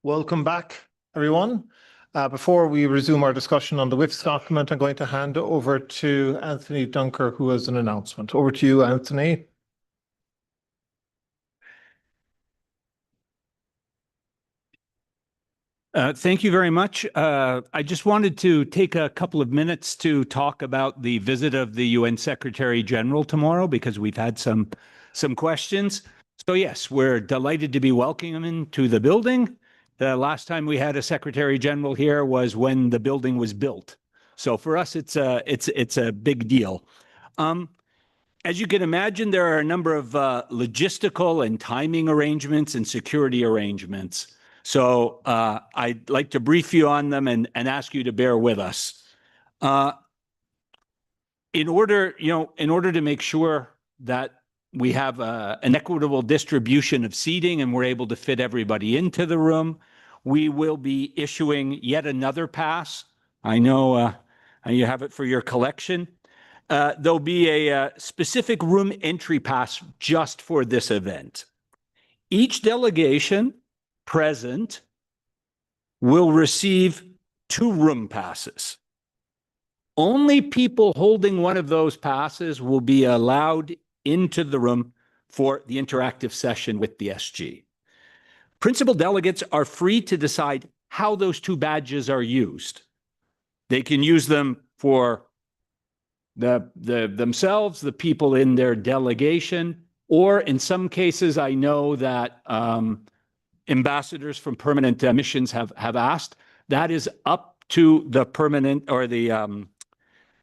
Welcome back, everyone. Before we resume our discussion on the WIPS document, I'm going to hand over to Anthony Dunker, who has an announcement. Over to you, Anthony. Thank you very much. I just wanted to take a couple of minutes to talk about the visit of the UN Secretary General tomorrow, because we've had some questions. So yes, we're delighted to be welcoming him to the building. The last time we had a Secretary General here was when the building was built. So for us, it's a big deal. As you can imagine, there are a number of logistical and timing arrangements and security arrangements. So I'd like to brief you on them and ask you to bear with us. In order to make sure that we have an equitable distribution of seating and we're able to fit everybody into the room, we will be issuing yet another pass. I know you have it for your collection. There'll be a specific room entry pass just for this event. Each delegation present will receive 2 room passes. Only people holding one of those passes will be allowed into the room for the interactive session with the SG. Principal delegates are free to decide how those 2 badges are used. They can use them for themselves, the people in their delegation, or in some cases, I know that ambassadors from permanent missions have asked. That is up to the permanent or the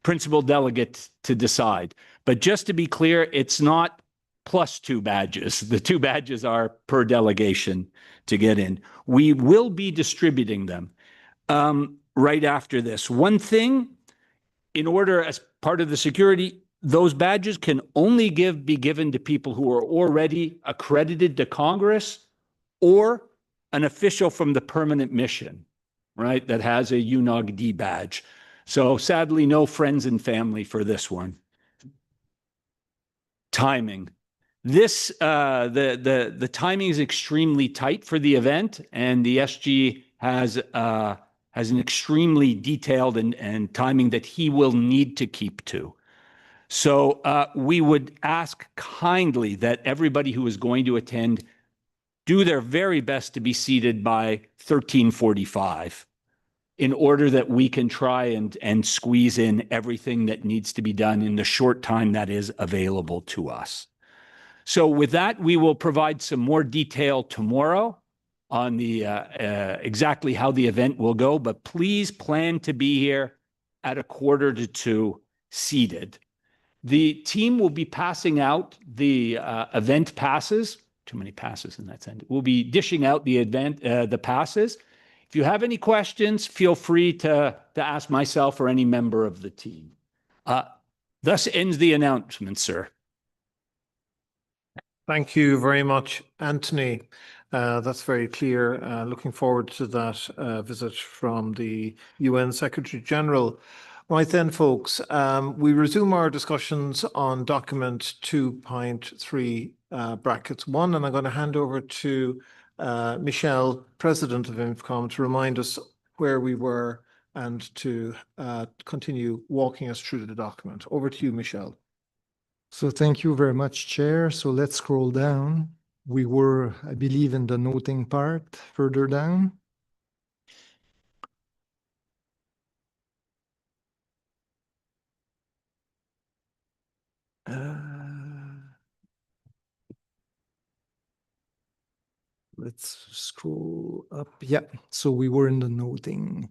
principal delegate to decide. But just to be clear, it's not plus 2 badges. The 2 badges are per delegation to get in. We will be distributing them right after this. One thing, in order, as part of the security, those badges can only be given to people who are already accredited to Congress or an official from the permanent mission, right, that has a UNOG-D badge. So sadly, no friends and family for this one. Timing. The timing is extremely tight for the event, and the SG has an extremely detailed and timing that he will need to keep to. So we would ask kindly that everybody who is going to attend do their very best to be seated by 13:45 in order that we can try and squeeze in everything that needs to be done in the short time that is available to us. So with that, we will provide some more detail tomorrow on the exactly how the event will go, but please plan to be here at 1:45 seated. The team will be passing out the event passes. Too many passes in that sense. We'll be dishing out the passes. If you have any questions, feel free to ask myself or any member of the team. Thus ends the announcement, sir. Thank you very much, Anthony. That's very clear. Looking forward to that visit from the UN Secretary General. Right then, folks, we resume our discussions on document 2.3 brackets 1, and I'm going to hand over to Michelle, President of INFCOM, to remind us where we were and to continue walking us through the document. Over to you, Michelle. So thank you very much, Chair. So let's scroll down. We were, I believe, in the noting part further down. Let's scroll up. Yeah, so we were in the noting.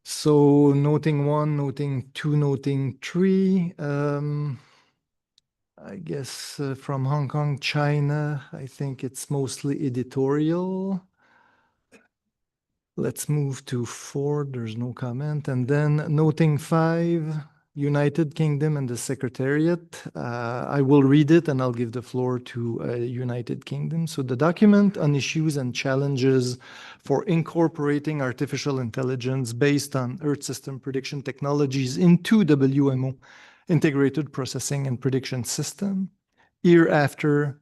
So noting 1, noting 2, noting 3. I guess from Hong Kong, China, I think it's mostly editorial. Let's move to 4. There's no comment. And then noting 5, United Kingdom and the Secretariat. I will read it and I'll give the floor to United Kingdom. So the document on issues and challenges for incorporating artificial intelligence based on Earth system prediction technologies into WMO, Integrated Processing and Prediction System. Year after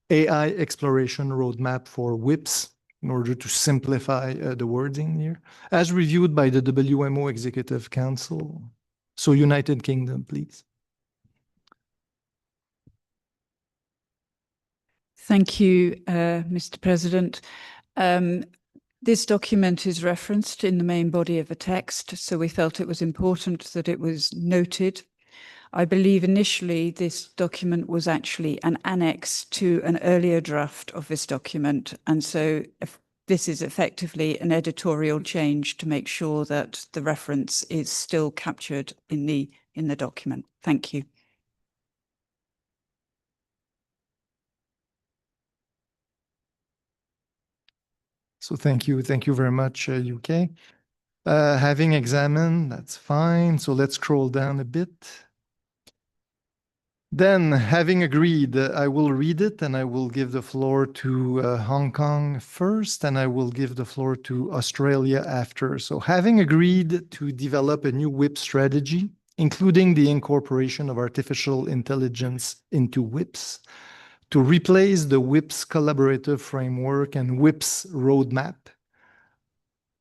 AI Exploration Roadmap for WIPS, in order to simplify the wording here, as reviewed by the WMO Executive Council. So United Kingdom, please. Thank you, Mr. President. This document is referenced in the main body of the text, so we felt it was important that it was noted. I believe initially this document was actually an annex to an earlier draft of this document, and so this is effectively an editorial change to make sure that the reference is still captured in the document. Thank you. So thank you very much, UK. Having examined, that's fine. So let's scroll down a bit. Then, having agreed, I will read it and I will give the floor to Hong Kong first, and I will give the floor to Australia after. So having agreed to develop a new WIP strategy, including the incorporation of artificial intelligence into WIPs, to replace the WIPs collaborative framework and WIPs roadmap,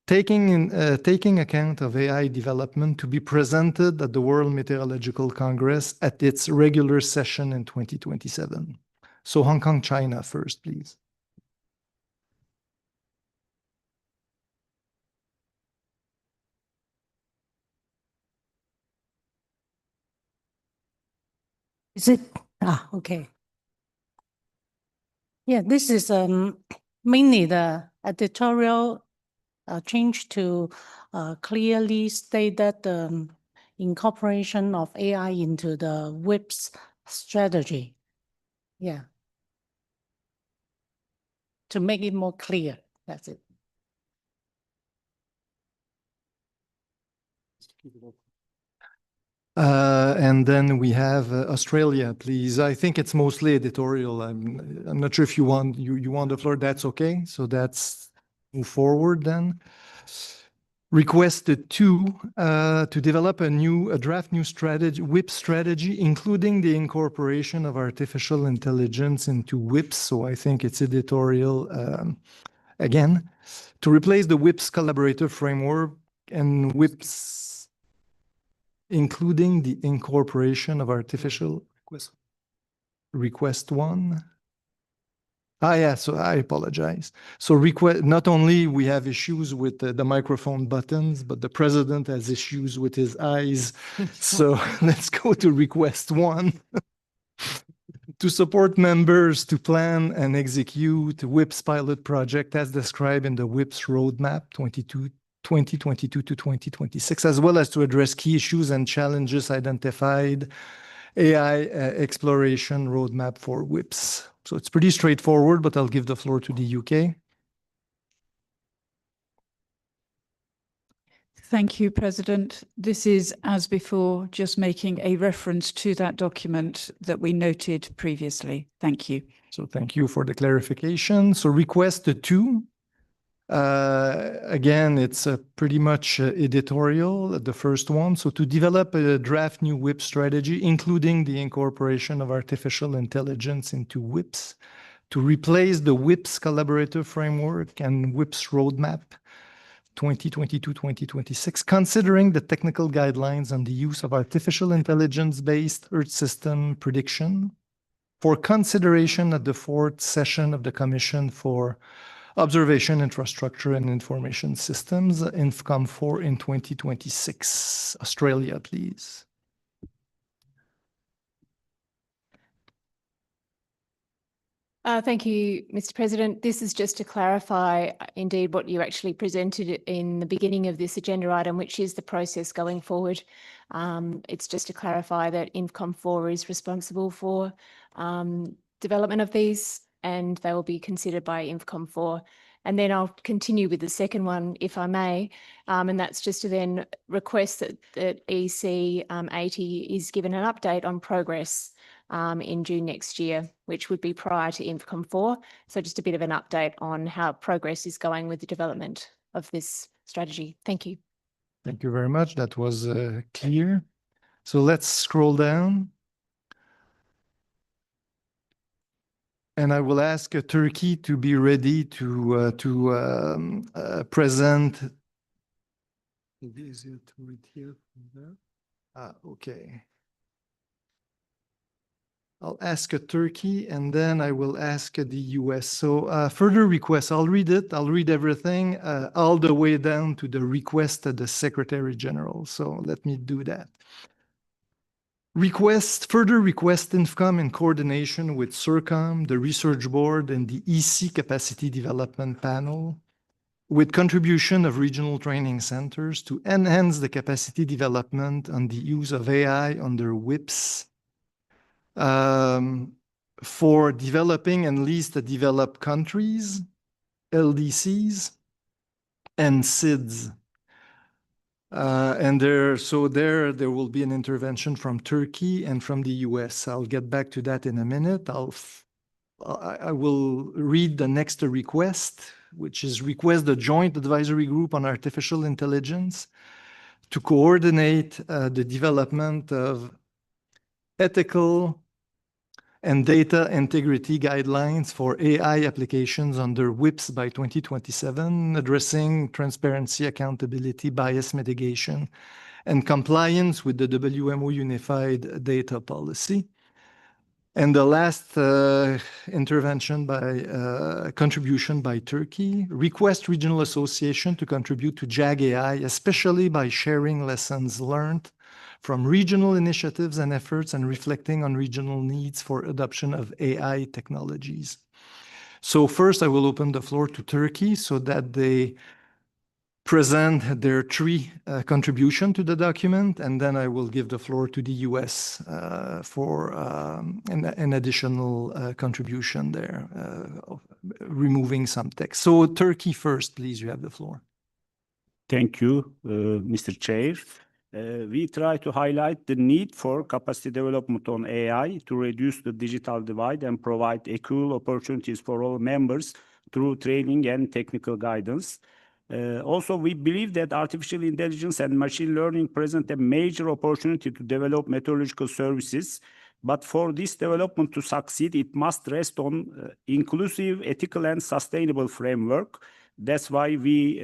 taking account of AI development to be presented at the World Meteorological Congress at its regular session in 2027. So Hong Kong, China first, please. Is it? Okay. Yeah, this is mainly the editorial change to clearly state that the incorporation of AI into the WIPS strategy. Yeah. To make it more clear. That's it. And then we have Australia, please. I think it's mostly editorial. I'm not sure if you want the floor. That's okay. So that's move forward then. Requested to develop a draft new strategy, WIP strategy, including the incorporation of artificial intelligence into WIPs. So I think it's editorial again, to replace the WIPs collaborative framework and WIPs, including the incorporation of artificial request one. Yeah, so I apologize. So not only we have issues with the microphone buttons, but the president has issues with his eyes. So let's go to request one. To support members to plan and execute WIPS pilot project as described in the WIPS roadmap 2022 to 2026, as well as to address key issues and challenges identified, AI exploration roadmap for WIPs. So it's pretty straightforward, but I'll give the floor to the UK. Thank you, President. This is, as before, just making a reference to that document that we noted previously. Thank you. So thank you for the clarification. So request two. Again, it's pretty much editorial, the first one. So to develop a draft new WIP strategy, including the incorporation of artificial intelligence into WIPs, to replace the WIPs collaborative framework and WIPs roadmap 2022-2026, considering the technical guidelines on the use of artificial intelligence-based Earth system prediction for consideration at the fourth session of the Commission for Observation Infrastructure and Information Systems, INFCOM 4 in 2026. Australia, please. Thank you, Mr. President. This is just to clarify, indeed, what you actually presented in the beginning of this agenda item, which is the process going forward. It's just to clarify that INFCOM 4 is responsible for development of these, and they will be considered by INFCOM 4. And then I'll continue with the second one, if I may, and that's just to then request that EC 80 is given an update on progress in June next year, which would be prior to INFCOM 4. So just a bit of an update on how progress is going with the development of this strategy. Thank you. Thank you very much. That was clear. So let's scroll down. And I will ask Turkey to be ready to present. Is it right here? Okay. I'll ask Turkey, and then I will ask the US. So further requests, I'll read it. I'll read everything all the way down to the request of the Secretary General. So let me do that. Further request INFCOM in coordination with CIRCOM, the Research Board, and the EC Capacity Development Panel, with contribution of regional training centers to enhance the capacity development on the use of AI under WIPs for developing and least developed countries, LDCs, and SIDS. And there will be an intervention from Turkey and from the US. I'll get back to that in a minute. I will read the next request, which is request the Joint Advisory Group on Artificial Intelligence to coordinate the development of ethical and data integrity guidelines for AI applications under WIPs by 2027, addressing transparency, accountability, bias mitigation, and compliance with the WMO Unified Data Policy. And the last contribution by Turkey, request regional association to contribute to JAG AI, especially by sharing lessons learned from regional initiatives and efforts and reflecting on regional needs for adoption of AI technologies. So first, I will open the floor to Turkey so that they present their three contribution to the document, and then I will give the floor to the US for an additional contribution there, removing some text. So Turkey first, please, you have the floor. Thank you, Mr. Chair. We try to highlight the need for capacity development on AI to reduce the digital divide and provide equal opportunities for all members through training and technical guidance. Also, we believe that artificial intelligence and machine learning present a major opportunity to develop meteorological services. But for this development to succeed, it must rest on inclusive, ethical, and sustainable framework. That's why we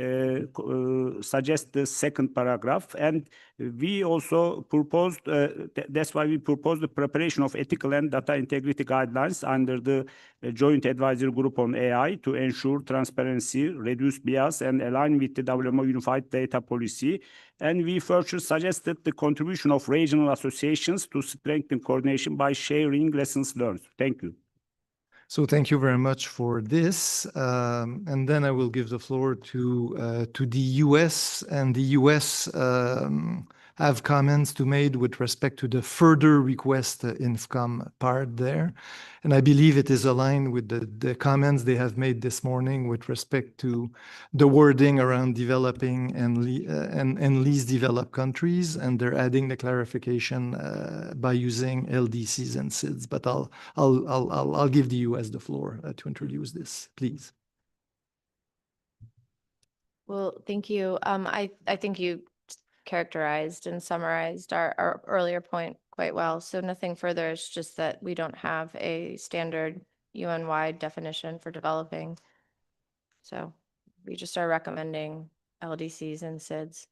suggest the second paragraph. And we also proposed, that's why we proposed the preparation of ethical and data integrity guidelines under the Joint Advisory Group on AI to ensure transparency, reduce bias, and align with the WMO Unified Data Policy. And we further suggested the contribution of regional associations to strengthen coordination by sharing lessons learned. Thank you. So thank you very much for this. And then I will give the floor to the US, and the US have comments to make with respect to the further request INFCOM part there. And I believe it is aligned with the comments they have made this morning with respect to the wording around developing and least developed countries. And they're adding the clarification by using LDCs and SIDS. But I'll give the US the floor to introduce this, please. Well, thank you. I think you characterized and summarized our earlier point quite well. So nothing further. It's just that we don't have a standard UN-wide definition for developing. So we just are recommending LDCs and SIDS.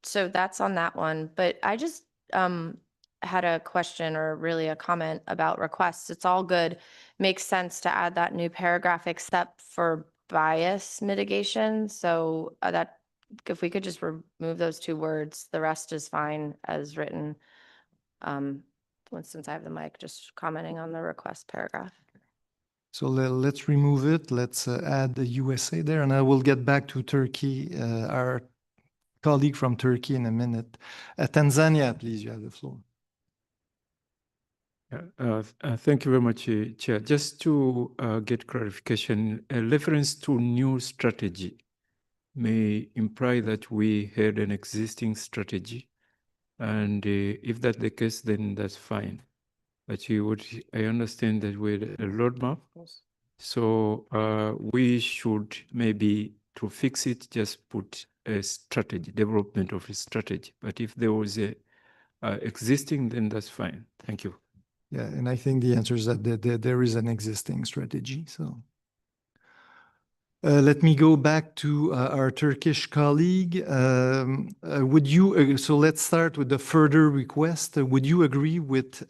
So that's on that one. But I just had a question, or really a comment about requests. It's all good. Makes sense to add that new paragraph except for bias mitigation. So that if we could just remove those two words, the rest is fine as written. Since I have the mic, just commenting on the request paragraph. So let's remove it. Let's add the USA there, and I will get back to Turkey, our colleague from Turkey, in a minute. Tanzania, please, you have the floor. Thank you very much, Chair. Just to get clarification, a reference to new strategy may imply that we had an existing strategy. And if that's the case, then that's fine. But I understand that we had a roadmap. So we should maybe, to fix it, just put a strategy, development of a strategy. But if there was a existing, then that's fine. Thank you. Yeah, and I think the answer is that there is an existing strategy. So let me go back to our Turkish colleague. Would you, so let's start with the further request. Would you agree with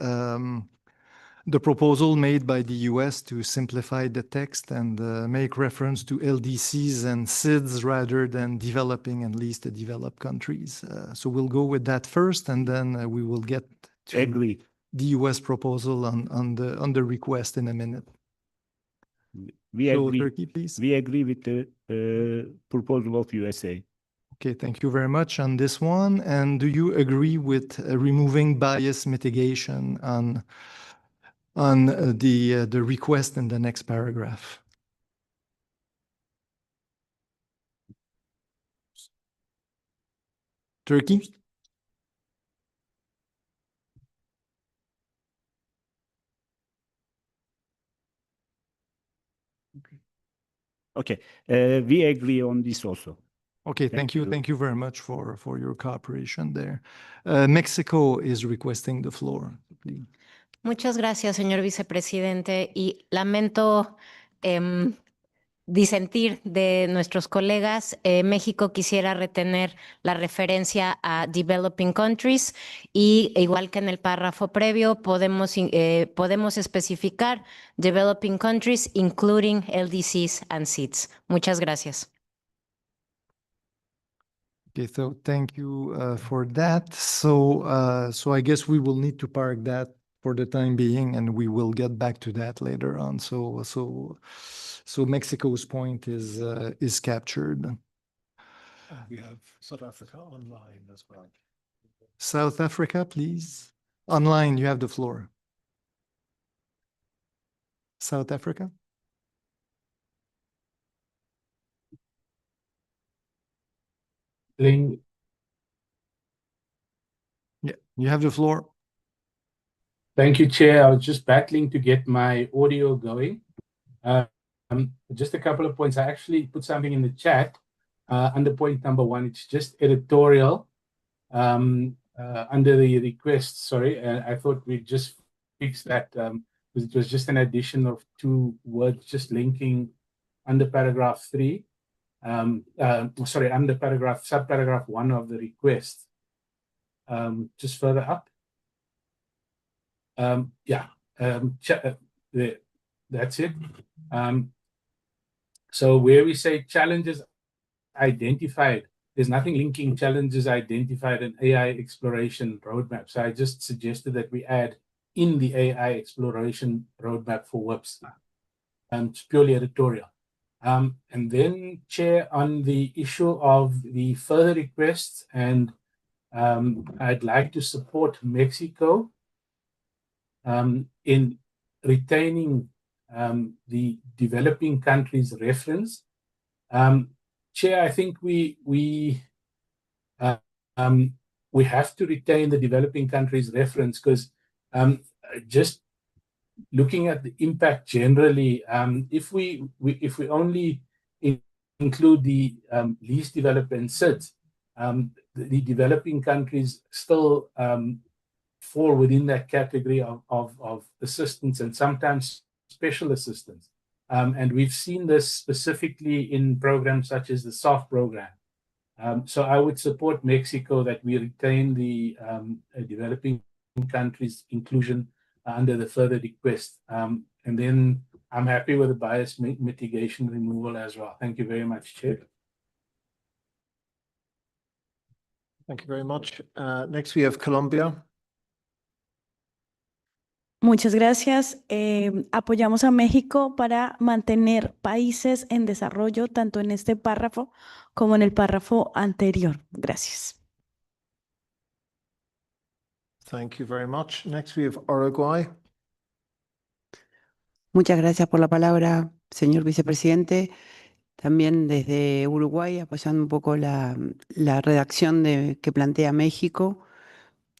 the proposal made by the US to simplify the text and make reference to LDCs and SIDS rather than developing and least developed countries? So we'll go with that first, and then we will get to Agree. the US proposal on the request in a minute. We So agree. Turkey, please. We agree with the proposal of USA. Okay, thank you very much on this one. And do you agree with removing bias mitigation on the request in the next paragraph? Turkey? Okay, we agree on this also. Okay, thank you. Thank you very much for your cooperation there. Mexico is requesting the floor, please. Muchas gracias, señor vicepresidente. Y lamento disentir de nuestros colegas. México quisiera retener la referencia a developing countries y igual que en el párrafo previo podemos especificar developing countries including LDCs and SIDS. Muchas gracias. Okay, so thank you for that. So I guess we will need to park that for the time being, and we will get back to that later on. So Mexico's point is captured. We have South Africa online as well. South Africa, please. Online, you have the floor. South Africa. Ling, Yeah, you have the floor. thank you, Chair. I was just battling to get my audio going. Just a couple of points. I actually put something in the chat under point number 1. It's just editorial under the request. Sorry, I thought we'd just fix that because it was just an addition of 2 words just linking under paragraph 3. Sorry, under subparagraph 1 of the request. Just further up. That's it. So where we say challenges identified, there's nothing linking challenges identified in AI exploration roadmap. So I just suggested that we add in the AI exploration roadmap for WIPS. It's purely editorial. And then, Chair, on the issue of the further requests, and I'd like to support Mexico in retaining the developing countries reference. Chair, I think we have to retain the developing countries reference because just looking at the impact generally, if we only include the least developed and SIDS, the developing countries still fall within that category of assistance and sometimes special assistance. And we've seen this specifically in programs such as the SOFT program. So I would support Mexico that we retain the developing countries inclusion under the further request. And then I'm happy with the bias mitigation removal as well. Thank you very much, Chair. Thank you very much. Next, we have Colombia. Muchas gracias. Apoyamos a México para mantener países en desarrollo, tanto en este párrafo como en el párrafo anterior. Gracias. Thank you very much. Next, we have Uruguay. Muchas gracias por la palabra, señor vicepresidente. También desde Uruguay, apoyando un poco la redacción que plantea México,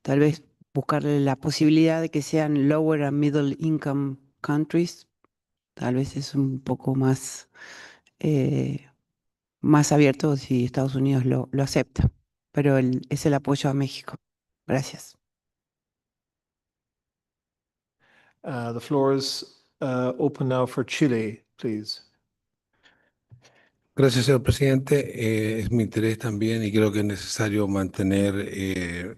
tal vez buscarle la posibilidad de que sean lower and middle income countries. Tal vez es un poco más abierto si Estados Unidos lo acepta, pero es el apoyo a México. Gracias. The floor is open now for Chile, please. Gracias, señor presidente. Es mi interés también y creo que es necesario mantener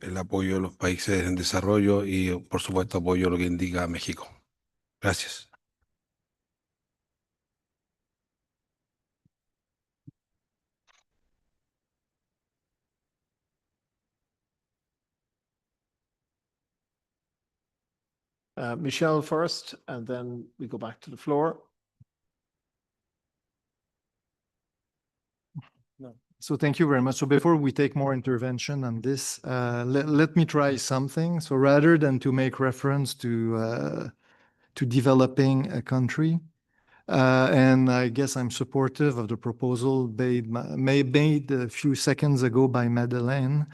el apoyo a los países en desarrollo y, por supuesto, apoyo a lo que indica México. Gracias. Michelle first, and then we go back to the floor. So thank you very much. So before we take more intervention on this, let me try something. So rather than to make reference to developing a country, and I guess I'm supportive of the proposal made a few seconds ago by Madeleine.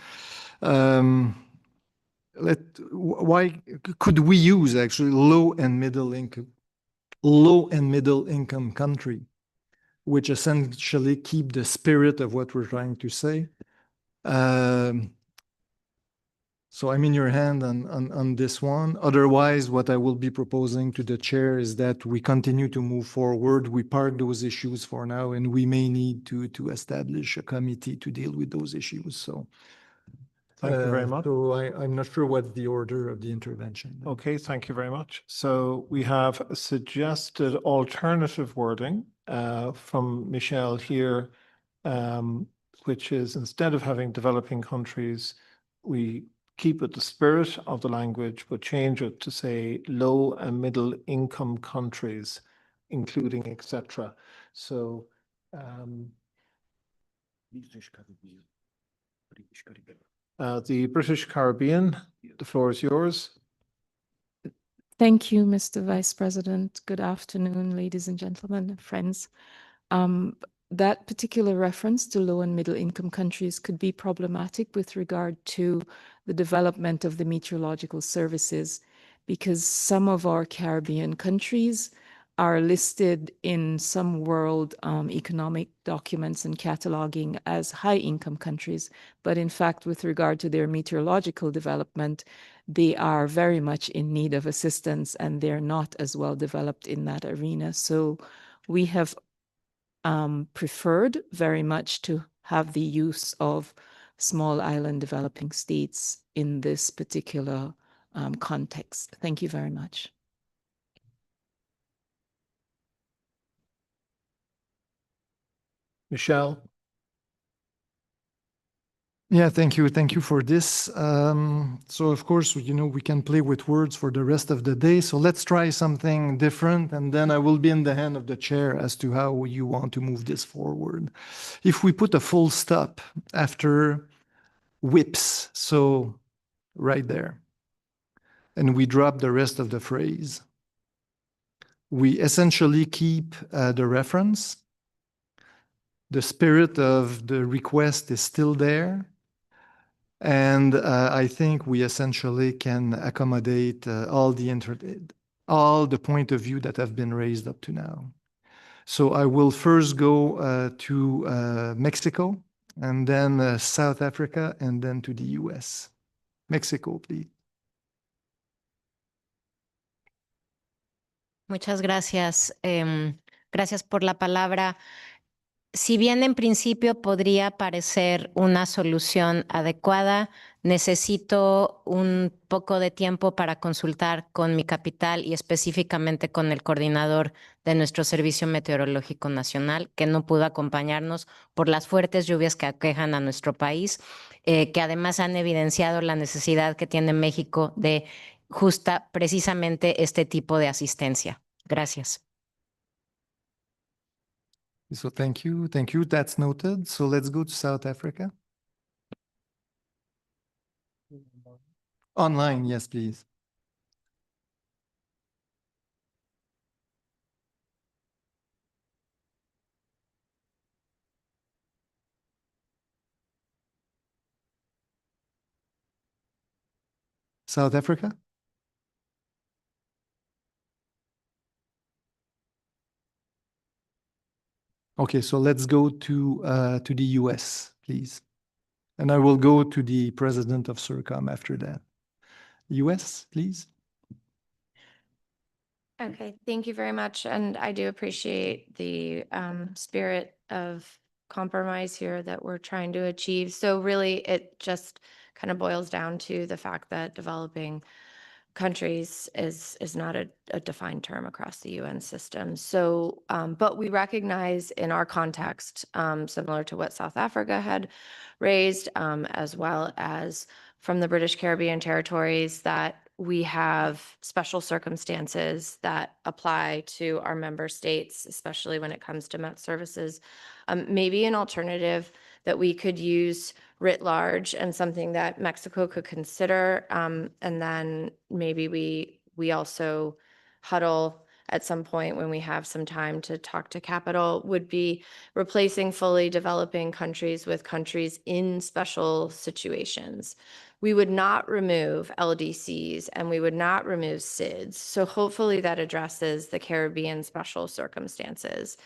Why could we use actually low and middle income country, which essentially keep the spirit of what we're trying to say. So I'm in your hand on this one. Otherwise, what I will be proposing to the chair is that we continue to move forward. We park those issues for now, and we may need to establish a committee to deal with those issues. So thank you very much. So I'm not sure what the order of the intervention. Okay, thank you very much. So we have a suggested alternative wording from Michelle here, which is instead of having developing countries, we keep it the spirit of the language, but change it to say low and middle income countries, including etc. So the British Caribbean, the floor is yours. Thank you, Mr. Vice President. Good afternoon, ladies and gentlemen, friends. That particular reference to low and middle income countries could be problematic with regard to the development of the meteorological services, because some of our Caribbean countries are listed in some world economic documents and cataloging as high income countries. But in fact, with regard to their meteorological development, they are very much in need of assistance and they're not as well developed in that arena. So we have preferred very much to have the use of small island developing states in this particular context. Thank you very much. Michelle. Yeah, thank you. Thank you for this. So of course, we can play with words for the rest of the day. So let's try something different. And then I will be in the hand of the chair as to how you want to move this forward. If we put a full stop after whips, so right there, and we drop the rest of the phrase, we essentially keep the reference. The spirit of the request is still there. And I think we essentially can accommodate all the point of view that have been raised up to now. So I will first go to Mexico, and then South Africa, and then to the US. Mexico, please. Muchas gracias. Gracias por la palabra. Si bien en principio podría parecer una solución adecuada, necesito un poco de tiempo para consultar con mi capital y específicamente con el coordinador de nuestro Servicio Meteorológico Nacional, que no pudo acompañarnos por las fuertes lluvias que aquejan a nuestro país, que además han evidenciado la necesidad que tiene México de precisamente este tipo de asistencia. Gracias. So thank you. Thank you. That's noted. So let's go to South Africa. Online, yes, please. South Africa? Okay, so let's go to the US, please. And I will go to the president of CIRCOM after that. US, please. Okay, thank you very much. And I do appreciate the spirit of compromise here that we're trying to achieve. So really, it just kind of boils down to the fact that developing countries is not a defined term across the UN system. So, but we recognize in our context, similar to what South Africa had raised, as well as from the British Caribbean territories, that we have special circumstances that apply to our member states, especially when it comes to Met services. Maybe an alternative that we could use writ large and something that Mexico could consider. And then maybe we also huddle at some point when we have some time to talk to capital, would be replacing fully developing countries with countries in special situations. We would not remove LDCs and we would not remove SIDS. So hopefully that addresses the Caribbean special circumstances.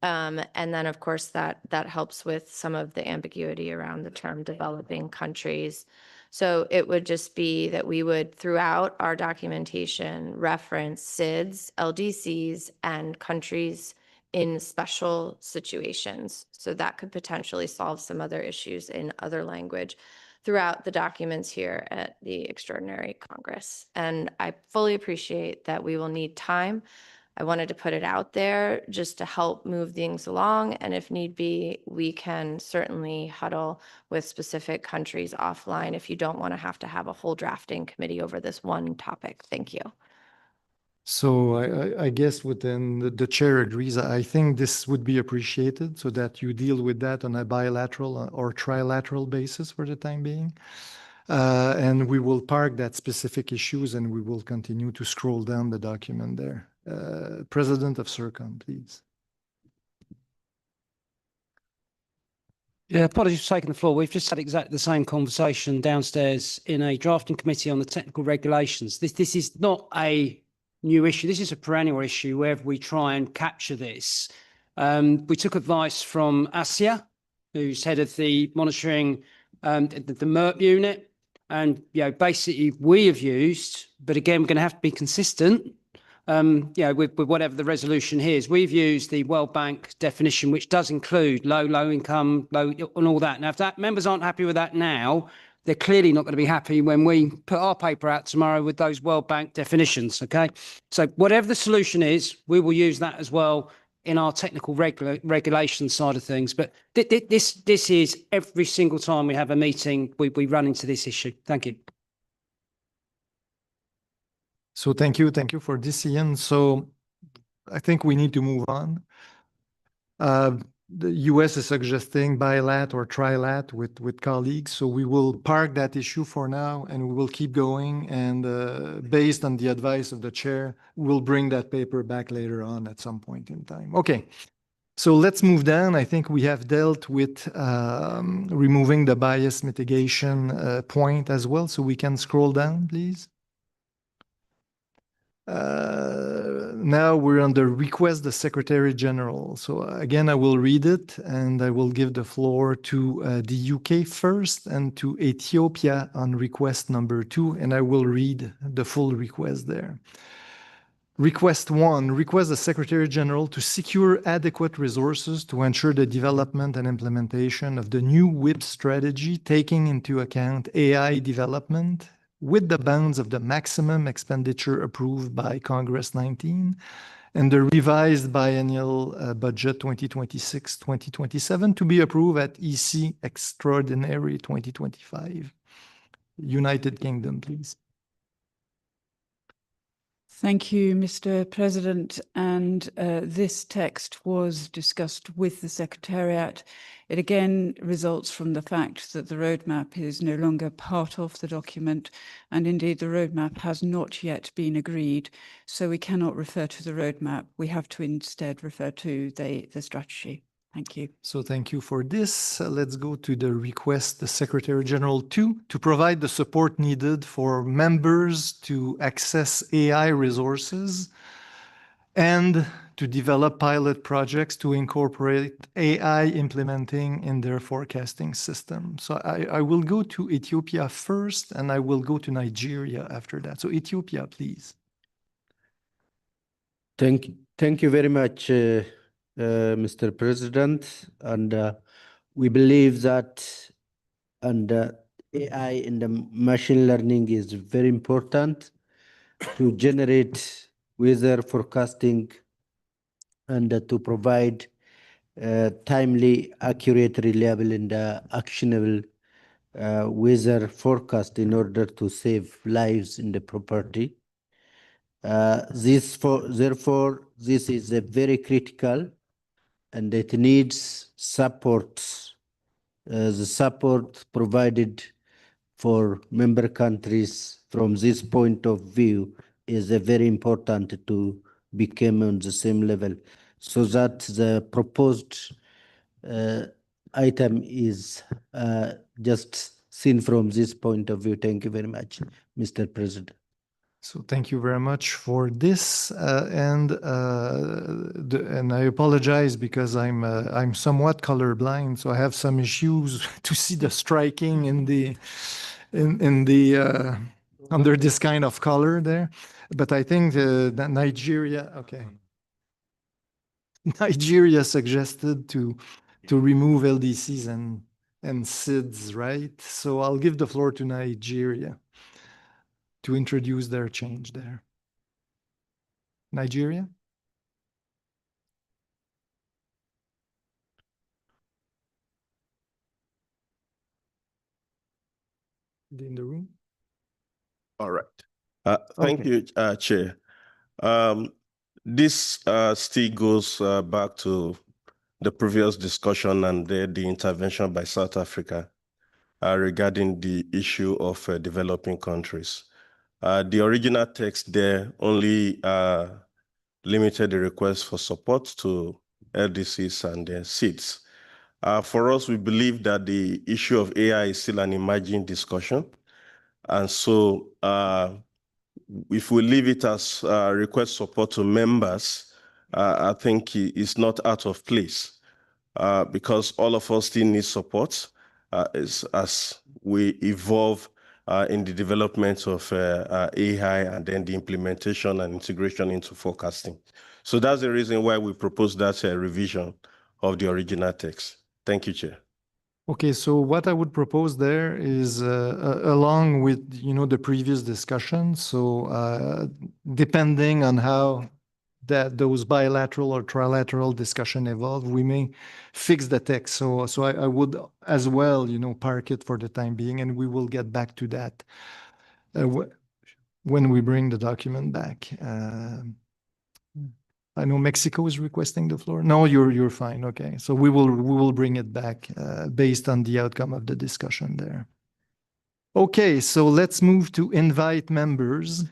And then, of course, that helps with some of the ambiguity around the term developing countries. So it would just be that we would, throughout our documentation, reference SIDS, LDCs, and countries in special situations. So that could potentially solve some other issues in other language throughout the documents here at the Extraordinary Congress. And I fully appreciate that we will need time. I wanted to put it out there just to help move things along. And if need be, we can certainly huddle with specific countries offline if you don't want to have a whole drafting committee over this one topic. Thank you. So I guess within the chair agrees, I think this would be appreciated so that you deal with that on a bilateral or trilateral basis for the time being. And we will park that specific issues and we will continue to scroll down the document there. President of CIRCOM, please. Yeah, apologies for taking the floor. We've just had exactly the same conversation downstairs in a drafting committee on the technical regulations. This is not a new issue. This is a perennial issue where we try and capture this. We took advice from Asia, who's head of the monitoring, the MERP unit. And, basically we have used, but again, we're going to have to be consistent, with whatever the resolution here is. We've used the World Bank definition, which does include low income, low, and all that. Now, if that members aren't happy with that now, they're clearly not going to be happy when we put our paper out tomorrow with those World Bank definitions, okay? So whatever the solution is, we will use that as well in our technical regulation side of things. But this is every single time we have a meeting, we run into this issue. Thank you. So thank you for this, Ian. So I think we need to move on. The US is suggesting bilat or trilat with colleagues. So we will park that issue for now and we will keep going. And based on the advice of the chair, we'll bring that paper back later on at some point in time. Okay. So let's move down. I think we have dealt with removing the bias mitigation point as well. So we can scroll down, please. Now we're on the request the Secretary General. So again, I will read it and I will give the floor to the UK first and to Ethiopia on request number 2, and I will read the full request there. Request 1, request the Secretary General to secure adequate resources to ensure the development and implementation of the new WIP strategy, taking into account AI development with the bounds of the maximum expenditure approved by Congress 19 and the revised biennial budget 2026-2027 to be approved at EC Extraordinary 2025. United Kingdom, please. Thank you, Mr. President. And this text was discussed with the Secretariat. It again results from the fact that the roadmap is no longer part of the document, and indeed the roadmap has not yet been agreed. So we cannot refer to the roadmap. We have to instead refer to the strategy. Thank you. So thank you for this. Let's go to the request, the Secretary General 2, to provide the support needed for members to access AI resources and to develop pilot projects to incorporate AI implementing in their forecasting system. So I will go to Ethiopia first, and I will go to Nigeria after that. So Ethiopia, please. Thank you very much, Mr. President. And we believe that AI and the machine learning is very important to generate weather forecasting and to provide timely, accurate, reliable, and actionable weather forecast in order to save lives in the property. Therefore, this is a very critical, and it needs support. The support provided for member countries from this point of view is very important to become on the same level, so that the proposed item is just seen from this point of view. Thank you very much, Mr. President. So thank you very much for this, and I apologize because I'm somewhat colorblind, so I have some issues to see the striking in the under this kind of color there. But I think that Nigeria, okay, Nigeria suggested to remove LDCs and SIDS, right? So I'll give the floor to Nigeria to introduce their change there. Nigeria? In the room? All right. Thank you, Chair. This still goes back to the previous discussion and the intervention by South Africa regarding the issue of developing countries. The original text there only limited the request for support to LDCs and SIDS. For us, we believe that the issue of AI is still an emerging discussion. And so if we leave it as request support to members, I think it's not out of place because all of us still need support as we evolve in the development of AI and then the implementation and integration into forecasting. So that's the reason why we propose that revision of the original text. Thank you, Chair. Okay, so what I would propose there is, along with the previous discussion, so depending on how those bilateral or trilateral discussion evolve, we may fix the text. So I would as well, park it for the time being, and we will get back to that when we bring the document back. I know Mexico is requesting the floor. No, you're fine. Okay, so we will bring it back based on the outcome of the discussion there. Okay, so let's move to invite members.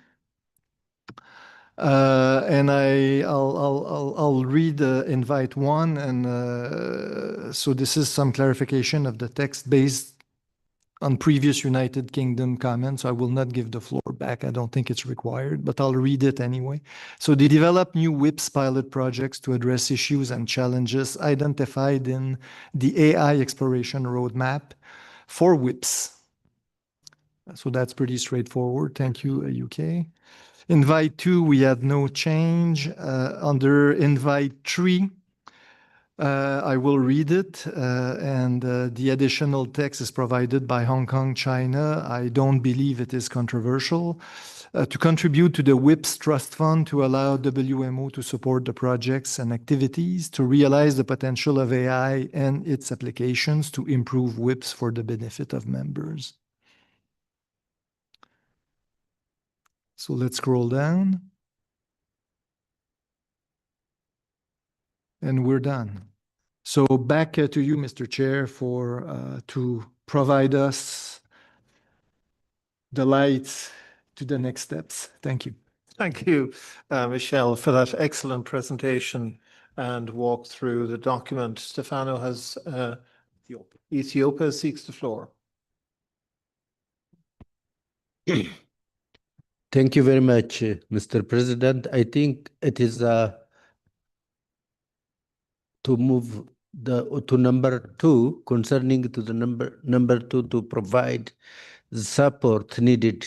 And I'll read invite one, and so this is some clarification of the text based on previous United Kingdom comments. I will not give the floor back. I don't think it's required, but I'll read it anyway. So they develop new WIPS pilot projects to address issues and challenges identified in the AI exploration roadmap for WIPS. So that's pretty straightforward. Thank you, UK. Invite 2, we had no change. Under invite 3, I will read it, and the additional text is provided by Hong Kong, China. I don't believe it is controversial. To contribute to the WIPS Trust Fund to allow WMO to support the projects and activities to realize the potential of AI and its applications to improve WIPS for the benefit of members. So let's scroll down. And we're done. So back to you, Mr. Chair, to provide us the lights to the next steps. Thank you. Thank you, Michelle, for that excellent presentation and walk through the document. Stefano has Ethiopia seeks the floor. Thank you very much, Mr. President. I think it is to move to number 2, concerning to the number 2 to provide the support needed.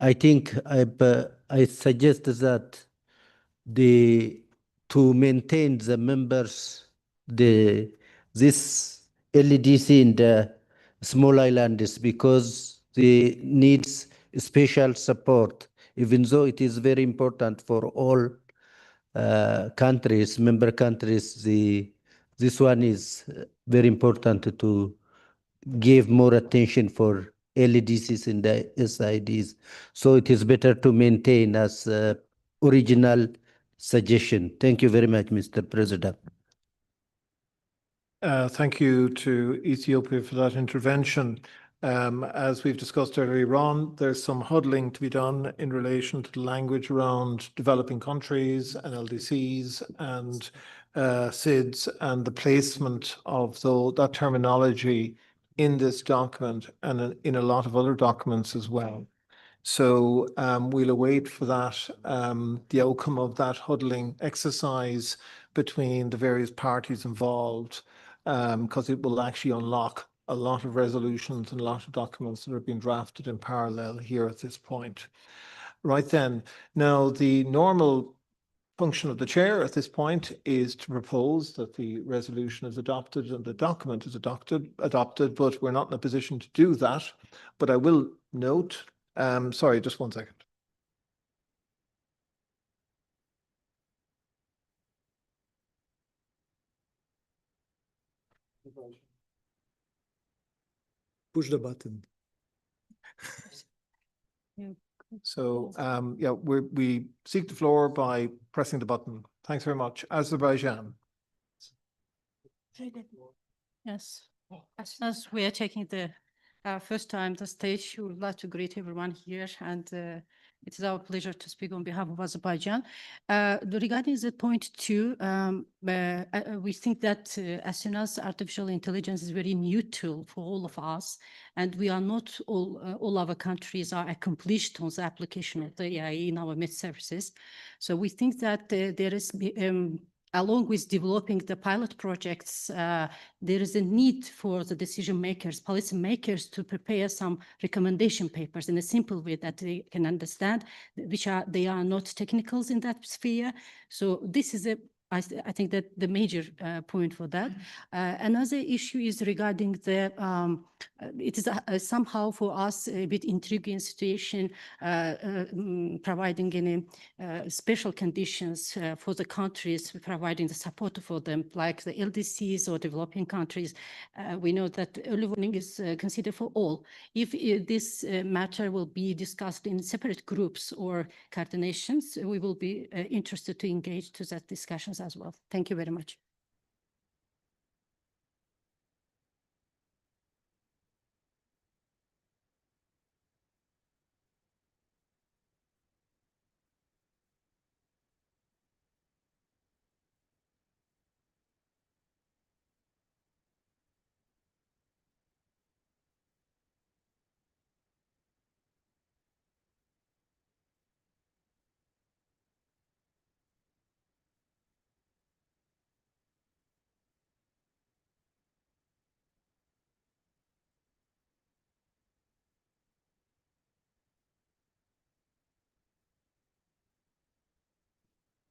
I think I suggest that to maintain the members this LDC in the small islands because they needs special support, even though it is very important for all countries, member countries. This one is very important to give more attention for LDCs in the SIDs. So it is better to maintain as original suggestion. Thank you very much, Mr. President. Thank you to Ethiopia for that intervention. As we've discussed earlier on, there's some huddling to be done in relation to the language around developing countries and LDCs and SIDS and the placement of that terminology in this document and in a lot of other documents as well. So we'll await for that, the outcome of that huddling exercise between the various parties involved, because it will actually unlock a lot of resolutions and a lot of documents that are being drafted in parallel here at this point. Right then, now the normal function of the chair at this point is to propose that the resolution is adopted and the document is adopted, but we're not in a position to do that. But I will note, sorry, just 1 second. Push the button. So, yeah, we seek the floor by pressing the button. Thanks very much. Azerbaijan. Yes, as we are taking the first time the stage, we would like to greet everyone here, and it is our pleasure to speak on behalf of Azerbaijan. Regarding the point 2, we think that as soon as artificial intelligence is a very new tool for all of us, and we are not all our countries are accomplished on the application of the AI in our med services. So we think that there is along with developing the pilot projects, there is a need for the decision makers, policy makers, to prepare some recommendation papers in a simple way that they can understand, they are not technicals in that sphere. So this is I think that the major point for that. Another issue is regarding the, it is somehow for us a bit intriguing situation, providing any special conditions for the countries, providing the support for them, like the LDCs or developing countries. We know that early warning is considered for all. If this matter will be discussed in separate groups or coordinations, we will be interested to engage to that discussions as well. Thank you very much.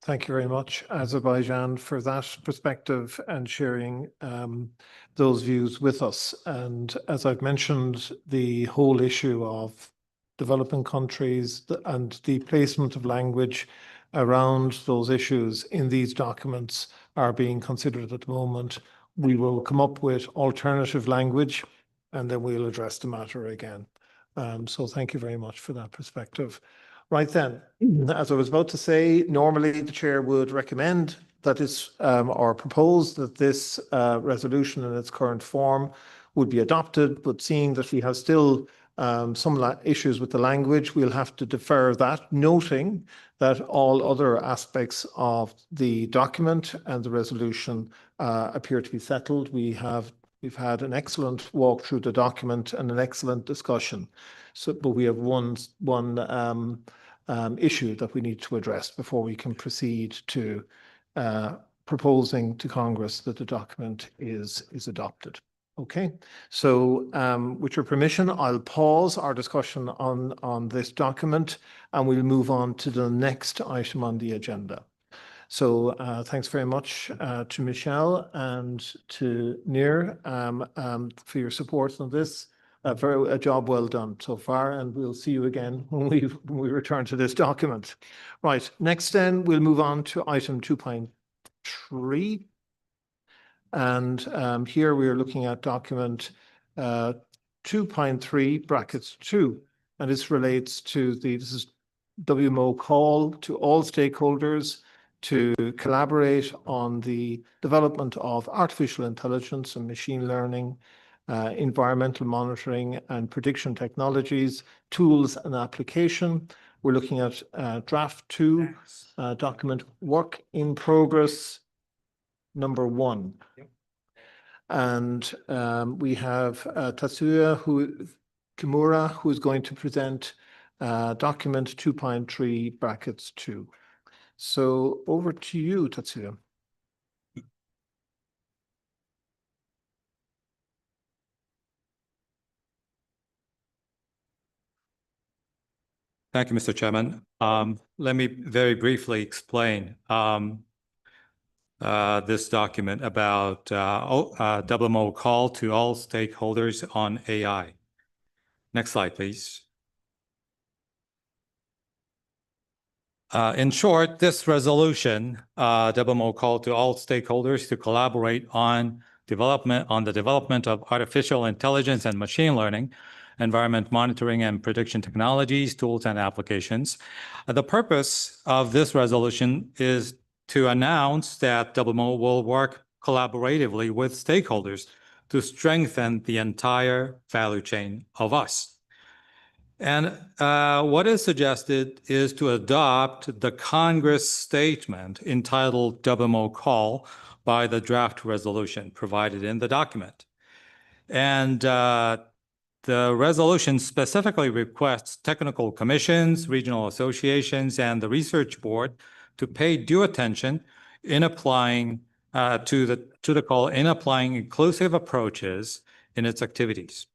Thank you very much, Azerbaijan, for that perspective and sharing those views with us. And as I've mentioned, the whole issue of developing countries and the placement of language around those issues in these documents are being considered at the moment. We will come up with alternative language and then we'll address the matter again. So thank you very much for that perspective. Right then, as I was about to say, normally the chair would recommend that this or propose that this resolution in its current form would be adopted, but seeing that we have still some issues with the language, we'll have to defer that, noting that all other aspects of the document and the resolution appear to be settled. We've had an excellent walk through the document and an excellent discussion. So, but we have one issue that we need to address before we can proceed to proposing to Congress that the document is adopted. Okay, so with your permission, I'll pause our discussion on this document and we'll move on to the next item on the agenda. So thanks very much to Michelle and to Nir for your support on this. A job well done so far, and we'll see you again when we return to this document. Right, next then we'll move on to item 2.3. And here we are looking at document 2.3 brackets 2, and this relates to this is WMO call to all stakeholders to collaborate on the development of artificial intelligence and machine learning, environmental monitoring and prediction technologies, tools and application. We're looking at draft 2, document work in progress number 1. And we have Tatsuya Kimura, who is going to present document 2.3 brackets 2. So over to you, Tatsuya. Thank you, Mr. Chairman. Let me very briefly explain this document about WMO call to all stakeholders on AI. Next slide, please. In short, this resolution, WMO call to all stakeholders to collaborate on the development of artificial intelligence and machine learning, environment monitoring and prediction technologies, tools and applications. The purpose of this resolution is to announce that WMO will work collaboratively with stakeholders to strengthen the entire value chain of us. And what is suggested is to adopt the Congress statement entitled WMO Call by the draft resolution provided in the document. And the resolution specifically requests technical commissions, regional associations, and the research board to pay due attention in applying to the call, in applying inclusive approaches in its activities.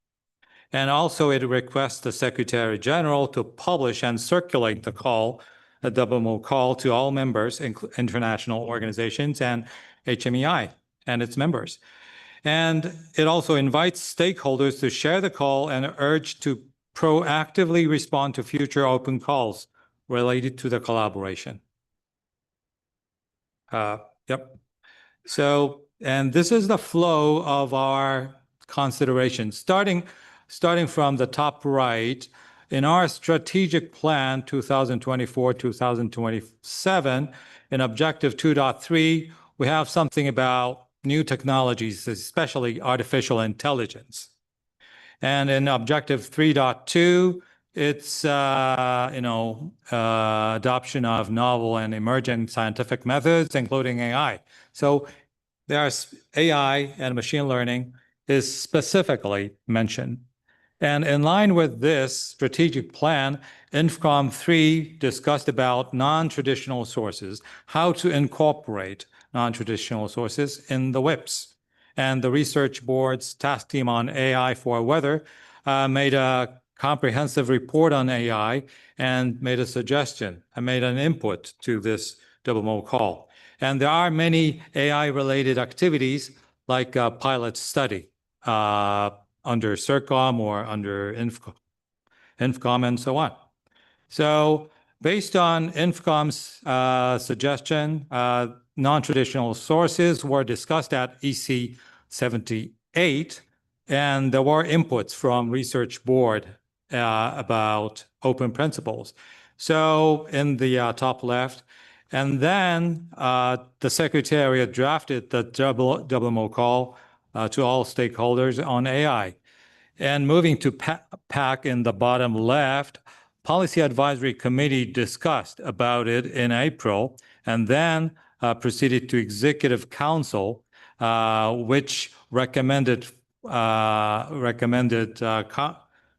And also it requests the Secretary General to publish and circulate the call, the WMO call to all members, international organizations and HMEI and its members. And it also invites stakeholders to share the call and urge to proactively respond to future open calls related to the collaboration. Yep. So, and this is the flow of our considerations. Starting from the top right, in our strategic plan 2024-2027, in objective 2.3, we have something about new technologies, especially artificial intelligence. And in objective 3.2, it's adoption of novel and emerging scientific methods, including AI. So there's AI and machine learning is specifically mentioned. And in line with this strategic plan, INFCOM 3 discussed about non-traditional sources, how to incorporate non-traditional sources in the WIPs. And the research board's task team on AI for weather made a comprehensive report on AI and made a suggestion and made an input to this WMO call. And there are many AI-related activities like a pilot study under CIRCOM or under INFCOM and so on. So based on INFCOM's suggestion, non-traditional sources were discussed at EC 78, and there were inputs from research board about open principles. So in the top left, and then the Secretariat drafted the WMO call to all stakeholders on AI. And moving to PAC in the bottom left, Policy Advisory Committee discussed about it in April, and then proceeded to Executive Council, which recommended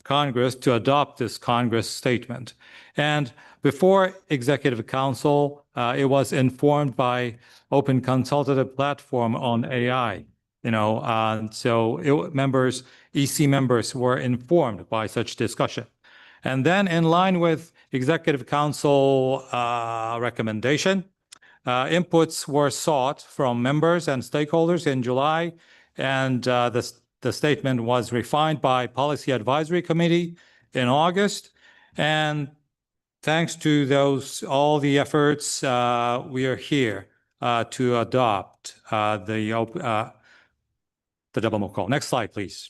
Congress to adopt this Congress statement. And before Executive Council, it was informed by Open Consultative Platform on AI. So members, EC members were informed by such discussion. And then in line with Executive Council recommendation, Inputs were sought from members and stakeholders in July, and the statement was refined by Policy Advisory Committee in August. And thanks to all the efforts, we are here to adopt the double call. Next slide, please.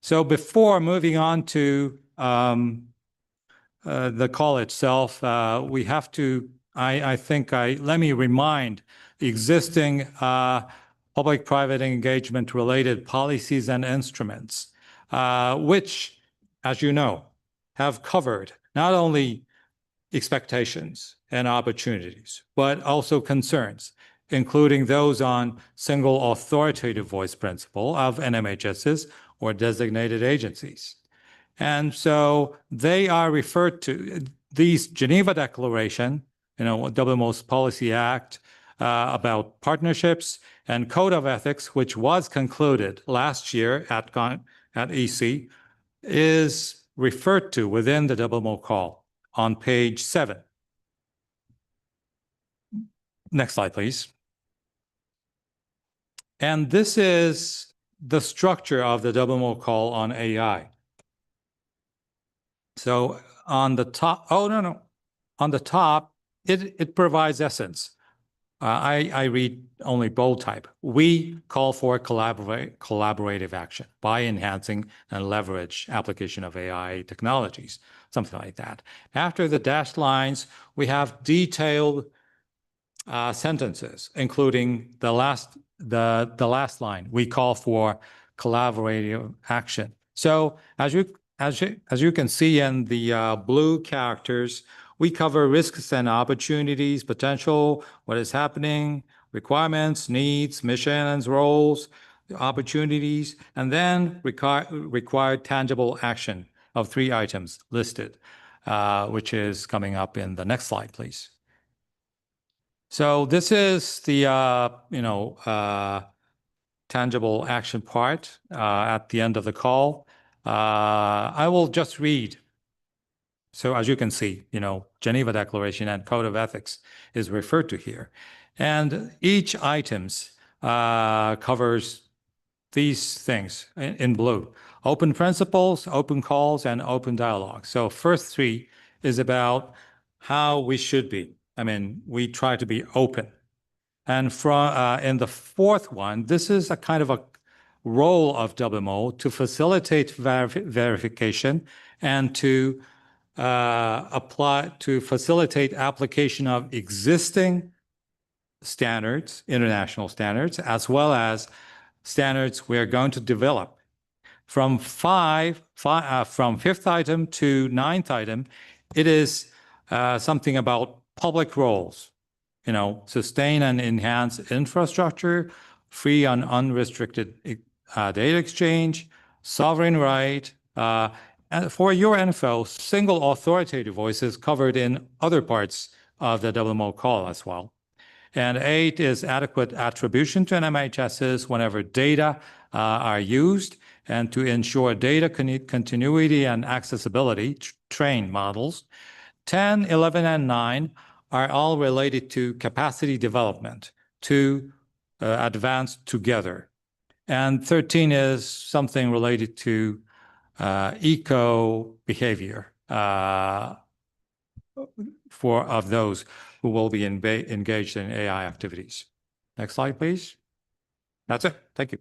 So before moving on to the call itself, we have to, let me remind existing public-private engagement related policies and instruments, which, as you know, have covered not only expectations and opportunities, but also concerns, including those on single authoritative voice principle of NMHSs or designated agencies. And so they are referred to, these Geneva Declaration, WMO's Policy Act about partnerships, and Code of Ethics, which was concluded last year at EC, is referred to within the WMO call on page 7. Next slide, please. And this is the structure of the WMO call on AI. So on the top, on the top, it provides essence. I read only bold type. We call for collaborative action by enhancing and leverage application of AI technologies, something like that. After the dashed lines, we have detailed sentences, including the last line. We call for collaborative action. So as you can see in the blue characters, we cover risks and opportunities, potential, what is happening, requirements, needs, missions, roles, opportunities, and then required tangible action of 3 items listed, which is coming up in the next slide, please. So this is the tangible action part at the end of the call. I will just read. So as you can see, Geneva Declaration and Code of Ethics is referred to here. And each items covers these things in blue: open principles, open calls, and open dialogue. So first 3 is about how we should be. I mean, we try to be open. And in the 4th one, this is a kind of a role of WMO to facilitate verification and to facilitate application of existing standards, international standards, as well as standards we are going to develop. From 5th item to 9th item, it is something about public roles, sustain and enhance infrastructure, free and unrestricted data exchange, sovereign right. And for your info, single authoritative voices covered in other parts of the WMO call as well. And 8 is adequate attribution to NMHSs whenever data are used, and to ensure data continuity and accessibility, train models. 10, 11, and 9 are all related to capacity development to advance together. And 13 is something related to eco behavior of those who will be engaged in AI activities. Next slide, please. That's it. Thank you.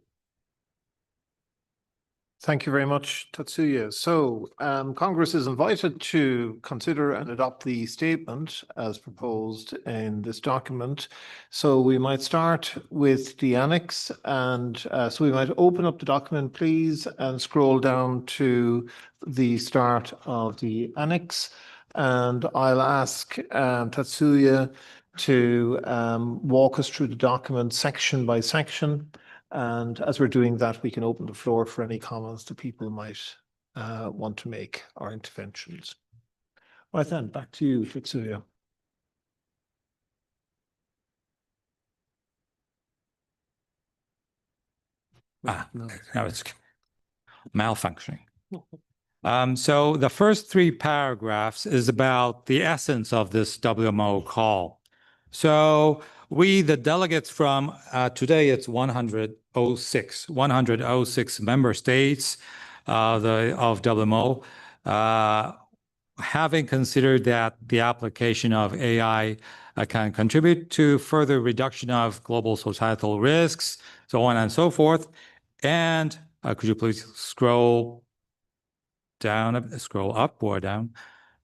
Thank you very much, Tatsuya. So Congress is invited to consider and adopt the statement as proposed in this document. So we might start with the annex, and so we might open up the document, please, and scroll down to the start of the annex. And I'll ask Tatsuya to walk us through the document section by section. And as we're doing that, we can open the floor for any comments that people might want to make or interventions. Right then, back to you, Tatsuya. Now it's malfunctioning. So the first 3 paragraphs is about the essence of this WMO call. So we, the delegates from today, it's 106 member states of WMO, having considered that the application of AI can contribute to further reduction of global societal risks, so on and so forth. And could you please scroll up or down?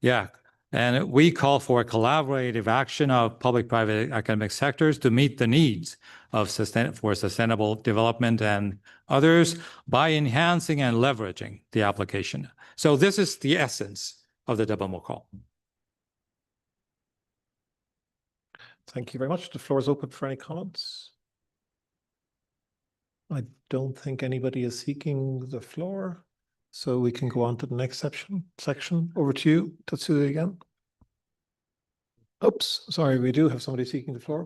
Yeah. And we call for a collaborative action of public-private academic sectors to meet the needs of sustainable development and others by enhancing and leveraging the application. So this is the essence of the WMO call. Thank you very much. The floor is open for any comments. I don't think anybody is seeking the floor, so we can go on to the next section. Over to you, Tatsuya again. Oops, sorry, we do have somebody seeking the floor.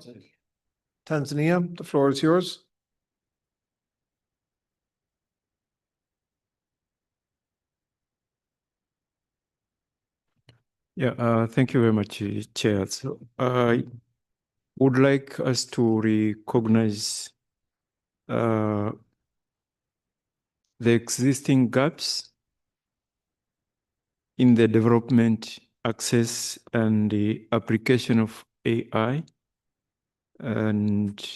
Tanzania, the floor is yours. Yeah, thank you very much, Chair. So I would like us to recognize the existing gaps in the development, access, and the application of AI, and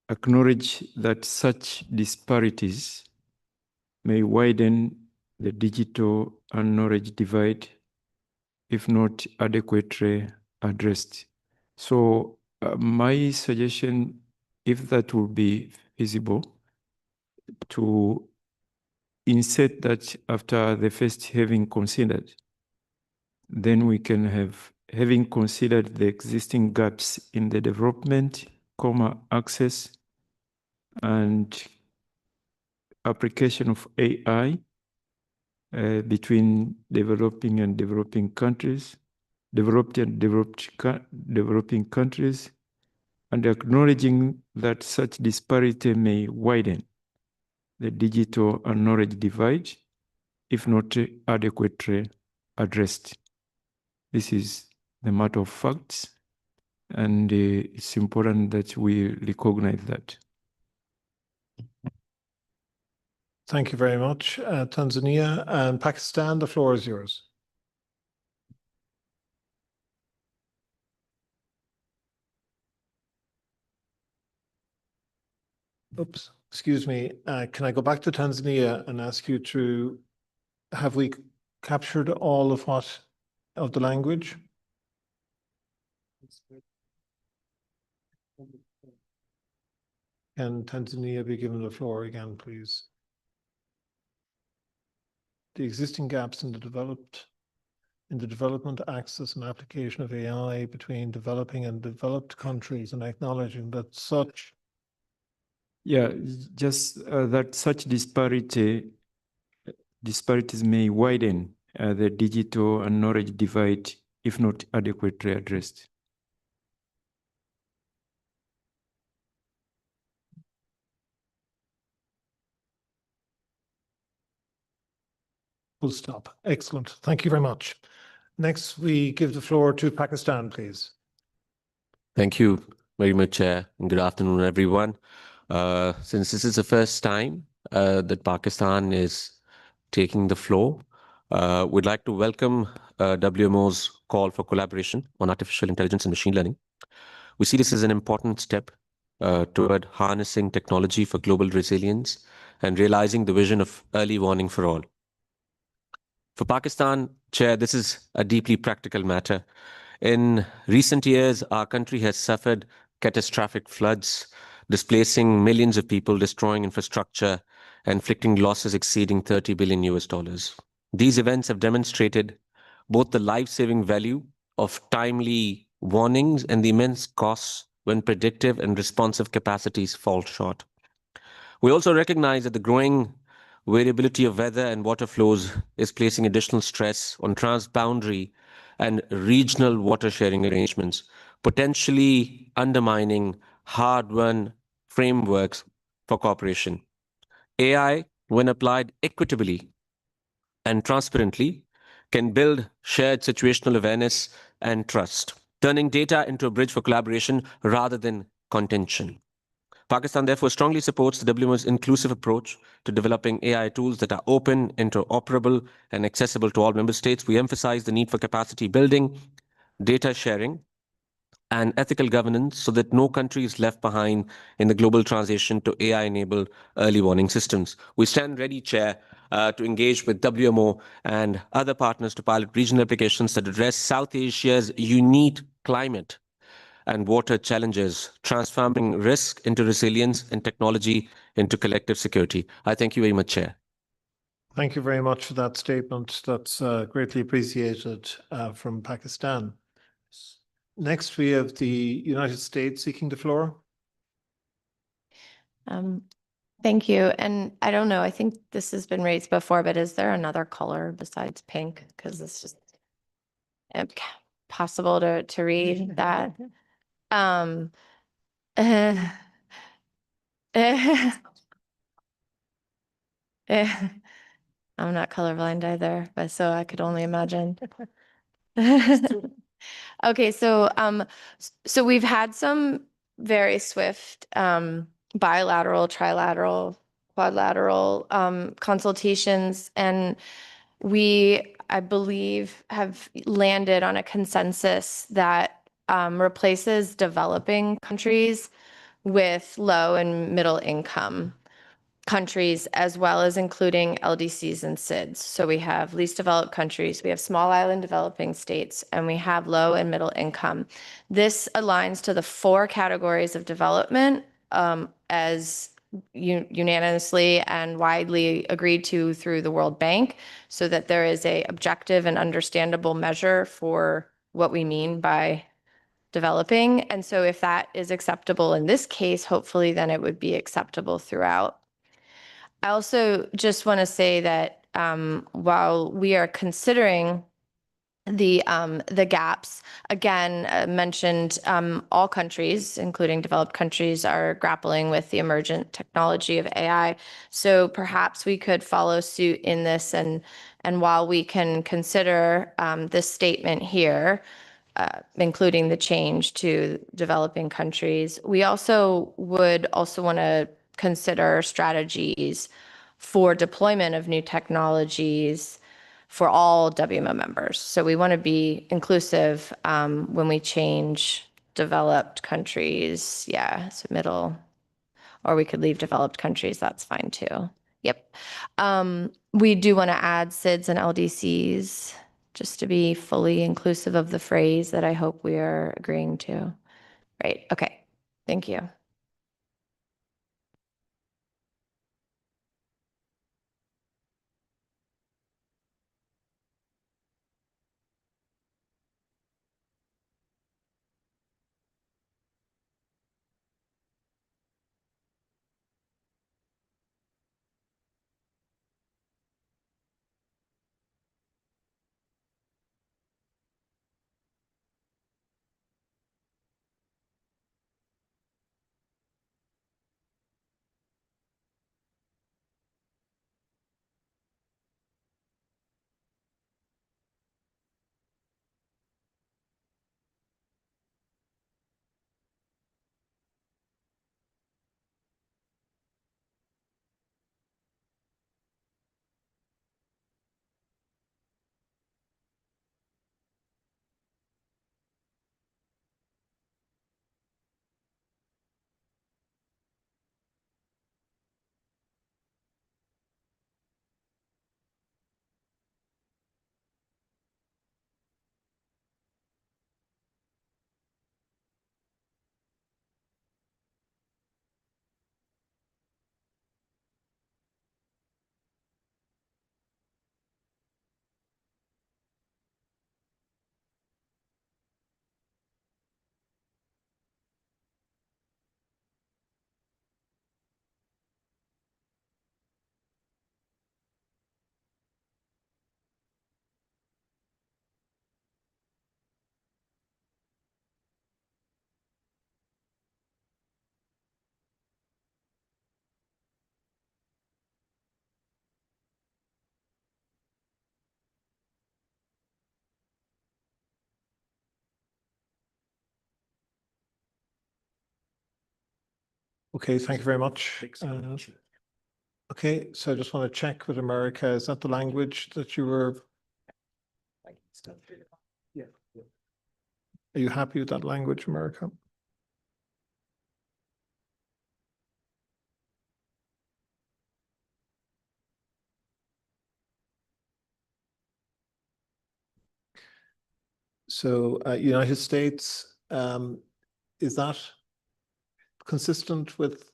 acknowledge that such disparities may widen the digital and knowledge divide if not adequately addressed. So my suggestion, if that would be feasible, to insert that after the first having considered, then we can have, having considered the existing gaps in the development, access, and application of AI between developing and developing countries, developed and developing countries, and acknowledging that such disparity may widen the digital and knowledge divide if not adequately addressed. This is the matter of facts, and it's important that we recognize that. Thank you very much, Tanzania. And Pakistan, the floor is yours. Oops, excuse me. Can I go back to Tanzania and ask you to, have we captured all of the language? Can Tanzania be given the floor again, please? The existing gaps in the development, access, and application of AI between developing and developed countries, and acknowledging that such. Yeah, just that such disparities may widen the digital and knowledge divide if not adequately addressed. Full stop. Excellent. Thank you very much. Next, we give the floor to Pakistan, please. Thank you very much, Chair. And good afternoon, everyone. Since this is the first time that Pakistan is taking the floor, we'd like to welcome WMO's call for collaboration on artificial intelligence and machine learning. We see this as an important step toward harnessing technology for global resilience and realizing the vision of early warning for all. For Pakistan, Chair, this is a deeply practical matter. In recent years, our country has suffered catastrophic floods, displacing millions of people, destroying infrastructure, and inflicting losses exceeding $30 billion. These events have demonstrated both the life-saving value of timely warnings and the immense costs when predictive and responsive capacities fall short. We also recognize that the growing variability of weather and water flows is placing additional stress on transboundary and regional water sharing arrangements, potentially undermining hard-won frameworks for cooperation. AI, when applied equitably and transparently, can build shared situational awareness and trust. turning data into a bridge for collaboration rather than contention. Pakistan therefore strongly supports the WMO's inclusive approach to developing AI tools that are open, interoperable, and accessible to all member states. We emphasize the need for capacity building, data sharing, and ethical governance so that no country is left behind in the global transition to AI-enabled early warning systems. We stand ready, Chair, to engage with WMO and other partners to pilot regional applications that address South Asia's unique climate and water challenges, transforming risk into resilience and technology into collective security. I thank you very much, Chair. Thank you very much for that statement. That's greatly appreciated from Pakistan. Next, we have the United States seeking the floor. Thank you. And I don't know, I think this has been raised before, but is there another color besides pink? Because it's just possible to read that. I'm not colorblind either, but so I could only imagine. Okay, so we've had some very swift bilateral, trilateral, quadrilateral consultations, and we, I believe, have landed on a consensus that replaces developing countries with low and middle income countries, as well as including LDCs and SIDS. So we have least developed countries, we have small island developing states, and we have low and middle income. This aligns to the 4 categories of development as unanimously and widely agreed to through the World Bank, so that there is a objective and understandable measure for what we mean by developing. And so if that is acceptable in this case, hopefully then it would be acceptable throughout. I also just want to say that while we are considering the gaps, again, mentioned all countries, including developed countries, are grappling with the emergent technology of AI. So perhaps we could follow suit in this, and while we can consider this statement here, including the change to developing countries, we also would want to consider strategies for deployment of new technologies for all WMO members. So we want to be inclusive when we change developed countries. Yeah, so middle, or we could leave developed countries, that's fine too. Yep. We do want to add SIDS and LDCs just to be fully inclusive of the phrase that I hope we are agreeing to. Right, okay, thank you. Okay, thank you very much. Okay, so I just want to check with America. Is that the language that you were? Yeah. Are you happy with that language, America? So United States, is that consistent with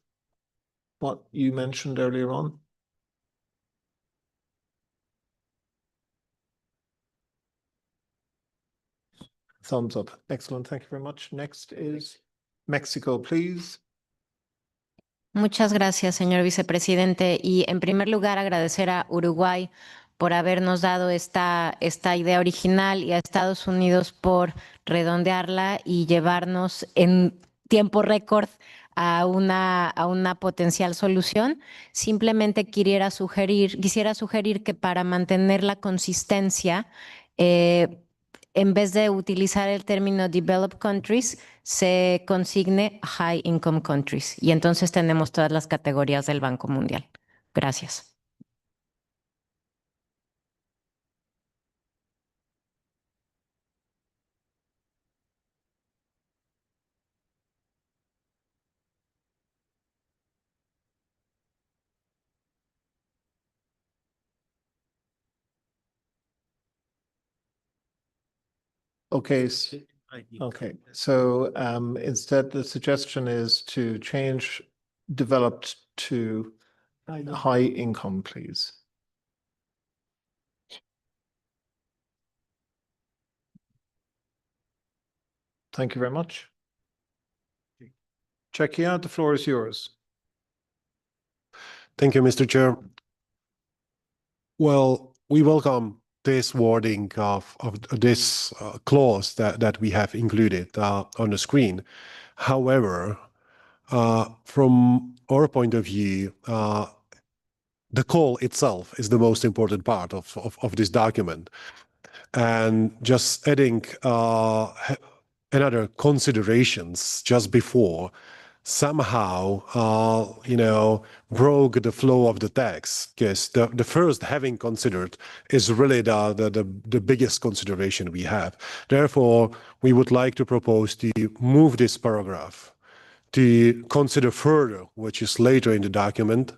what you mentioned earlier on? Thumbs up. Excellent. Thank you very much. Next is Mexico, please. Muchas gracias, señor vicepresidente. Y en primer lugar, agradecer a Uruguay por habernos dado esta idea original y a Estados Unidos por redondearla y llevarnos en tiempo récord a una potencial solución. Simplemente quisiera sugerir que para mantener la consistencia, en vez de utilizar el término developed countries, se consigne high income countries. Y entonces tenemos todas las categorías del Banco Mundial. Gracias. Okay. Okay. So instead, the suggestion is to change developed to high income, please. Thank you very much. Czechia, the floor is yours. Thank you, Mr. Chair. Well, we welcome this wording of this clause that we have included on the screen. However, from our point of view, the call itself is the most important part of this document. And just adding another considerations just before somehow, broke the flow of the text, because the first having considered is really the biggest consideration we have. Therefore, we would like to propose to move this paragraph to consider further, which is later in the document,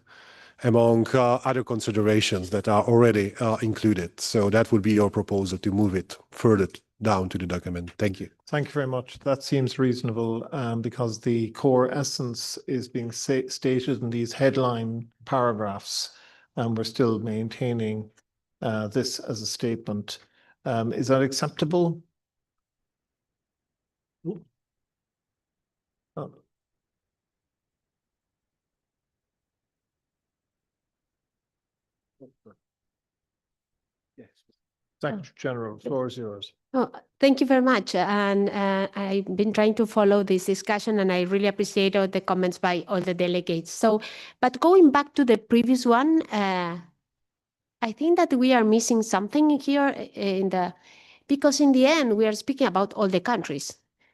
among other considerations that are already included. So that would be your proposal to move it further down to the document. Thank you. Thank you very much. That seems reasonable because the core essence is being stated in these headline paragraphs, and we're still maintaining this as a statement. Is that acceptable? Oh. Yes. Secretary General, the floor is yours. Oh, thank you very much. And I've been trying to follow this discussion, and I really appreciate all the comments by all the delegates. But going back to the previous one, I think that we are missing something here because in the end, we are speaking about all the countries.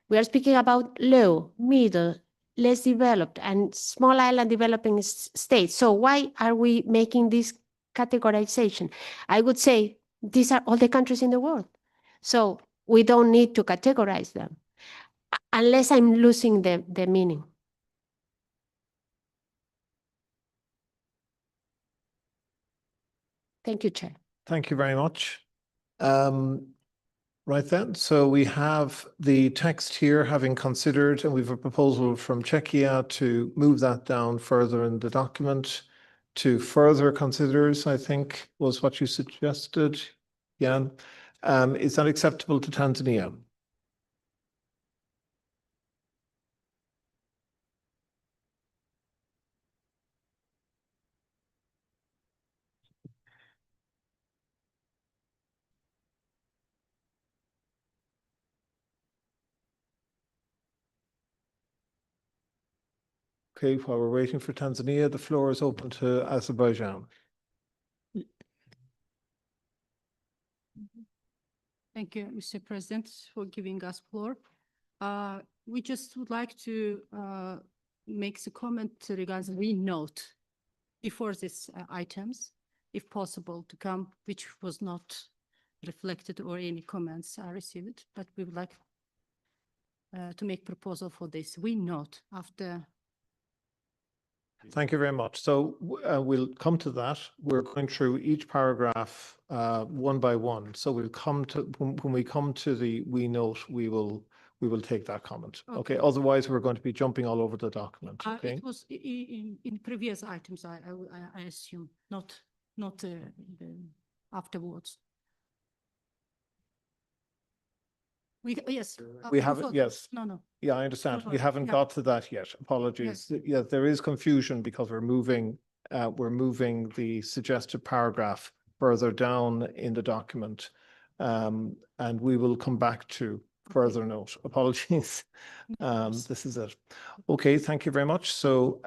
We are speaking about low, middle, less developed, and small island developing states. So why are we making this categorization? I would say these are all the countries in the world. So we don't need to categorize them unless I'm losing the meaning. Thank you, Chair. Thank you very much. Right then, so we have the text here having considered, and we have a proposal from Czechia to move that down further in the document to further considers, I think, was what you suggested. Yeah. Is that acceptable to Tanzania? Okay, while we're waiting for Tanzania, the floor is open to Azerbaijan. Thank you, Mr. President, for giving us floor. We just would like to makes a comment regarding we note before these items, if possible, to come, which was not reflected or any comments are received, but we would like to make proposal for this. We note after. Thank you very much. So we'll come to that. We're going through each paragraph one by one. So we'll come to when we come to the we note, we will take that comment. Okay. Otherwise, we're going to be jumping all over the document. Okay. It was in previous items, I assume, not afterwards. Yes. We haven't, yes. No. Yeah, I understand. No, We haven't yeah. got to that yet. Apologies. Yeah, there is confusion because we're moving the suggested paragraph further down in the document. And we will come back to further note. Apologies. This is it. Okay, thank you very much. So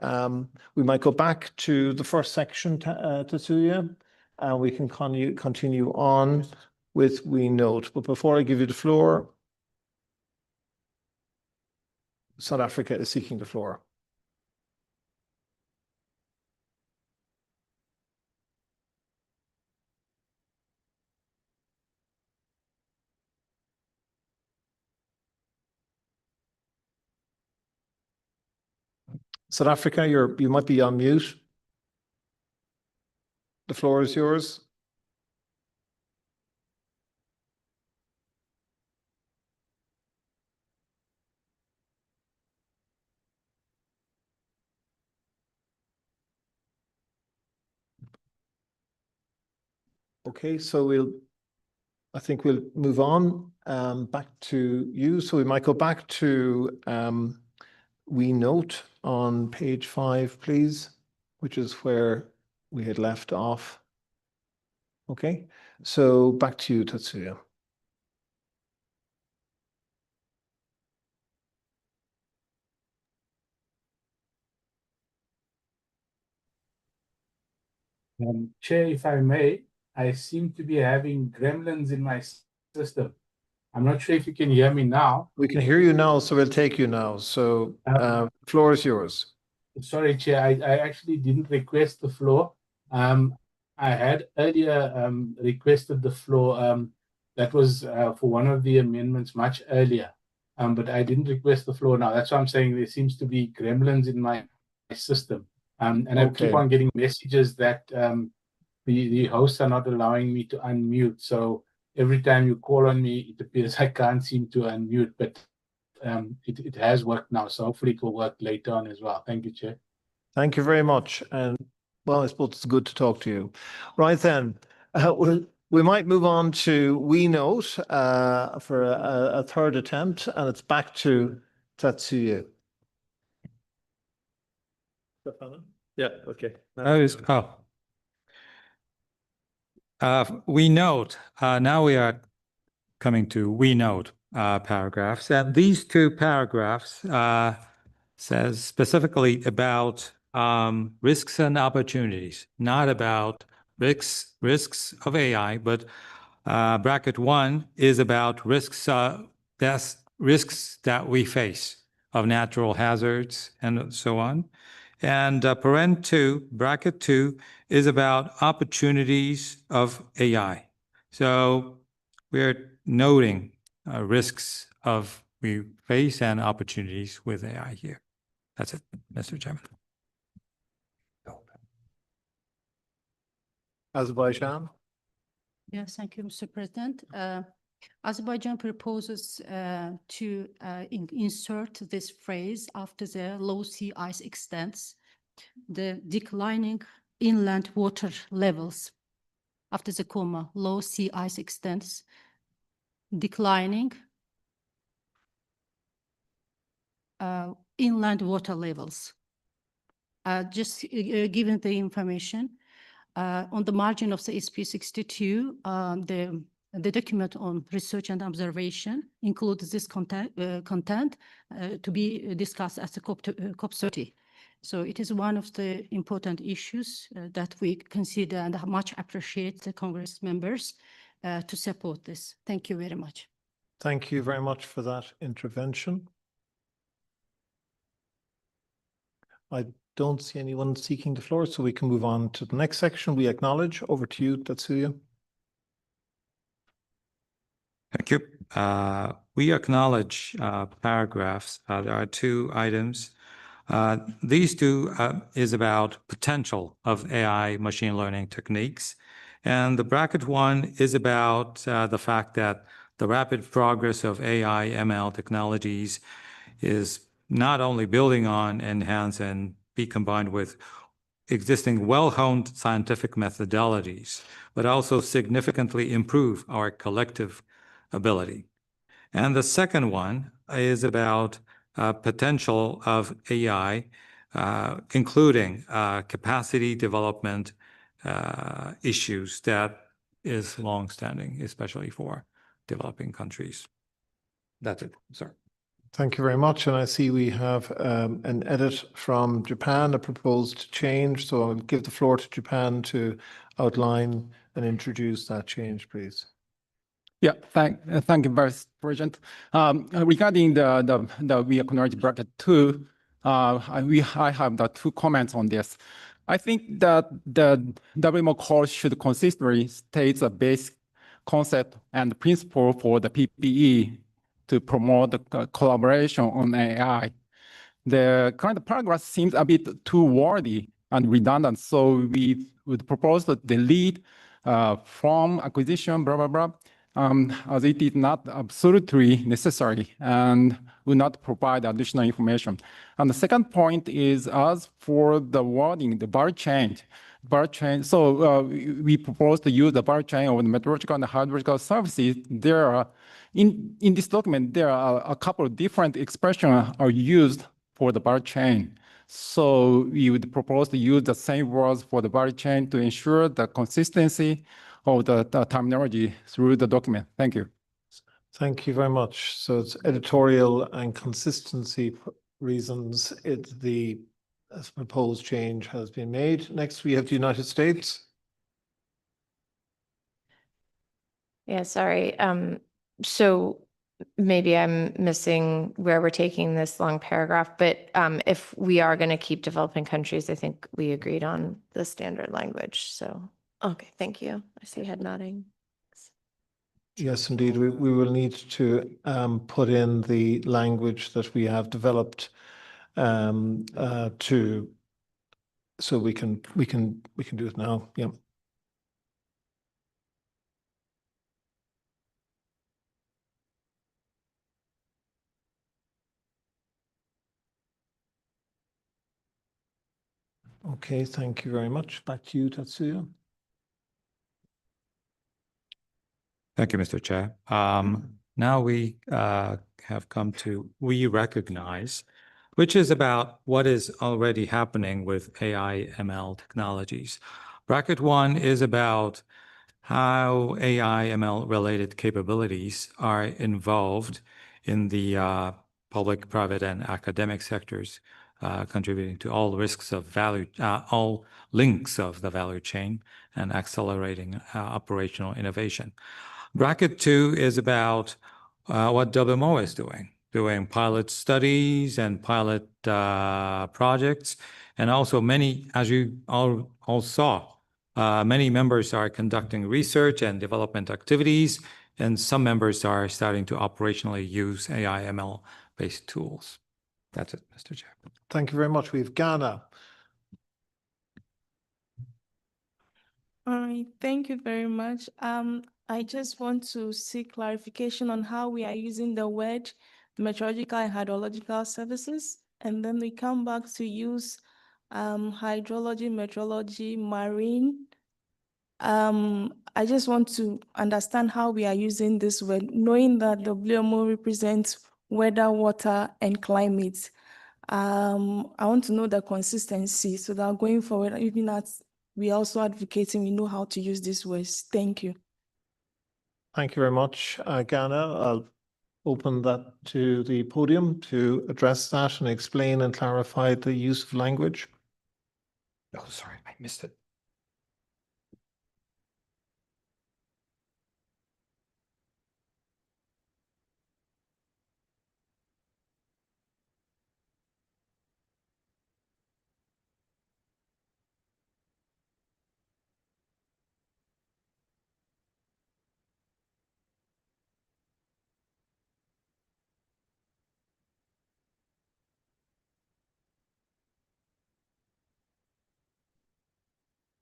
we might go back to the first section, Tatsuya, and we can continue on with we note. But before I give you the floor, South Africa is seeking the floor. South Africa, you might be on mute. The floor is yours. Okay, so I think we'll move on back to you. So we might go back to we note on page 5, please, which is where we had left off. Okay, so back to you, Tatsuya. Chair, if I may, I seem to be having gremlins in my system. I'm not sure if you can hear me now. We can hear you now, so we'll take you now. So floor is yours. Sorry, Chair, I actually didn't request the floor. I had earlier requested the floor. That was for one of the amendments much earlier, but I didn't request the floor now. That's why I'm saying there seems to be gremlins in my system. And I keep on getting messages that the hosts are not allowing me to unmute. So every time you call on me, it appears I can't seem to unmute, but it has worked now. So hopefully it will work later on as well. Thank you, Chair. Thank you very much. And well, I suppose it's good to talk to you. Right then, we might move on to we note for a third attempt, and it's back to Tatsuya. Yeah, okay. We note, now we are coming to we note paragraphs, and these two paragraphs says specifically about risks and opportunities, not about risks of AI, but bracket 1 is about risks that we face of natural hazards and so on. And bracket 2 is about opportunities of AI. So we're noting risks we face and opportunities with AI here. That's it, Mr. Chairman. Azerbaijan. Yes, thank you, Mr. President. Azerbaijan proposes to insert this phrase after the low sea ice extents, the declining inland water levels, after the comma, low sea ice extents, declining inland water levels. Just given the information, on the margin of the SP 62, the document on research and observation includes this content to be discussed at the COP30. So it is one of the important issues that we consider and much appreciate the Congress members to support this. Thank you very much. Thank you very much for that intervention. I don't see anyone seeking the floor, so we can move on to the next section. We acknowledge. Over to you, Tatsuya. Thank you. We acknowledge paragraphs. There are two items. These two is about potential of AI machine learning techniques. And the bracket one is about the fact that the rapid progress of AI ML technologies is not only building on, enhance, and be combined with existing well-honed scientific methodologies, but also significantly improve our collective ability. And the second one is about potential of AI, including capacity development issues that is longstanding, especially for developing countries. That's it, sir. Thank you very much. And I see we have an edit from Japan, a proposed change. So I'll give the floor to Japan to outline and introduce that change, please. Yeah, thank you, Vice President. Regarding the we acknowledge bracket 2, I have the 2 comments on this. I think that the WMO course should consistently state the basic concept and principle for the PPE to promote the collaboration on AI. The current paragraph seems a bit too wordy and redundant, so we would propose to delete from acquisition, blah, blah, blah, as it is not absolutely necessary and will not provide additional information. And the second point is, as for the wording, the bar chain. So we propose to use the bar chain of the meteorological and hydrological services. There are, in this document, there are a couple of different expressions are used for the bar chain. So we would propose to use the same words for the bar chain to ensure the consistency of the terminology through the document. Thank you. Thank you very much. So it's editorial and consistency reasons. The proposed change has been made. Next, we have the United States. Yeah, sorry. So maybe I'm missing where we're taking this long paragraph, but if we are going to keep developing countries, I think we agreed on the standard language. So, okay, thank you. I see head nodding. Yes, indeed. We will need to put in the language that we have developed so we can do it now. Yeah. Okay, thank you very much. Back to you, Tatsuya. Thank you, Mr. Chair. Now we have come to we recognize, which is about what is already happening with AI ML technologies. Bracket 1 is about how AI ML related capabilities are involved in the public, private, and academic sectors, contributing to all risks of value, all links of the value chain and accelerating operational innovation. Bracket 2 is about what WMO is doing pilot studies and pilot projects. And also many, as you all saw, many members are conducting research and development activities, and some members are starting to operationally use AI ML-based tools. That's it, Mr. Chair. Thank you very much. We have Ghana. All right, thank you very much. I just want to seek clarification on how we are using the word meteorological and hydrological services, and then we come back to use hydrology, meteorology, marine. I just want to understand how we are using this word, knowing that WMO represents weather, water, and climate. I want to know the consistency so that going forward, even as we also advocating, we know how to use these words. Thank you. Thank you very much, Ghana. I'll open that to the podium to address that and explain and clarify the use of language. Oh, sorry, I missed it.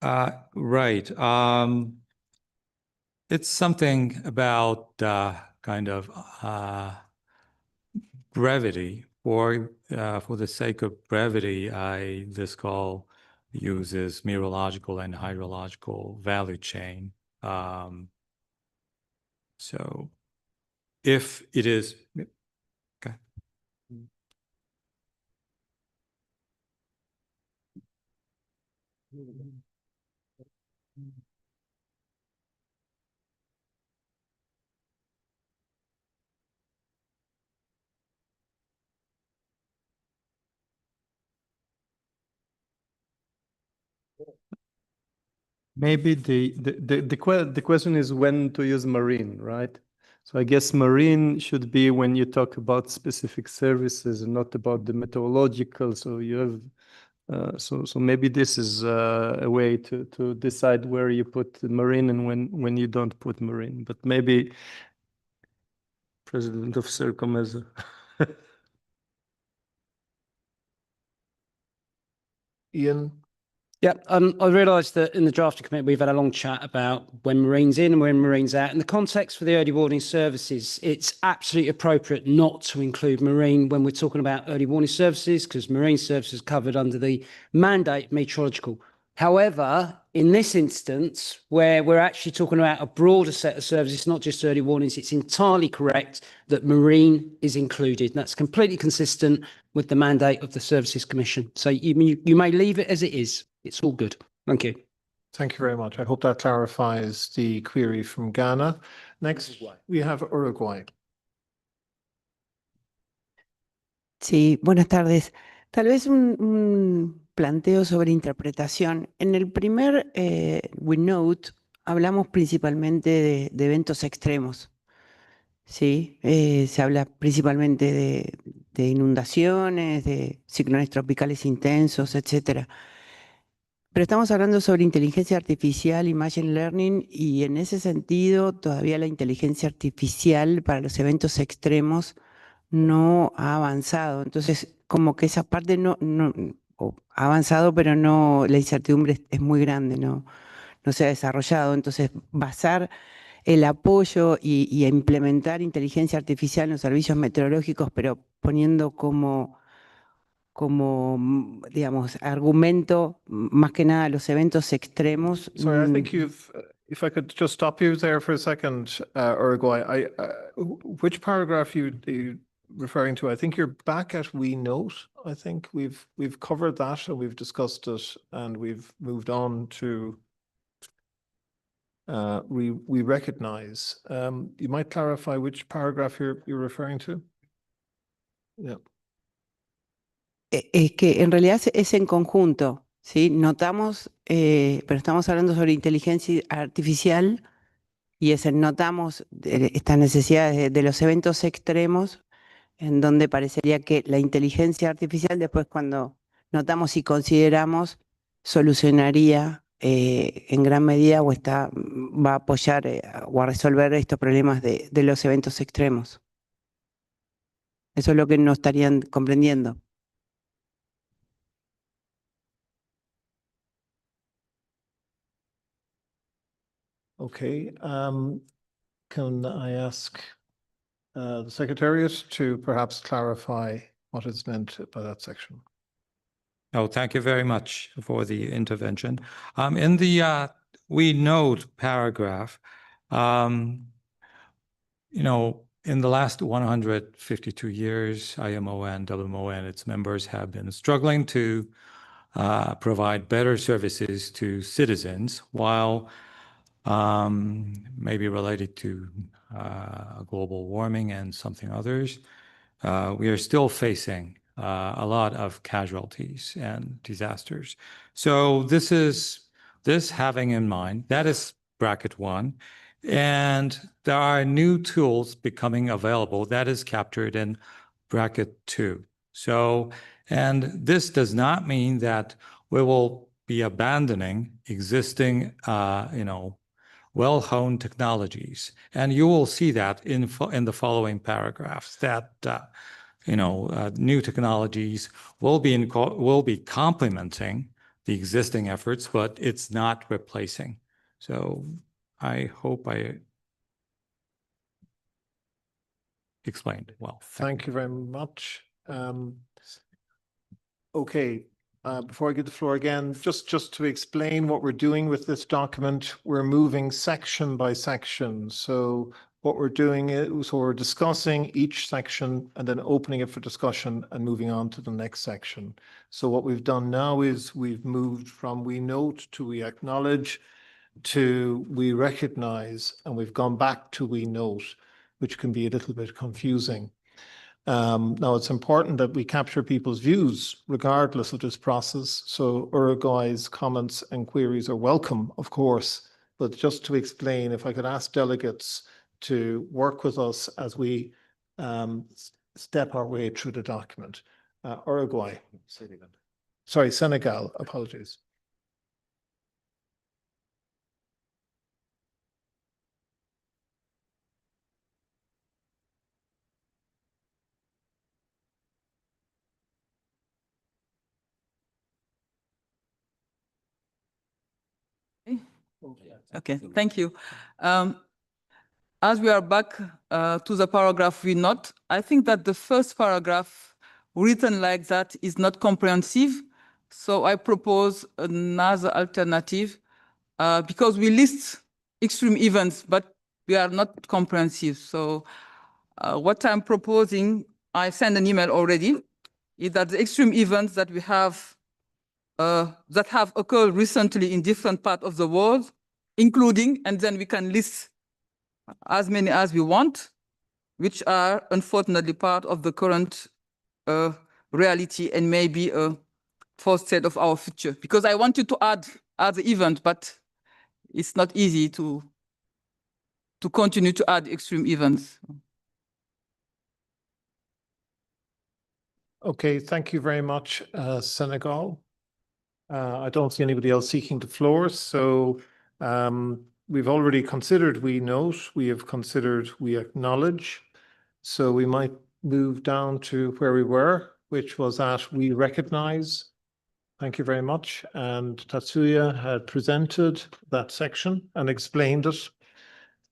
Right. It's something about kind of brevity. For the sake of brevity, this call uses meteorological and hydrological value chain. So if it is, okay. Maybe the question is when to use marine, right? So I guess marine should be when you talk about specific services and not about the meteorological. So you have, so maybe this is a way to decide where you put the marine and when you don't put marine. But maybe President of Circom has Ian? Yeah, I realised that in the drafting committee, we've had a long chat about when Marine's in and when Marine's out. In the context for the early warning services, it's absolutely appropriate not to include Marine when we're talking about early warning services, because Marine services are covered under the mandate meteorological. However, in this instance, where we're actually talking about a broader set of services, not just early warnings, it's entirely correct that Marine is included. And that's completely consistent with the mandate of the Services Commission. So you may leave it as it is. It's all good. Thank you. Thank you very much. I hope that clarifies the query from Ghana. Next, we have Uruguay. Sí, buenas tardes. Tal vez un planteo sobre interpretación. En el primer WeNote hablamos principalmente de eventos extremos. Sí, se habla principalmente de inundaciones, de ciclones tropicales intensos, etcétera. Pero estamos hablando sobre inteligencia artificial y machine learning, y en ese sentido todavía la inteligencia artificial para los eventos extremos no ha avanzado. Entonces, como que esa parte no ha avanzado, pero no, la incertidumbre es muy grande, no se ha desarrollado. Entonces, basar el apoyo y a implementar inteligencia artificial en los servicios meteorológicos, pero poniendo como digamos, argumento más que nada los eventos extremos. Sorry, I think if I could just stop you there for a second, Uruguay, which paragraph you referring to? I think you're back at we note. I think we've covered that and we've discussed it and we've moved on to we recognize. You might clarify which paragraph you're referring to? Yeah. Es que en realidad es en conjunto, ¿sí? Notamos, pero estamos hablando sobre inteligencia artificial y notamos estas necesidades de los eventos extremos, en donde parecería que la inteligencia artificial después cuando notamos y consideramos solucionaría en gran medida o va a apoyar o a resolver estos problemas de los eventos extremos. Eso es lo que no estarían comprendiendo. Okay. Can I ask the Secretariat to perhaps clarify what is meant by that section? Oh, thank you very much for the intervention. In the we note paragraph, you know, in the last 152 years, IMO and WMO and its members have been struggling to provide better services to citizens while maybe related to global warming and something others. We are still facing a lot of casualties and disasters. So this having in mind, that is bracket 1. And there are new tools becoming available that is captured in bracket 2. So, and this does not mean that we will be abandoning existing, you know, well-honed technologies. And you will see that in the following paragraphs that, you know, new technologies will be complementing the existing efforts, but it's not replacing. So I hope I explained well. Thank you very much. Okay, before I give the floor again, just to explain what we're doing with this document, we're moving section by section. So what we're doing is we're discussing each section and then opening it for discussion and moving on to the next section. So what we've done now is we've moved from we note to we acknowledge to we recognize, and we've gone back to we note, which can be a little bit confusing. Now, it's important that we capture people's views regardless of this process. So Uruguay's comments and queries are welcome, of course, but just to explain, if I could ask delegates to work with us as we step our way through the document. Uruguay. Sorry, Senegal, apologies. Okay, thank you. As we are back to the paragraph we note, I think that the first paragraph written like that is not comprehensive. So I propose another alternative because we list extreme events, but we are not comprehensive. So what I'm proposing, I sent an email already, is that the extreme events that we have that have occurred recently in different parts of the world, including, and then we can list as many as we want, which are unfortunately part of the current reality and maybe a forestate of our future. Because I want you to add other events, but it's not easy to continue to add extreme events. Okay, thank you very much, Senegal. I don't see anybody else seeking the floor, so we've already considered we note, we have considered we acknowledge, so we might move down to where we were, which was at we recognize. Thank you very much. And Tatsuya had presented that section and explained it.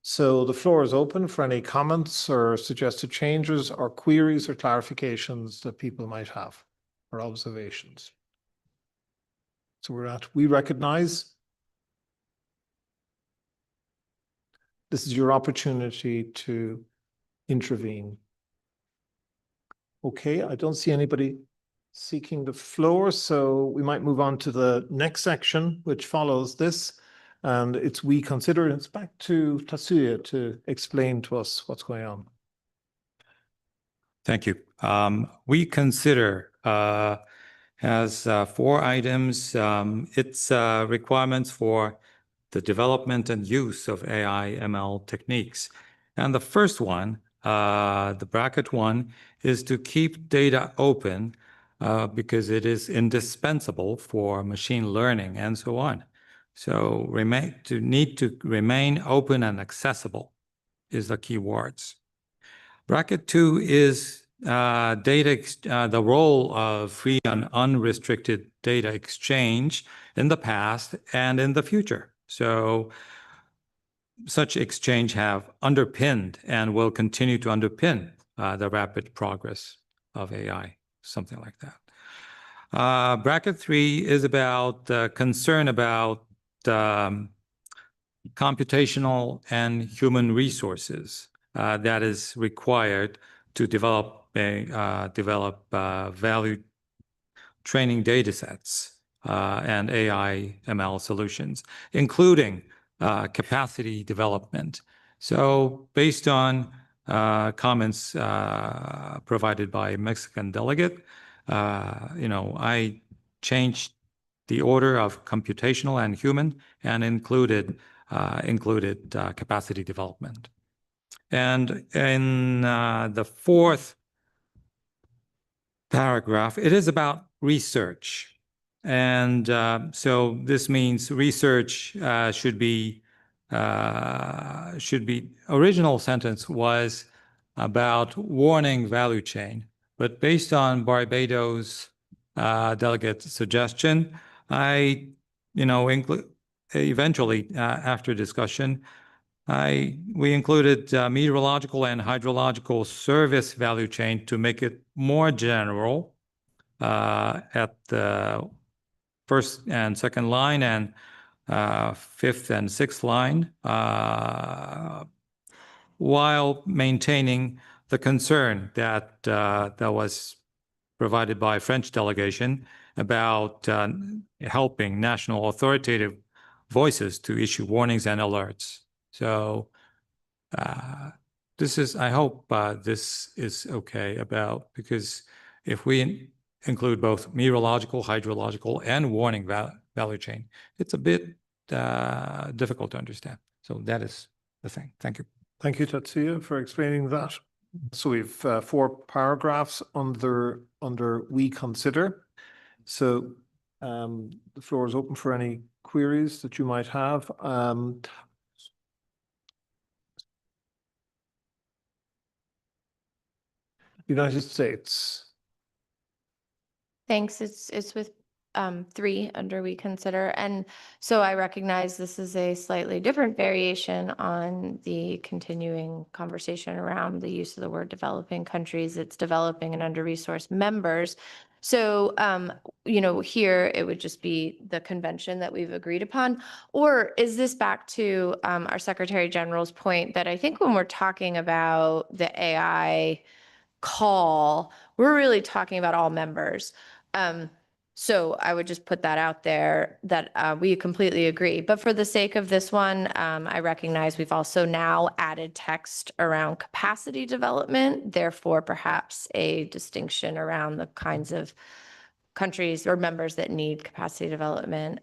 So the floor is open for any comments or suggested changes or queries or clarifications that people might have or observations. So we're at we recognize. This is your opportunity to intervene. Okay, I don't see anybody seeking the floor, so we might move on to the next section, which follows this. And it's we consider, it's back to Tatsuya to explain to us what's going on. Thank you. We consider has 4 items. It's requirements for the development and use of AI ML techniques. And the first one, the bracket 1, is to keep data open because it is indispensable for machine learning and so on. So need to remain open and accessible is the key words. Bracket 2 is the role of free and unrestricted data exchange in the past and in the future. So such exchange have underpinned and will continue to underpin the rapid progress of AI, something like that. Bracket 3 is about concern about computational and human resources that is required to develop value training data sets and AI ML solutions, including capacity development. So based on comments provided by a Mexican delegate, I changed the order of computational and human and included capacity development. And in the 4th paragraph, it is about research. And so this means research should be, original sentence was about warning value chain. But based on Barbados delegate suggestion, eventually, after discussion, we included meteorological and hydrological service value chain to make it more general at the first and second line and fifth and sixth line, while maintaining the concern that was provided by French delegation about helping national authoritative voices to issue warnings and alerts. So I hope this is okay because if we include both meteorological, hydrological, and warning value chain, it's a bit difficult to understand. So that is the thing. Thank you. Thank you, Tatsuya, for explaining that. So we've 4 paragraphs under we consider. So the floor is open for any queries that you might have. United States. Thanks. It's with 3 under we consider. And so I recognize this is a slightly different variation on the continuing conversation around the use of the word developing countries. It's developing and under-resourced members. So, here it would just be the convention that we've agreed upon. Or is this back to our Secretary General's point that I think when we're talking about the AI call, we're really talking about all members. So I would just put that out there that we completely agree. But for the sake of this one, I recognize we've also now added text around capacity development, therefore perhaps a distinction around the kinds of countries or members that need capacity development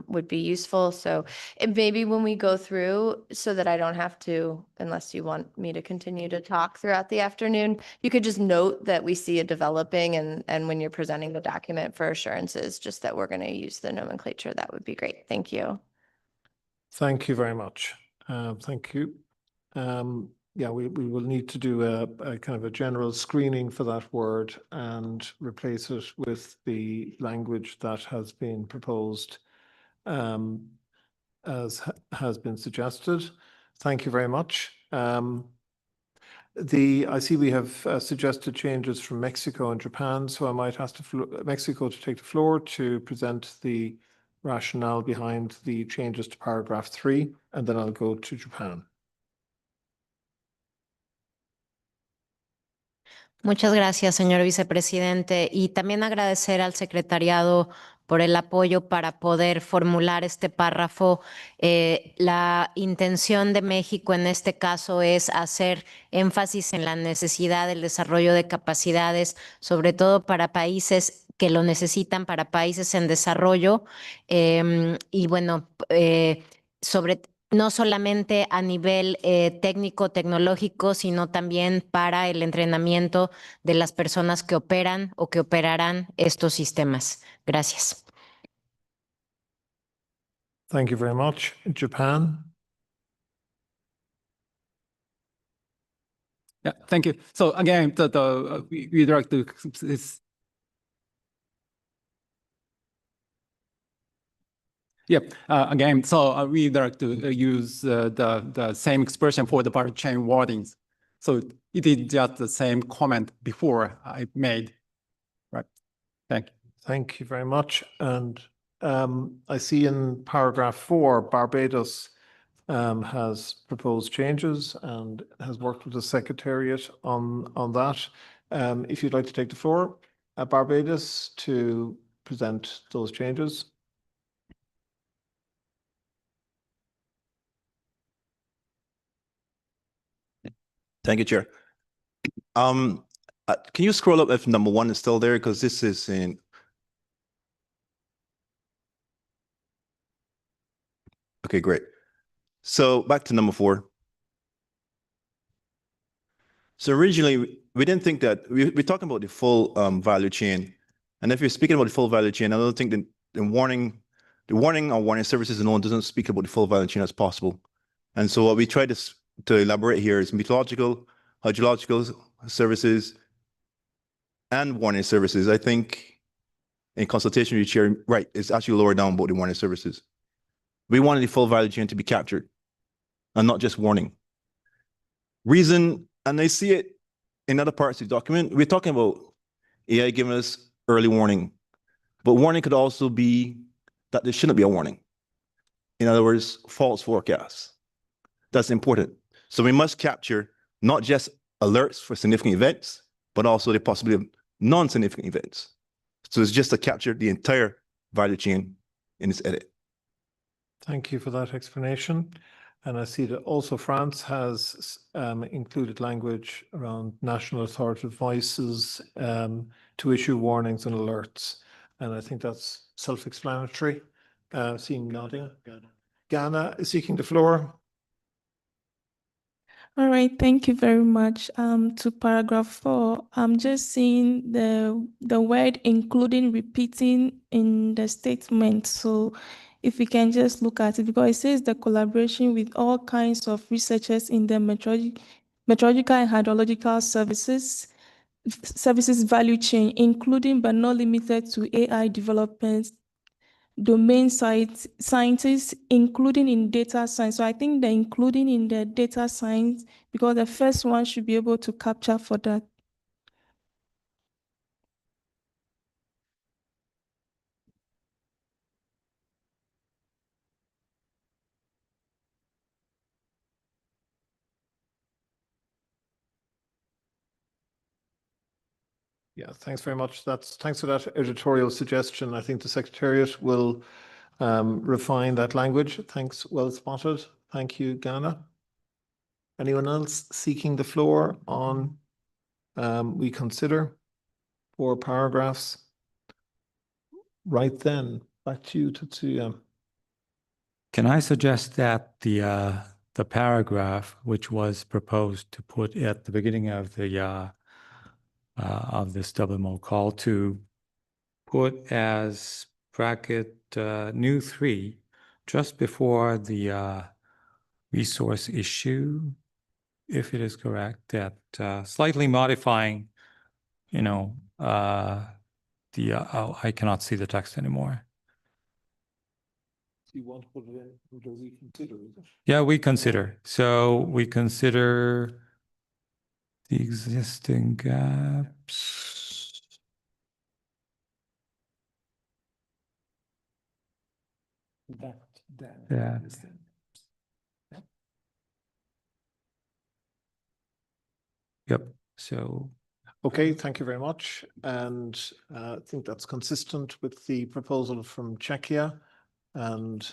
would be useful. So maybe when we go through, so that I don't have to, unless you want me to continue to talk throughout the afternoon, you could just note that we see it developing and when you're presenting the document for assurances, just that we're going to use the nomenclature, that would be great. Thank you. Thank you very much. Thank you. Yeah, we will need to do a kind of a general screening for that word and replace it with the language that has been proposed as has been suggested. Thank you very much. I see we have suggested changes from Mexico and Japan, so I might ask Mexico to take the floor to present the rationale behind the changes to paragraph 3, and then I'll go to Japan. Muchas gracias, señor vicepresidente, y también agradecer al secretariado por el apoyo para poder formular este párrafo. La intención de México en este caso es hacer énfasis en la necesidad del desarrollo de capacidades, sobre todo para países que lo necesitan, para países en desarrollo, y bueno, no solamente a nivel técnico, tecnológico, sino también para el entrenamiento de las personas que operan o que operarán estos sistemas. Gracias. Thank you very much. Japan. Yeah, thank you. So again, we'd like to again, so we'd like to use the same expression for the value chain wordings. So it is just the same comment before I made, right? Thank you. Thank you very much. And I see in paragraph 4, Barbados has proposed changes and has worked with the Secretariat on that. If you'd like to take the floor, Barbados, to present those changes. Thank you, Chair. Can you scroll up if number 1 is still there? Because this is in. Okay, great. So back to number 4. So originally, we didn't think that we're talking about the full value chain. And if you're speaking about the full value chain, I don't think that the warning or warning services alone doesn't speak about the full value chain as possible. And so what we try to elaborate here is meteorological, hydrological services, and warning services. I think in consultation with your chair, right, it's actually lower down about the warning services. We wanted the full value chain to be captured and not just warning. Reason, and I see it in other parts of the document, we're talking about AI giving us early warning, but warning could also be that there shouldn't be a warning. In other words, false forecasts. That's important. So we must capture not just alerts for significant events, but also the possibility of non-significant events. So it's just to capture the entire value chain in this edit. Thank you for that explanation. And I see that also France has included language around national authoritative voices to issue warnings and alerts. And I think that's self-explanatory. Seeing nodding. Ghana is seeking the floor. All right, thank you very much. To paragraph 4, I'm just seeing the word including repeating in the statement. So if we can just look at it, because it says the collaboration with all kinds of researchers in the meteorological and hydrological services value chain, including but not limited to AI development, domain scientists, including in data science. So I think the including in the data science, because the first one should be able to capture for that. Yeah, thanks very much. Thanks for that editorial suggestion. I think the Secretariat will refine that language. Thanks, well spotted. Thank you, Ghana. Anyone else seeking the floor on we consider 4 paragraphs? Right then, back to you, Tatsuya. Can I suggest that the paragraph which was proposed to put at the beginning of this WMO call to put as bracket new 3 just before the resource issue, if it is correct, that slightly modifying, I cannot see the text anymore. Do you want to put it in? Or do we consider it? Yeah, we consider. So we consider the existing gaps. Yeah. Yep. So. Okay, thank you very much. And I think that's consistent with the proposal from Czechia, and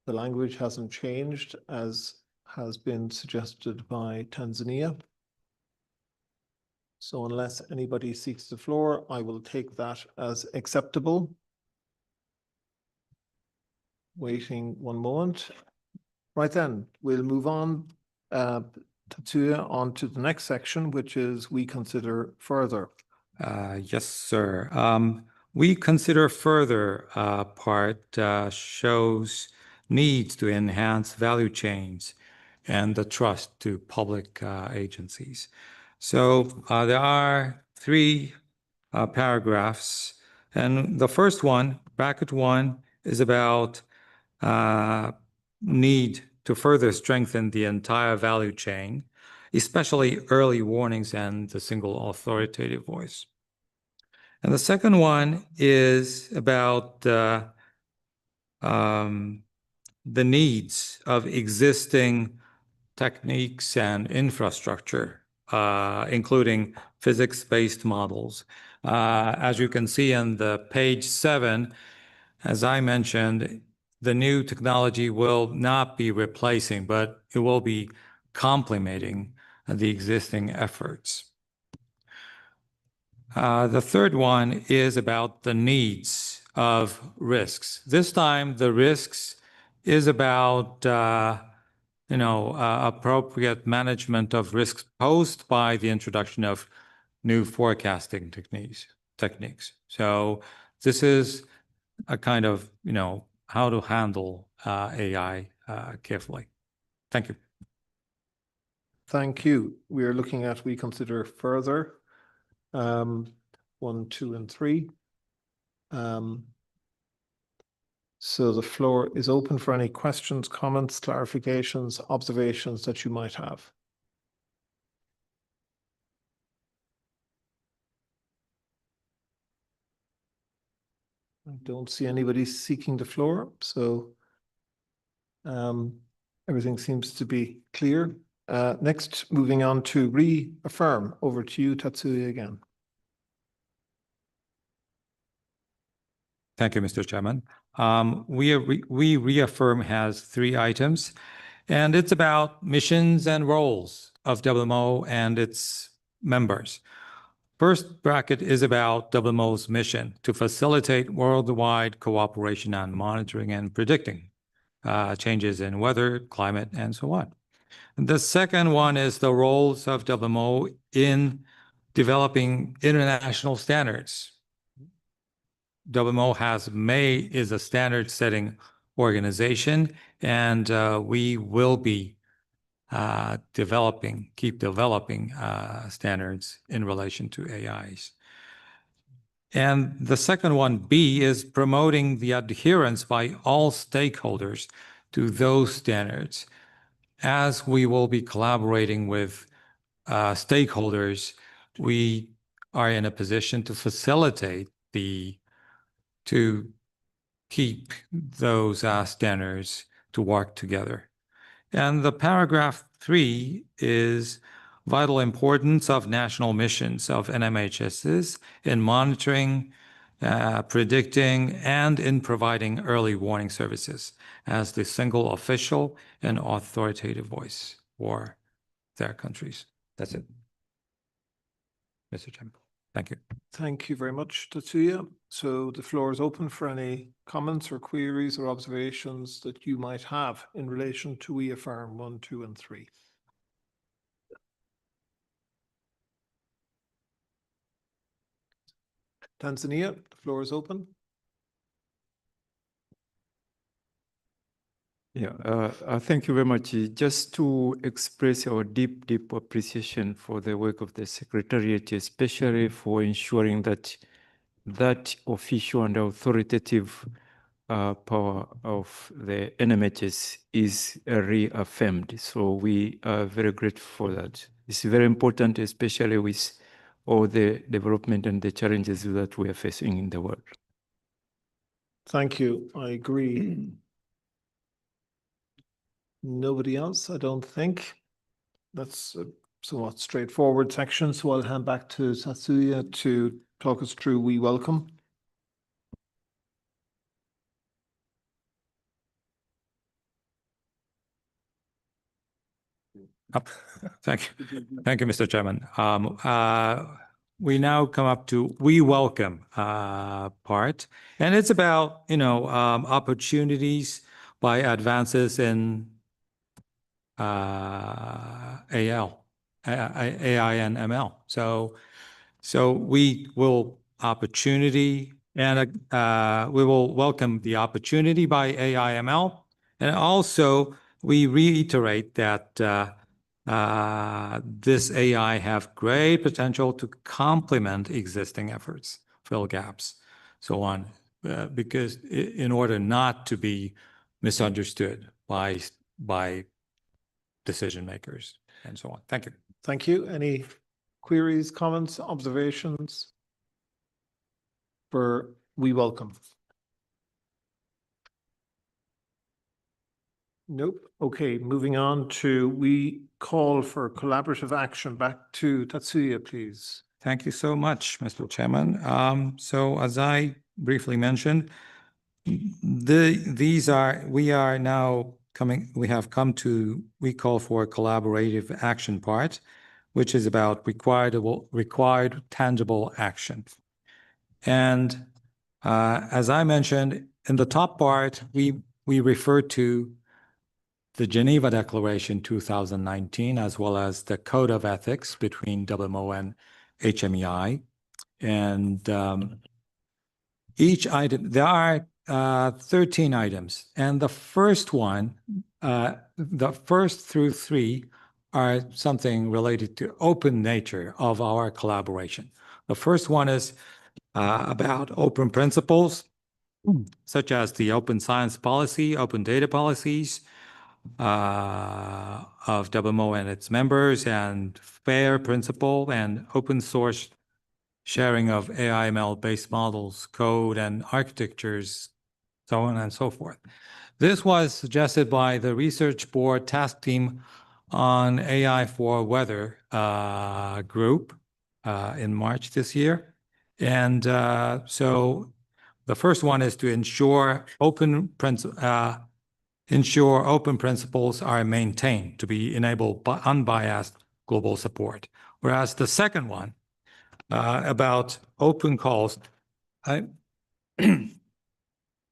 the language hasn't changed as has been suggested by Tanzania. So unless anybody seeks the floor, I will take that as acceptable. Waiting one moment. Right then, we'll move on, Tatsuya, on to the next section, which is we consider further. Yes, sir. We consider further part shows needs to enhance value chains and the trust to public agencies. So there are 3 paragraphs, and the first one, bracket 1, is about need to further strengthen the entire value chain, especially early warnings and the single authoritative voice. And the second one is about the needs of existing techniques and infrastructure, including physics-based models. As you can see on the page 7, as I mentioned, the new technology will not be replacing, but it will be complementing the existing efforts. The third one is about the needs of risks. This time, the risks is about appropriate management of risks posed by the introduction of new forecasting techniques. So this is a kind of how to handle AI carefully. Thank you. Thank you. We are looking at we consider further 1, 2, and 3. So the floor is open for any questions, comments, clarifications, observations that you might have. I don't see anybody seeking the floor, so everything seems to be clear. Next, moving on to reaffirm. Over to you, Tatsuya, again. Thank you, Mr. Chairman. We reaffirm has 3 items, and it's about missions and roles of WMO and its members. First bracket is about WMO's mission to facilitate worldwide cooperation on monitoring and predicting changes in weather, climate, and so on. And the second one is the roles of WMO in developing international standards. WMO is a standard-setting organization, and we will be keep developing standards in relation to AIs. And the second one, B, is promoting the adherence by all stakeholders to those standards. As we will be collaborating with stakeholders, we are in a position to facilitate to keep those standards to work together. And the paragraph 3 is vital importance of national missions of NMHSs in monitoring, predicting, and in providing early warning services as the single official and authoritative voice for their countries. That's it, Mr. Chairman. Thank you. Thank you very much, Tatsuya. So the floor is open for any comments or queries or observations that you might have in relation to reaffirm 1, 2, and 3. Tanzania, the floor is open. Yeah, thank you very much. Just to express our deep appreciation for the work of the Secretariat, especially for ensuring that official and authoritative power of the NMHS is reaffirmed. So we are very grateful for that. It's very important, especially with all the development and the challenges that we are facing in the world. Thank you. I agree. Nobody else, I don't think. That's a somewhat straightforward section, so I'll hand back to Tatsuya to talk us through We Welcome. Thank you, Mr. Chairman. We now come up to We Welcome part, and it's about opportunities by advances in AI and ML. So we will welcome the opportunity by AI ML, and also we reiterate that this AI have great potential to complement existing efforts, fill gaps, so on, because in order not to be misunderstood by decision makers and so on. Thank you. Thank you. Any queries, comments, observations for We Welcome? Nope. Okay, moving on to We Call for Collaborative Action. Back to Tatsuya, please. Thank you so much, Mr. Chairman. So as I briefly mentioned, we have come to We Call for Collaborative Action part, which is about required tangible action. And as I mentioned, in the top part, we refer to the Geneva Declaration 2019, as well as the Code of Ethics between WMO and HMEI. And each item, there are 13 items. And the first one, the first through 3 are something related to open nature of our collaboration. The first one is about open principles, such as the open science policy, open data policies of WMO and its members, and FAIR principle and open source sharing of AI/ML-based models, code, and architectures, so on and so forth. This was suggested by the Research Board Task Team on AI for Weather group in March this year. And so the first one is to ensure open principles are maintained to be enabled by unbiased global support. Whereas the second one about open calls,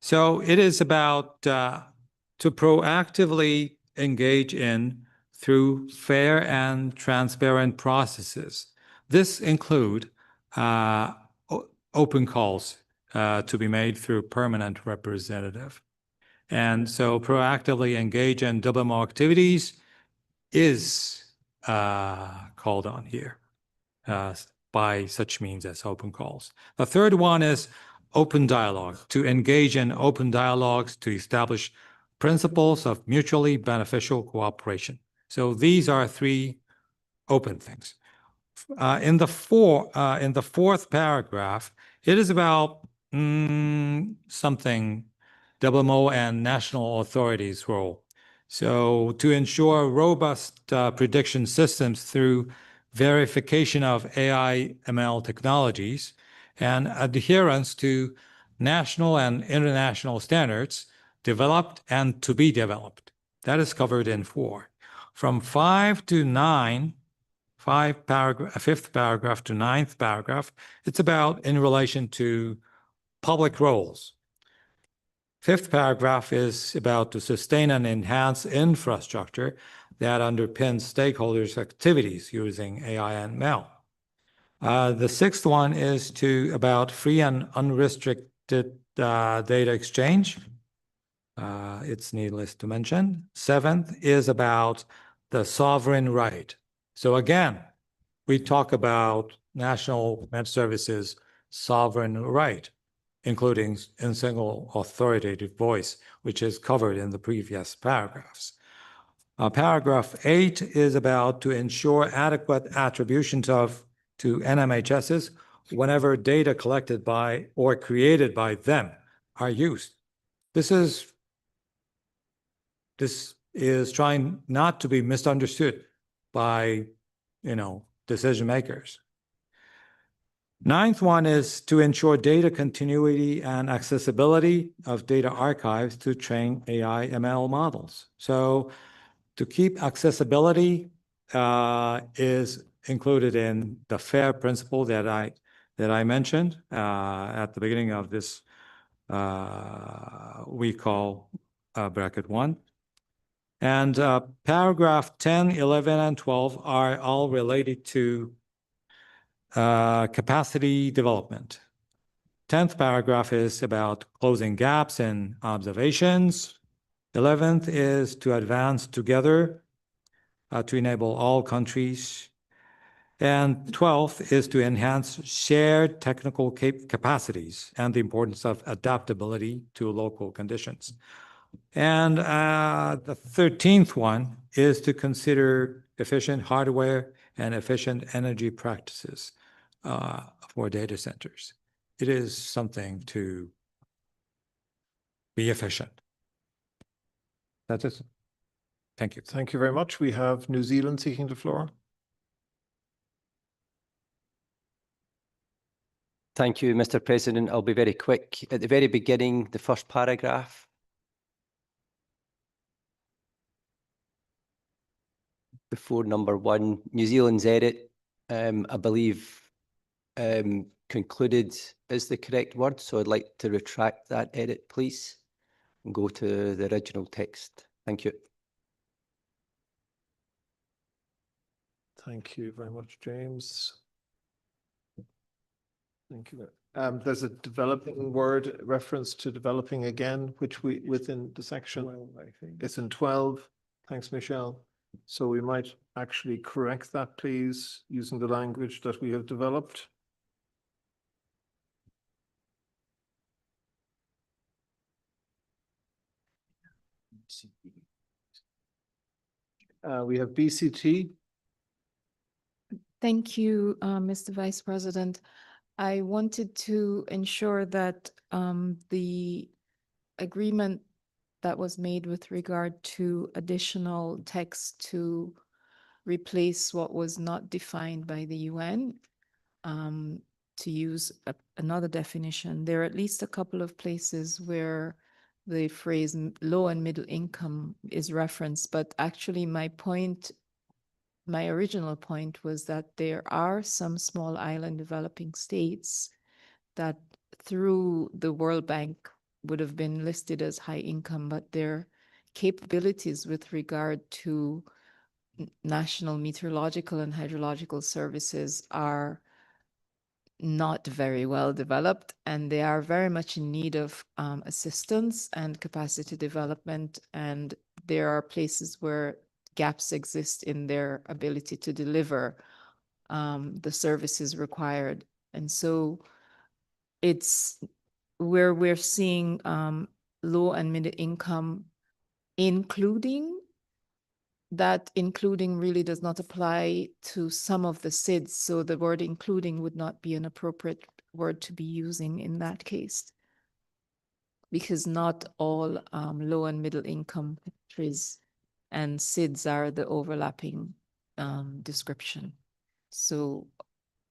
so it is about to proactively engage in through fair and transparent processes. This include open calls to be made through permanent representative. And so proactively engage in WMO activities is called on here by such means as open calls. The third one is open dialogue, to engage in open dialogues to establish principles of mutually beneficial cooperation. So these are three open things. In the fourth paragraph, it is about something WMO and national authorities' role. So to ensure robust prediction systems through verification of AI/ML technologies and adherence to national and international standards developed and to be developed. That is covered in 4. From 5 to 9, fifth paragraph to 9th paragraph, it's about in relation to public roles. 5th paragraph is about to sustain and enhance infrastructure that underpins stakeholders' activities using AI and ML. The 6th one is about free and unrestricted data exchange. It's needless to mention. 7th is about the sovereign right. So again, we talk about National Met Services sovereign right, including in single authoritative voice, which is covered in the previous paragraphs. Paragraph 8 is about to ensure adequate attributions to NMHSs whenever data collected by or created by them are used. This is trying not to be misunderstood by, decision makers. 9th one is to ensure data continuity and accessibility of data archives to train AI/ML models. So to keep accessibility is included in the FAIR principle that I mentioned at the beginning of this we call bracket 1. And paragraph 10, 11, and 12 are all related to capacity development. 10th paragraph is about closing gaps in observations. 11th is to advance together to enable all countries. And 12th is to enhance shared technical capacities and the importance of adaptability to local conditions. And the 13th one is to consider efficient hardware and efficient energy practices for data centers. It is something to be efficient. That's it. Thank you. Thank you very much. We have New Zealand seeking the floor. Thank you, Mr. President. I'll be very quick. At the very beginning, the first paragraph, before number 1, New Zealand's edit, I believe, concluded is the correct word. So I'd like to retract that edit, please, and go to the original text. Thank you. Thank you very much, James. Thank you. There's a developing word reference to developing again, which we within the section. 12, I think. It's in 12. Thanks, Michelle. So we might actually correct that, please, using the language that we have developed. We have BCT. Thank you, Mr. Vice President. I wanted to ensure that the agreement that was made with regard to additional text to replace what was not defined by the UN, to use another definition. There are at least a couple of places where the phrase low and middle income is referenced, but actually my original point was that there are some small island developing states that through the World Bank would have been listed as high income, but their capabilities with regard to national meteorological and hydrological services are not very well developed, and they are very much in need of assistance and capacity development. And there are places where gaps exist in their ability to deliver the services required. And so it's where we're seeing low and middle income, including really does not apply to some of the SIDS. So the word including would not be an appropriate word to be using in that case, because not all low and middle income countries and SIDS are the overlapping description. So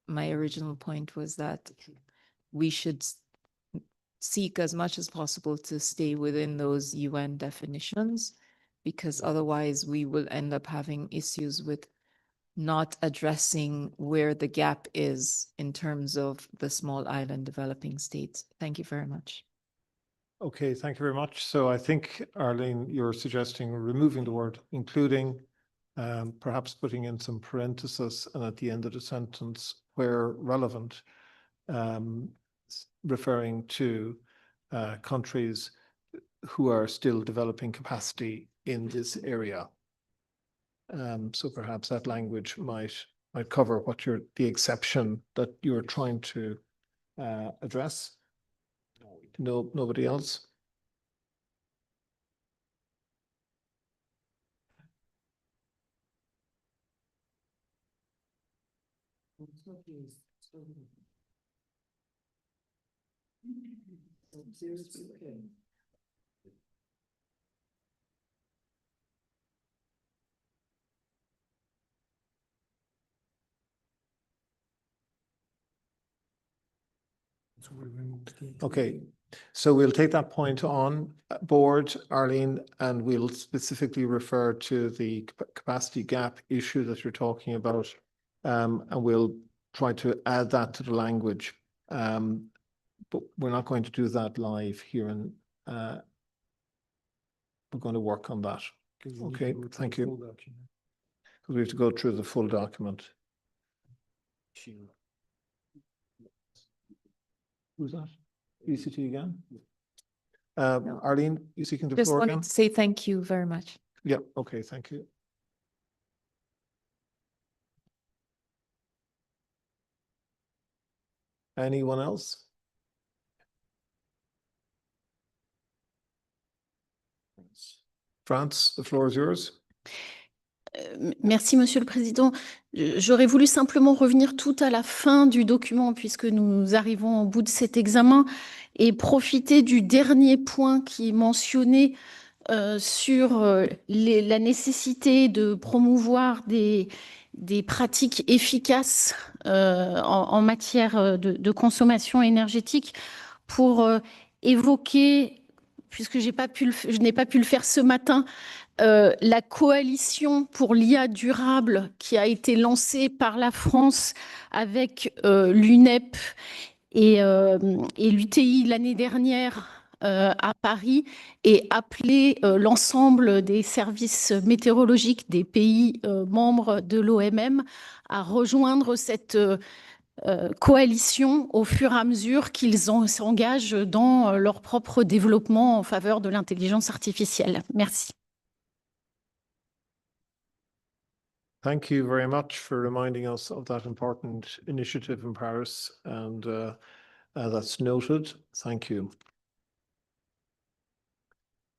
my original point was that we should seek as much as possible to stay within those UN definitions, because otherwise we will end up having issues with not addressing where the gap is in terms of the small island developing states. Thank you very much. Okay, thank you very much. So I think, Arlene, you're suggesting removing the word including, perhaps putting in some parentheses and at the end of the sentence where relevant, referring to countries who are still developing capacity in this area. So perhaps that language might cover what the exception that you're trying to address. No, nobody else? Okay, so we'll take that point on board, Arlene, and we'll specifically refer to the capacity gap issue that you're talking about, and we'll try to add that to the language. But we're not going to do that live here, and we're going to work on that. Okay, thank you. Because we have to go through the full document. Who's that? ECT again? Arlene, you seeking the Just floor wanted again? to say thank you very much. Yeah, okay, thank you. Anyone else? France, the floor is yours. Merci, Monsieur le Président. J'aurais voulu simplement revenir tout à la fin du document, puisque nous arrivons au bout de cet examen, et profiter du dernier point qui est mentionné sur la nécessité de promouvoir des pratiques efficaces en matière de consommation énergétique, pour évoquer, puisque je n'ai pas pu le faire ce matin, la coalition pour l'IA durable qui a été lancée par la France avec l'UNEP et l'UTI l'année dernière à Paris, et appeler l'ensemble des services météorologiques des pays membres de l'OMM à rejoindre cette coalition au fur et à mesure qu'ils s'engagent dans leur propre développement en faveur de l'intelligence artificielle. Merci. Thank you very much for reminding us of that important initiative in Paris, and that's noted. Thank you.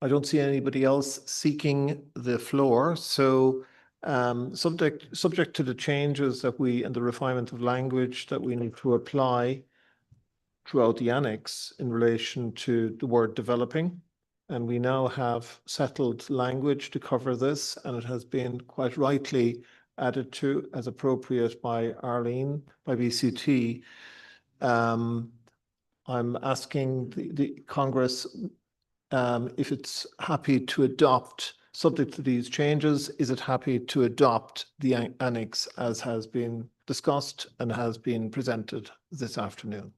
I don't see anybody else seeking the floor. So subject to the changes that and the refinement of language that we need to apply throughout the annex in relation to the word developing. And we now have settled language to cover this, and it has been quite rightly added to as appropriate by Arlene, by BCT. I'm asking the Congress if it's happy to adopt, subject to these changes, is it happy to adopt the annex as has been discussed and has been presented this afternoon?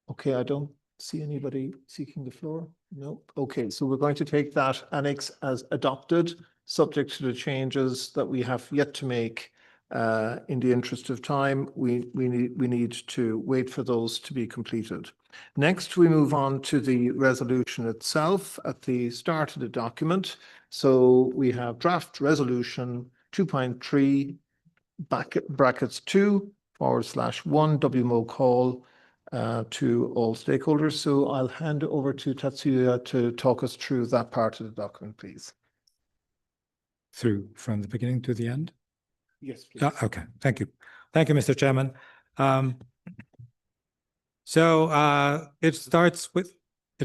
Okay, I don't see anybody seeking the floor. No. Okay, so we're going to take that annex as adopted, subject to the changes that we have yet to make. In the interest of time, we need to wait for those to be completed. Next, we move on to the resolution itself at the start of the document. So we have draft resolution 2.3 brackets 2/1 WMO call to all stakeholders. So I'll hand over to Tatsuya to talk us through that part of the document, please. Through from the beginning to the end? Yes, please. Okay, thank you. Thank you, Mr. Chairman. It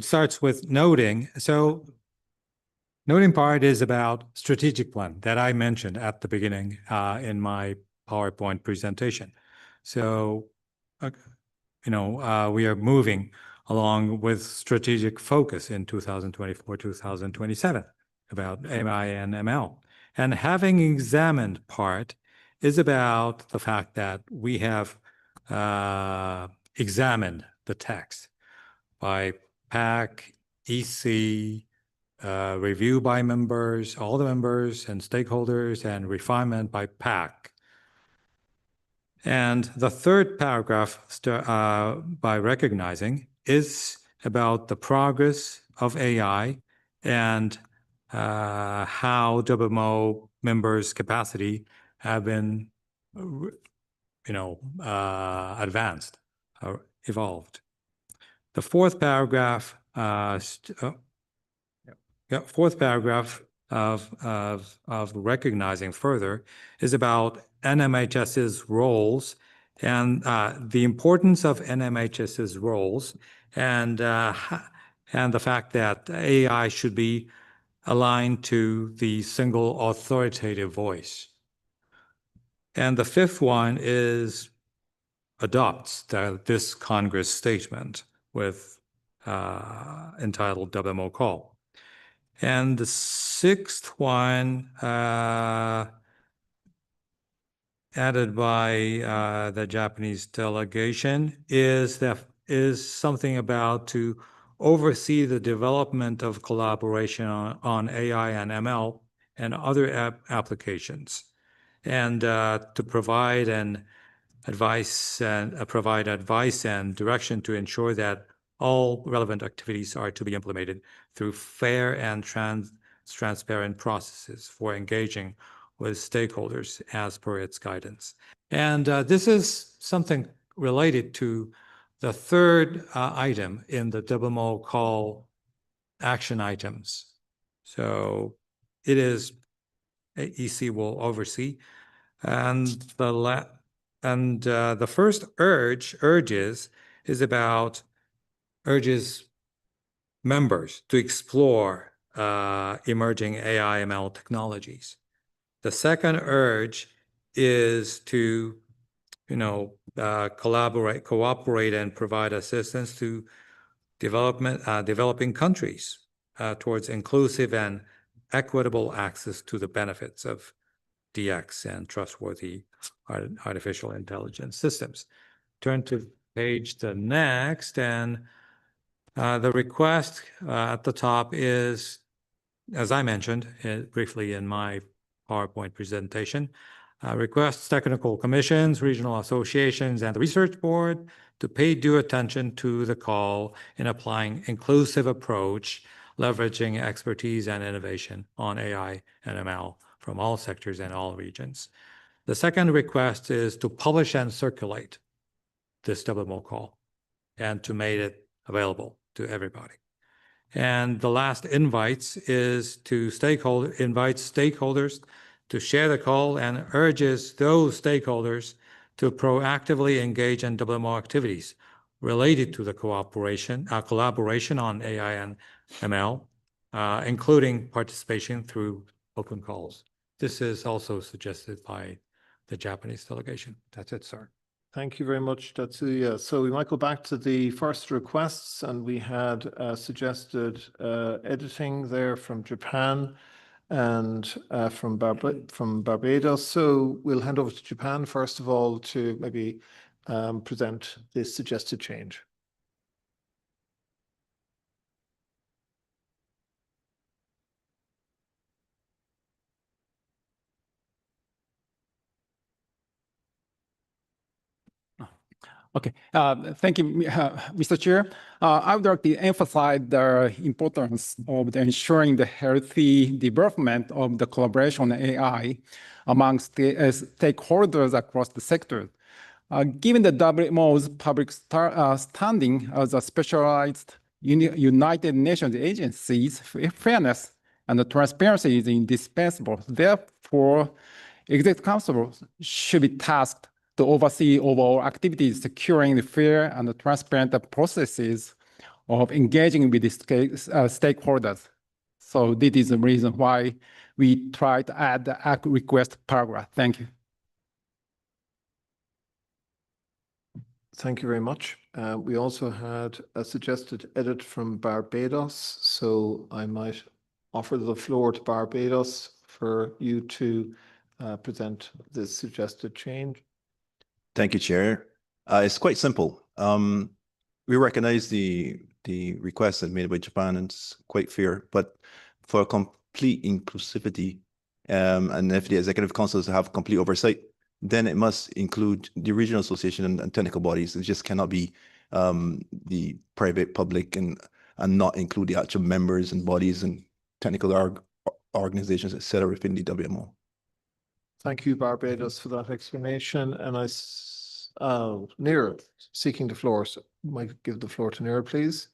starts with noting. So noting part is about strategic plan that I mentioned at the beginning in my PowerPoint presentation. So, we are moving along with strategic focus in 2024, 2027 about AI and ML. And having examined part is about the fact that we have examined the text by PAC, EC, review by members, all the members and stakeholders, and refinement by PAC. And the third paragraph by recognizing is about the progress of AI and how WMO members' capacity have been, advanced or evolved. The fourth paragraph, of recognizing further is about NMHS's roles and the importance of NMHS's roles and the fact that AI should be aligned to the single authoritative voice. And the fifth one is adopts this Congress statement with entitled WMO call. And the sixth one added by the Japanese delegation is something about to oversee the development of collaboration on AI and ML and other applications, and to provide advice and direction to ensure that all relevant activities are to be implemented through fair and transparent processes for engaging with stakeholders as per its guidance. And this is something related to the third item in the WMO call action items. So it is EC will oversee. And the first urges members to explore emerging AI ML technologies. The second urge is to, cooperate and provide assistance to developing countries towards inclusive and equitable access to the benefits of DX and trustworthy artificial intelligence systems. Turn to the next, and the request at the top is, as I mentioned briefly in my PowerPoint presentation, requests technical commissions, regional associations, and the research board to pay due attention to the call in applying inclusive approach, leveraging expertise and innovation on AI and ML from all sectors and all regions. The second request is to publish and circulate this WMO call and to make it available to everybody. And the last invites is to invite stakeholders to share the call and urges those stakeholders to proactively engage in WMO activities related to the collaboration on AI and ML, including participation through open calls. This is also suggested by the Japanese delegation. That's it, sir. Thank you very much, Tatsuya. So we might go back to the first requests, and we had suggested editing there from Japan and from Barbados. So we'll hand over to Japan first of all to maybe present this suggested change. Okay, thank you, Mr. Chair. I would like to emphasize the importance of ensuring the healthy development of the collaboration on AI amongst the stakeholders across the sector. Given the WMO's public standing as a specialized United Nations agencies, fairness and transparency is indispensable. Therefore, Executive Council should be tasked to oversee overall activities securing the fair and transparent processes of engaging with the stakeholders. So this is the reason why we try to add the request paragraph. Thank you. Thank you very much. We also had a suggested edit from Barbados, so I might offer the floor to Barbados for you to present this suggested change. Thank you, Chair. It's quite simple. We recognize the request that made by Japan, and it's quite fair, but for complete inclusivity, and if the Executive Council is to have complete oversight, then it must include the regional association and technical bodies. It just cannot be the private, public, and not include the actual members and bodies and technical organizations, etc. within the WMO. Thank you, Barbados, for that explanation. And Neera seeking the floor. So I might give the floor to Neera, please.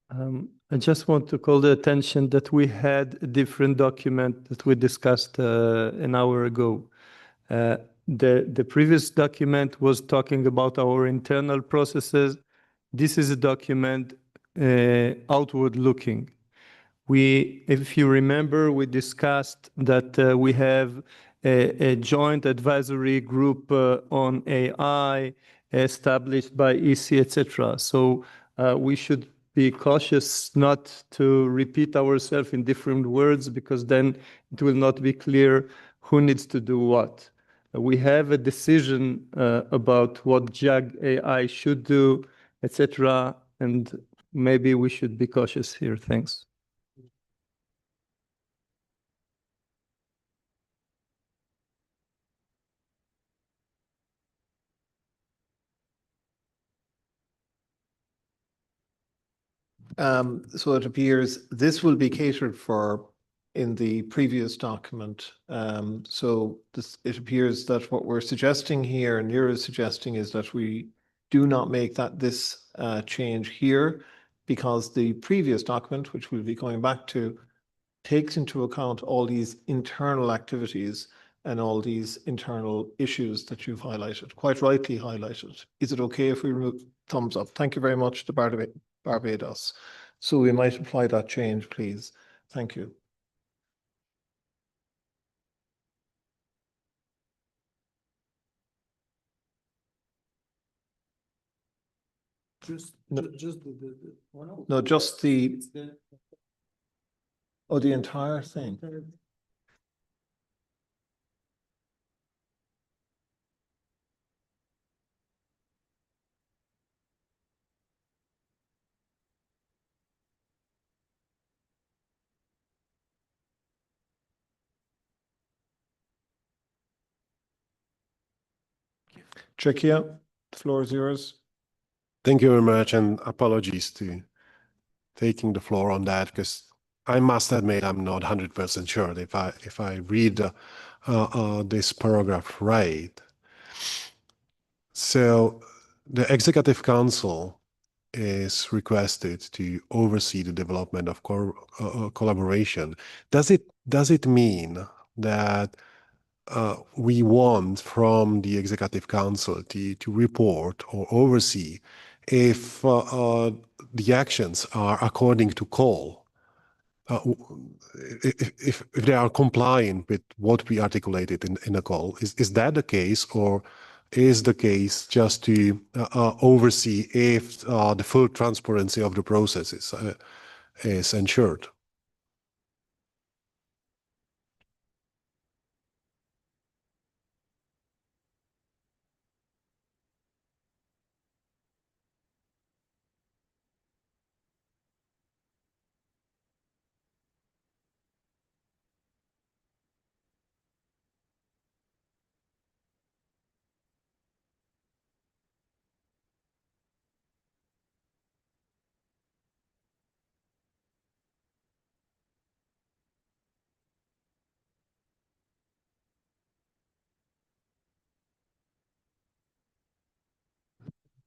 I just want to call the attention that we had a different document that we discussed an hour ago. The previous document was talking about our internal processes. This is a document outward looking. If you remember, we discussed that we have a joint advisory group on AI established by EC, etc. So we should be cautious not to repeat ourselves in different words, because then it will not be clear who needs to do what. We have a decision about what JAG AI should do, etc. And maybe we should be cautious here. Thanks. So it appears this will be catered for in the previous document. It appears that what we're suggesting here, and Neera is suggesting, is that we do not make this change here, because the previous document, which we'll be going back to, takes into account all these internal activities and all these internal issues that you've highlighted, quite rightly highlighted. Is it okay if we remove thumbs up? Thank you very much to Barbados. So we might apply that change, please. Thank you. Just the entire thing. Czechia, the floor is yours. Thank you very much, and apologies to taking the floor on that, because I must admit I'm not 100% sure if I read this paragraph right. So the Executive Council is requested to oversee the development of collaboration. Does it mean that we want from the Executive Council to report or oversee if the actions are according to call? If they are compliant with what we articulated in a call, is that the case, or is the case just to oversee if the full transparency of the process is ensured?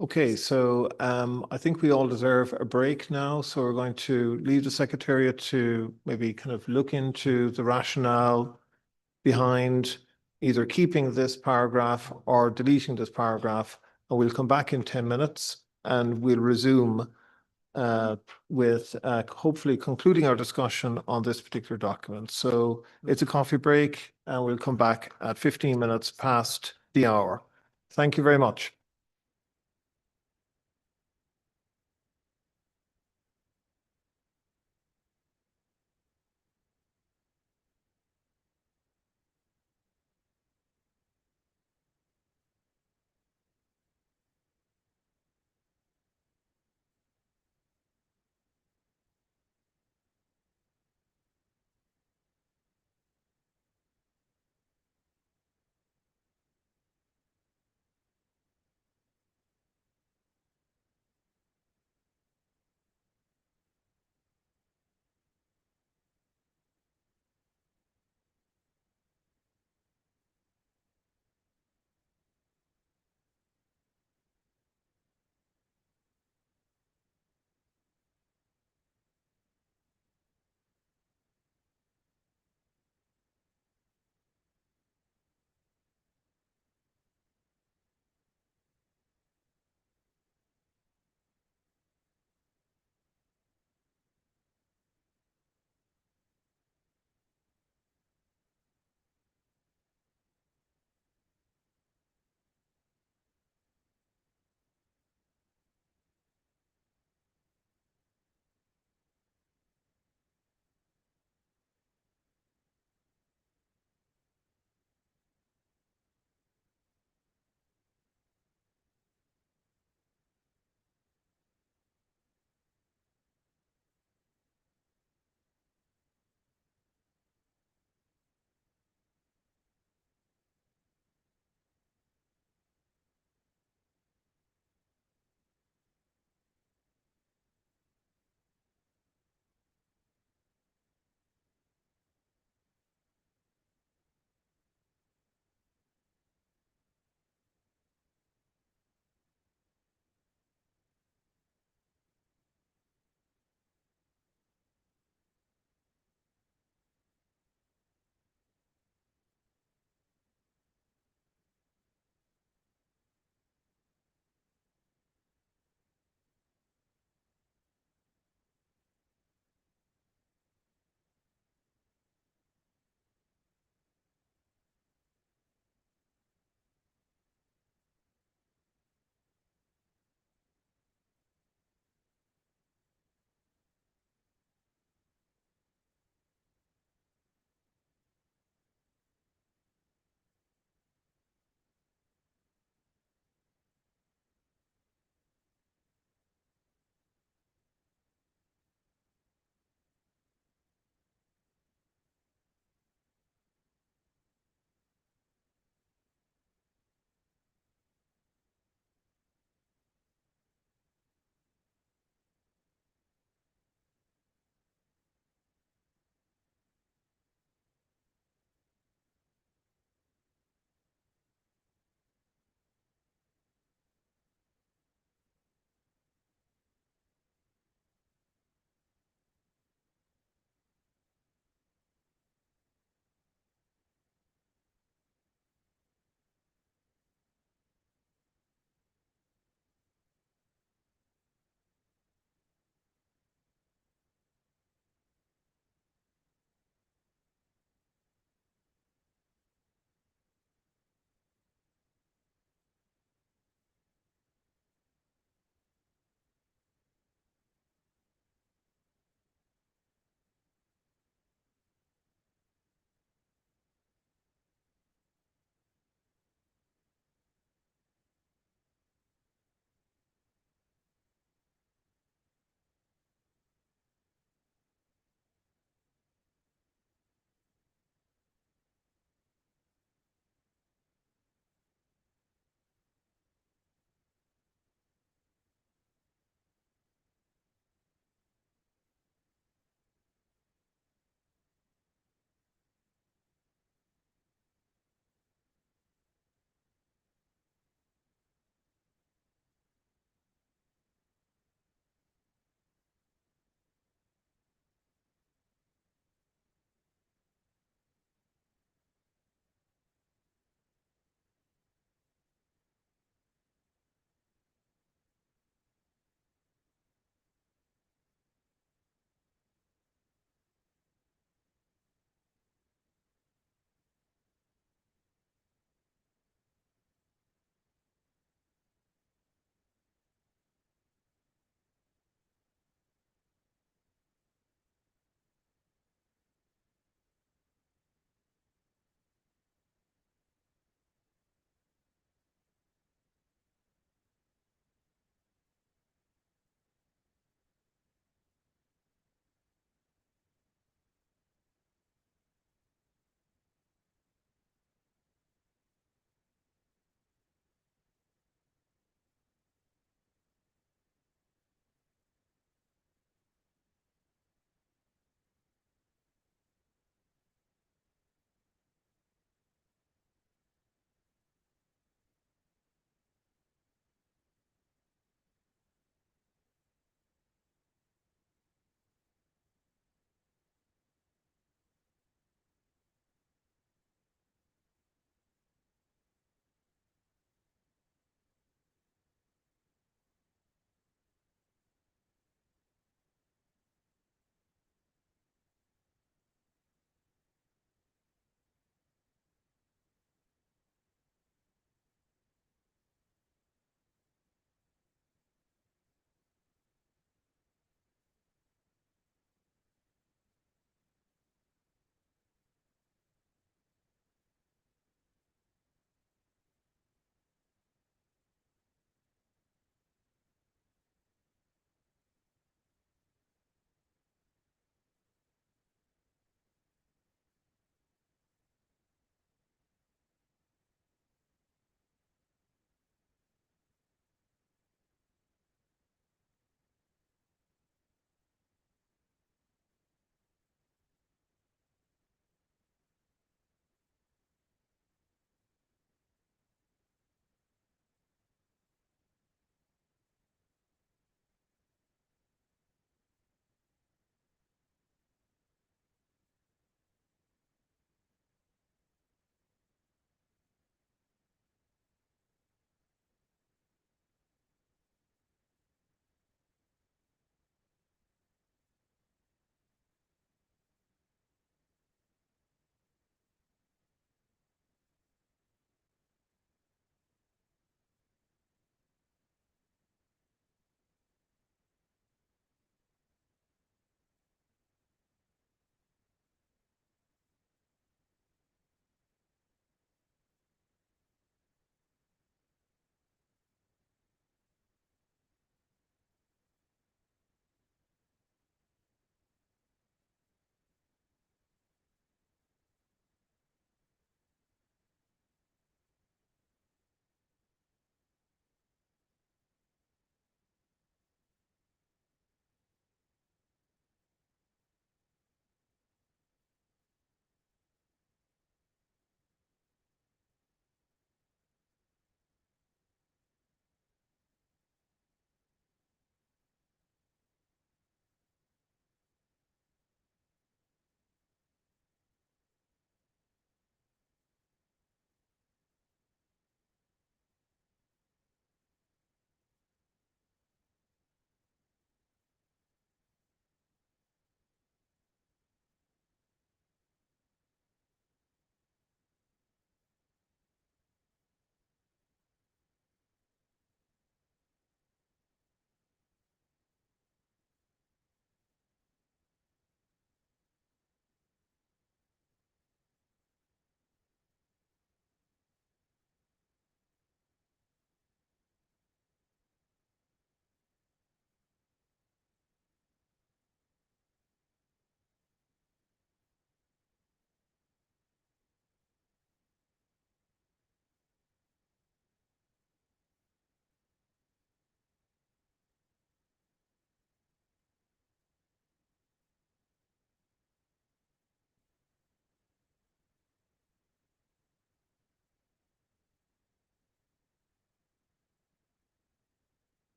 Okay, so I think we all deserve a break now. So we're going to leave the Secretariat to maybe kind of look into the rationale behind either keeping this paragraph or deleting this paragraph. And we'll come back in 10 minutes and we'll resume with hopefully concluding our discussion on this particular document. So it's a coffee break and we'll come back at 15 minutes past the hour. Thank you very much.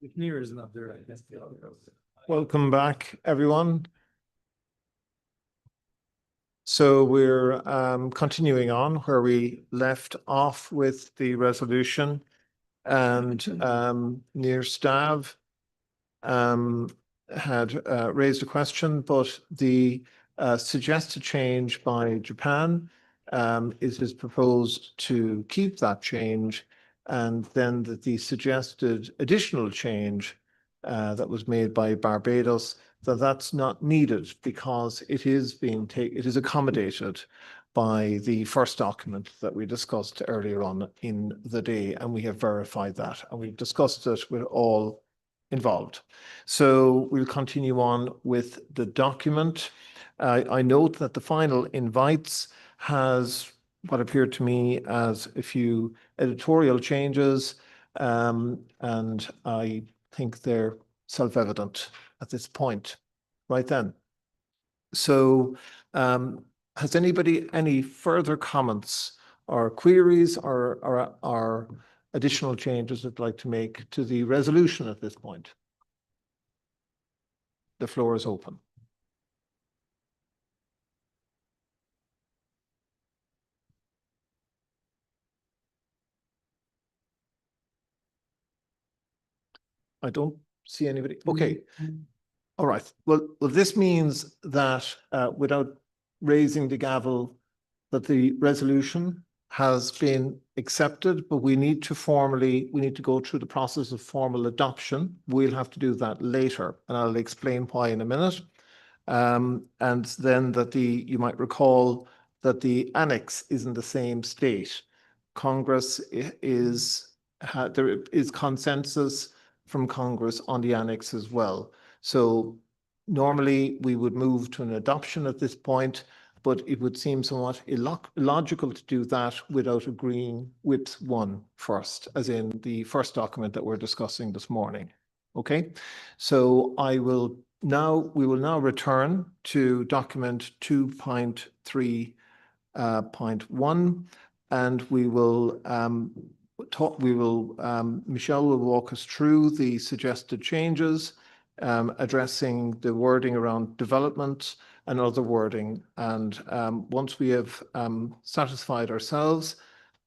If Near is not there, I guess the other. Welcome back, everyone. So we're continuing on where we left off with the resolution, and Near Stav had raised a question, but the suggested change by Japan is proposed to keep that change, and then that the suggested additional change that was made by Barbados, that's not needed because it is accommodated by the first document that we discussed earlier on in the day, and we have verified that, and we've discussed it with all involved. So we'll continue on with the document. I note that the final invites has what appeared to me as a few editorial changes, and I think they're self-evident at this point. Right then. So has anybody any further comments or queries or additional changes they'd like to make to the resolution at this point? The floor is open. I don't see anybody. Okay. All right. Well, this means that without raising the gavel, that the resolution has been accepted, but we need to go through the process of formal adoption. We'll have to do that later, and I'll explain why in a minute. And then you might recall that the annex is in the same state. Congress there is consensus from Congress on the annex as well. So normally we would move to an adoption at this point, but it would seem somewhat illogical to do that without agreeing with one first, as in the first document that we're discussing this morning. Okay, so we will now return to document 2.3.1, and Michelle will walk us through the suggested changes, addressing the wording around development and other wording. And once we have satisfied ourselves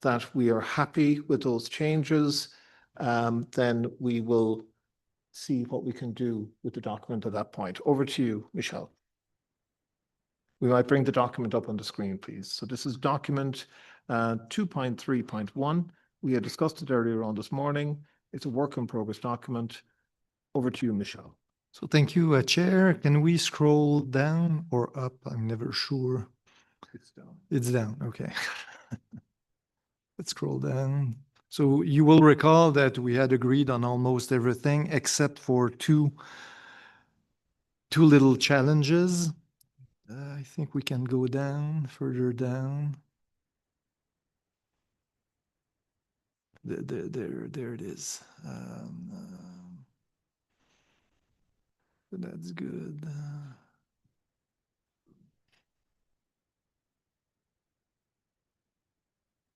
that we are happy with those changes, then we will see what we can do with the document at that point. Over to you, Michelle. We might bring the document up on the screen, please. So this is document 2.3.1. We had discussed it earlier on this morning. It's a work in progress document. Over to you, Michelle. So thank you, Chair. Can we scroll down or up? I'm never sure. It's down. It's down, okay. Let's scroll down. So you will recall that we had agreed on almost everything except for two little challenges. I think we can go down, further down. There it is. That's good.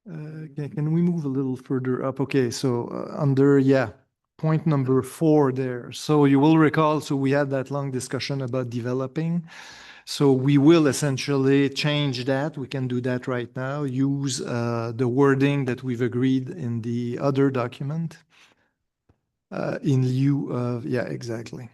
Can we move a little further up? Okay, so under, point number 4 there. So you will recall, so we had that long discussion about developing. So we will essentially change that. We can do that right now. Use the wording that we've agreed in the other document in lieu of, exactly.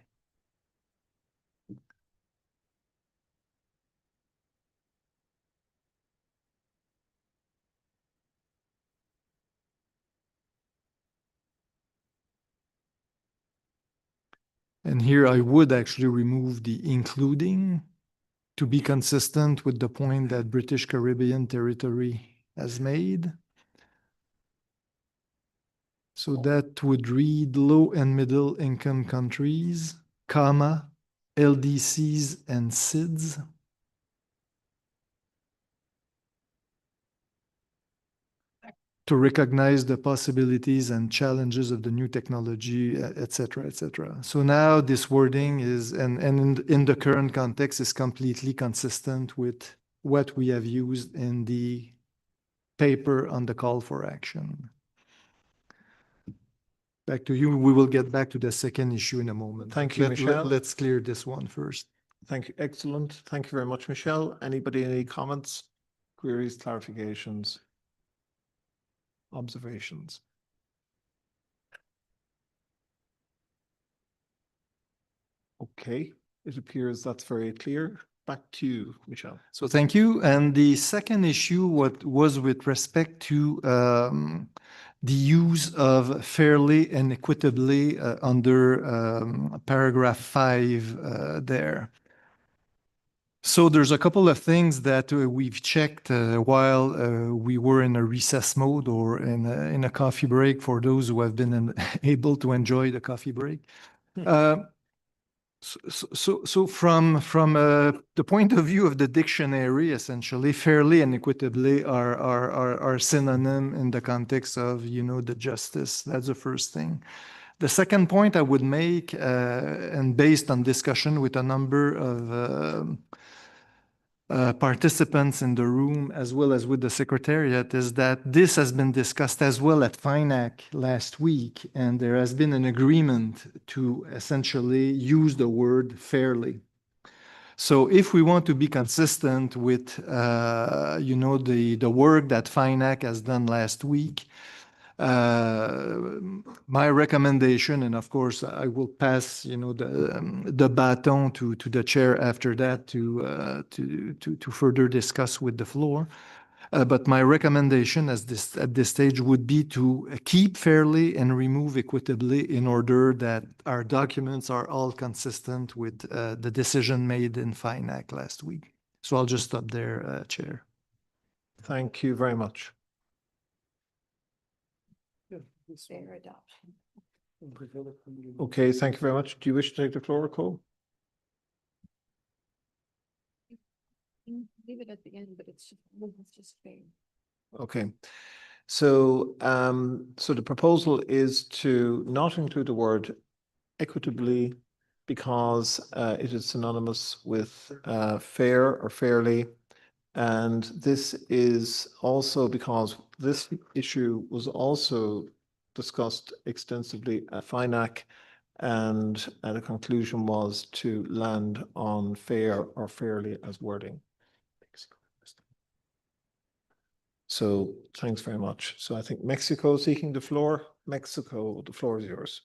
And here I would actually remove the including to be consistent with the point that British Caribbean Territory has made. So that would read low and middle income countries, comma, LDCs and SIDS. To recognize the possibilities and challenges of the new technology, et cetera, et cetera. So now this wording is, and in the current context, is completely consistent with what we have used in the paper on the call for action. Back to you. We will get back to the second issue in a moment. Thank you, Michelle. Let's clear this one first. Thank you. Excellent. Thank you very much, Michelle. Anybody, any comments, queries, clarifications, observations? Okay, it appears that's very clear. Back to you, Michelle. So thank you. And the second issue was with respect to the use of fairly and equitably under paragraph 5 there. So there's a couple of things that we've checked while we were in a recess mode or in a coffee break for those who have been able to enjoy the coffee break. So from the point of view of the dictionary, essentially, fairly and equitably are synonym in the context of, the justice. That's the first thing. The second point I would make, and based on discussion with a number of participants in the room, as well as with the Secretariat, is that this has been discussed as well at FINAC last week, and there has been an agreement to essentially use the word fairly. So if we want to be consistent with, the work that FINAC has done last week, my recommendation, and of course I will pass, the baton to the chair after that to further discuss with the floor. But my recommendation at this stage would be to keep fairly and remove equitably in order that our documents are all consistent with the decision made in FINAC last week. So I'll just stop there, Chair. Thank you very much. Fair adoption. Okay, thank you very much. Do you wish to take the floor, Cole? Leave it at the end, but it's just fair. Okay. So, so the proposal is to not include the word equitably because it is synonymous with fair or fairly. And this is also because this issue was also discussed extensively at FINAC, and the conclusion was to land on fair or fairly as wording. So thanks very much. So I think Mexico seeking the floor. Mexico, the floor is yours.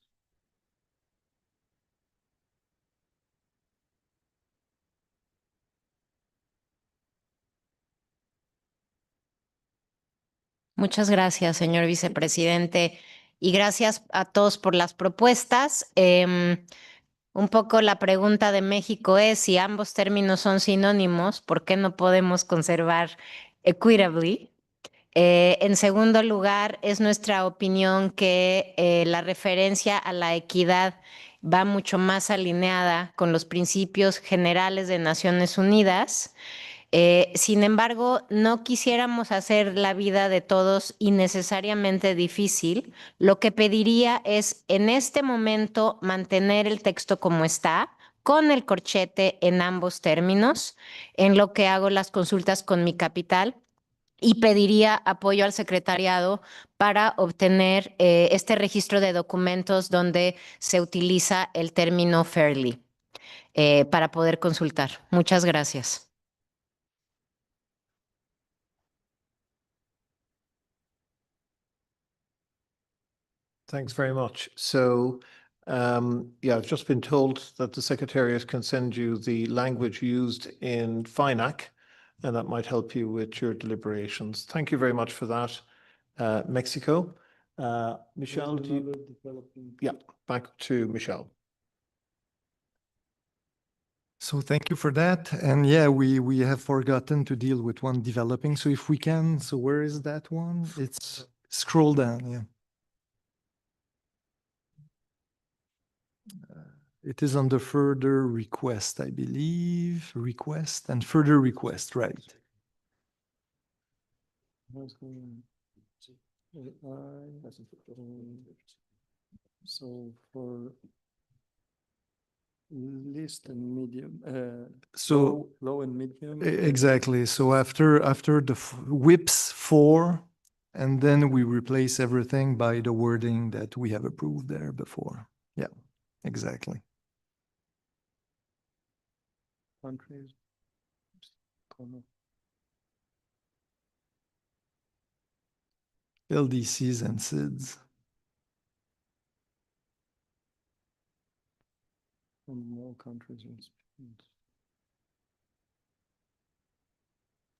Muchas gracias, señor vicepresidente, y gracias a todos por las propuestas. Un poco la pregunta de México es si ambos términos son sinónimos, ¿por qué no podemos conservar equitably? En segundo lugar, es nuestra opinión que la referencia a la equidad va mucho más alineada con los principios generales de Naciones Unidas. Sin embargo, no quisiéramos hacer la vida de todos innecesariamente difícil. Lo que pediría es en este momento mantener el texto como está, con el corchete en ambos términos, en lo que hago las consultas con mi capital, y pediría apoyo al secretariado para obtener este registro de documentos donde se utiliza el término fairly para poder consultar. Muchas gracias. Thanks very much. So, yeah, I've just been told that the Secretariat can send you the language used in FINAC, and that might help you with your deliberations. Thank you very much for that. Mexico. Michelle, do you? Yeah, back to Michelle. So thank you for that. And yeah, we have forgotten to deal with one developing. So if we can, so where is that one? It's scroll down, yeah. It is under further request, I believe. Request and further request, right? So for list and medium, low and medium. Exactly. So after the WIPS 4, And then we replace everything by the wording that we have approved there before. Yeah, exactly. Countries. LDCs and SIDS. And more countries.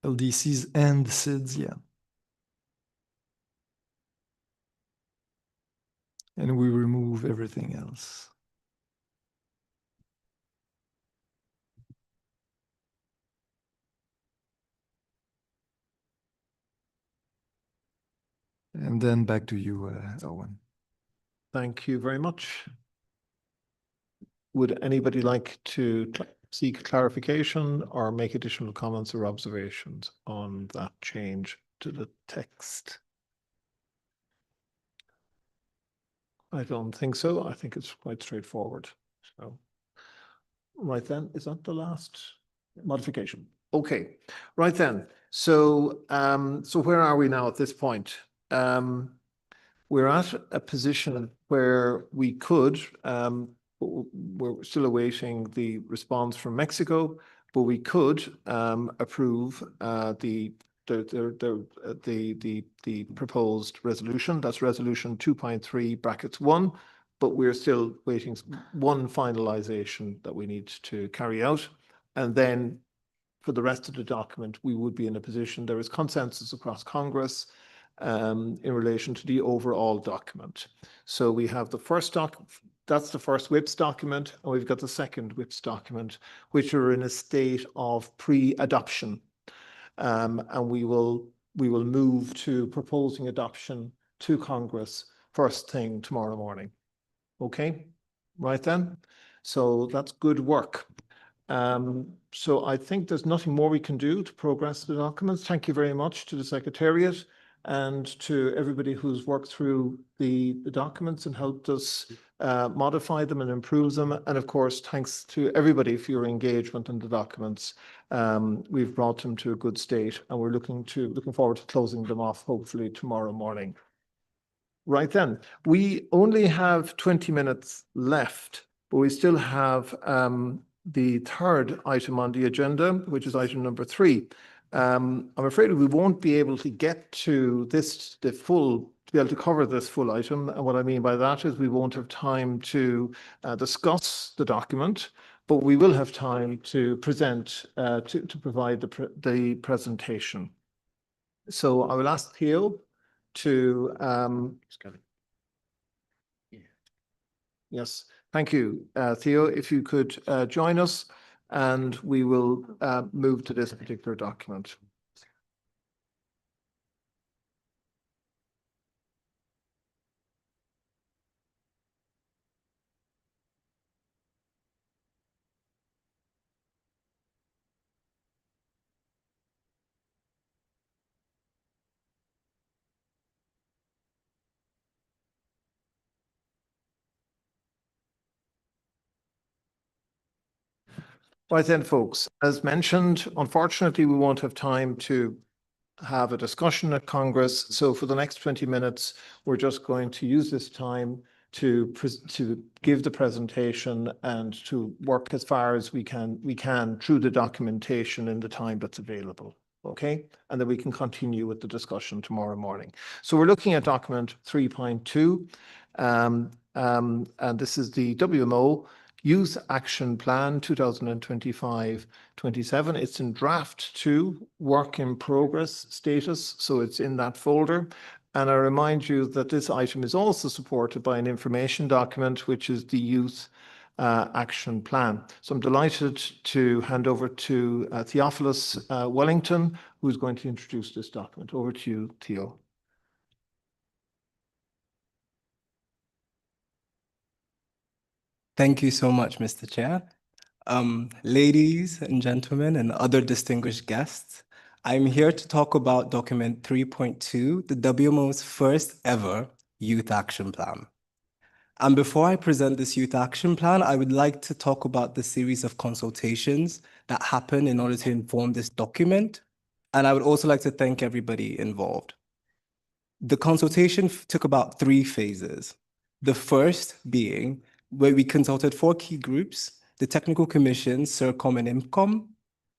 LDCs and SIDS, yeah. And we remove everything else. And then back to you, Owen. Thank you very much. Would anybody like to seek clarification or make additional comments or observations on that change to the text? I don't think so. I think it's quite straightforward. So, right then, is that the last modification? Okay, right then. So, so where are we now at this point? We're at a position where we could, we're still awaiting the response from Mexico, but we could approve the proposed resolution. That's resolution 2.3 brackets 1, but we're still waiting one finalization that we need to carry out. And then for the rest of the document, we would be in a position, there is consensus across Congress in relation to the overall document. So we have the first that's the first WIPS document, and we've got the second WIPS document, which are in a state of pre-adoption. And we will move to proposing adoption to Congress first thing tomorrow morning. Okay, right then. So that's good work. So I think there's nothing more we can do to progress the documents. Thank you very much to the Secretariat and to everybody who's worked through the documents and helped us modify them and improve them. And of course, thanks to everybody for your engagement in the documents. We've brought them to a good state, and we're looking forward to closing them off hopefully tomorrow morning. Right then, we only have 20 minutes left, but we still have the third item on the agenda, which is item number 3. I'm afraid we won't be able to get to this, to be able to cover this full item. And what I mean by that is we won't have time to discuss the document, but we will have time to present, to provide the presentation. So I will ask Theo to, yes, thank you. Theo, if you could join us, and we will move to this particular document. Right then, folks, as mentioned, unfortunately, we won't have time to have a discussion at Congress. So for the next 20 minutes, we're just going to use this time to give the presentation and to work as far as we can through the documentation in the time that's available. Okay, and then we can continue with the discussion tomorrow morning. So we're looking at document 3.2, and this is the WMO Youth Action Plan 2025-27. It's in draft 2, work in progress status, so it's in that folder. And I remind you that this item is also supported by an information document, which is the Youth Action Plan. So I'm delighted to hand over to Theophilus Wellington, who's going to introduce this document. Over to you, Theo. Thank you so much, Mr. Chair. Ladies and gentlemen and other distinguished guests, I'm here to talk about document 3.2, the WMO's first ever Youth Action Plan. And before I present this Youth Action Plan, I would like to talk about the series of consultations that happened in order to inform this document. And I would also like to thank everybody involved. The consultation took about 3 phases. The first being where we consulted 4 key groups, the technical commission, CIRCOM and IMCOM.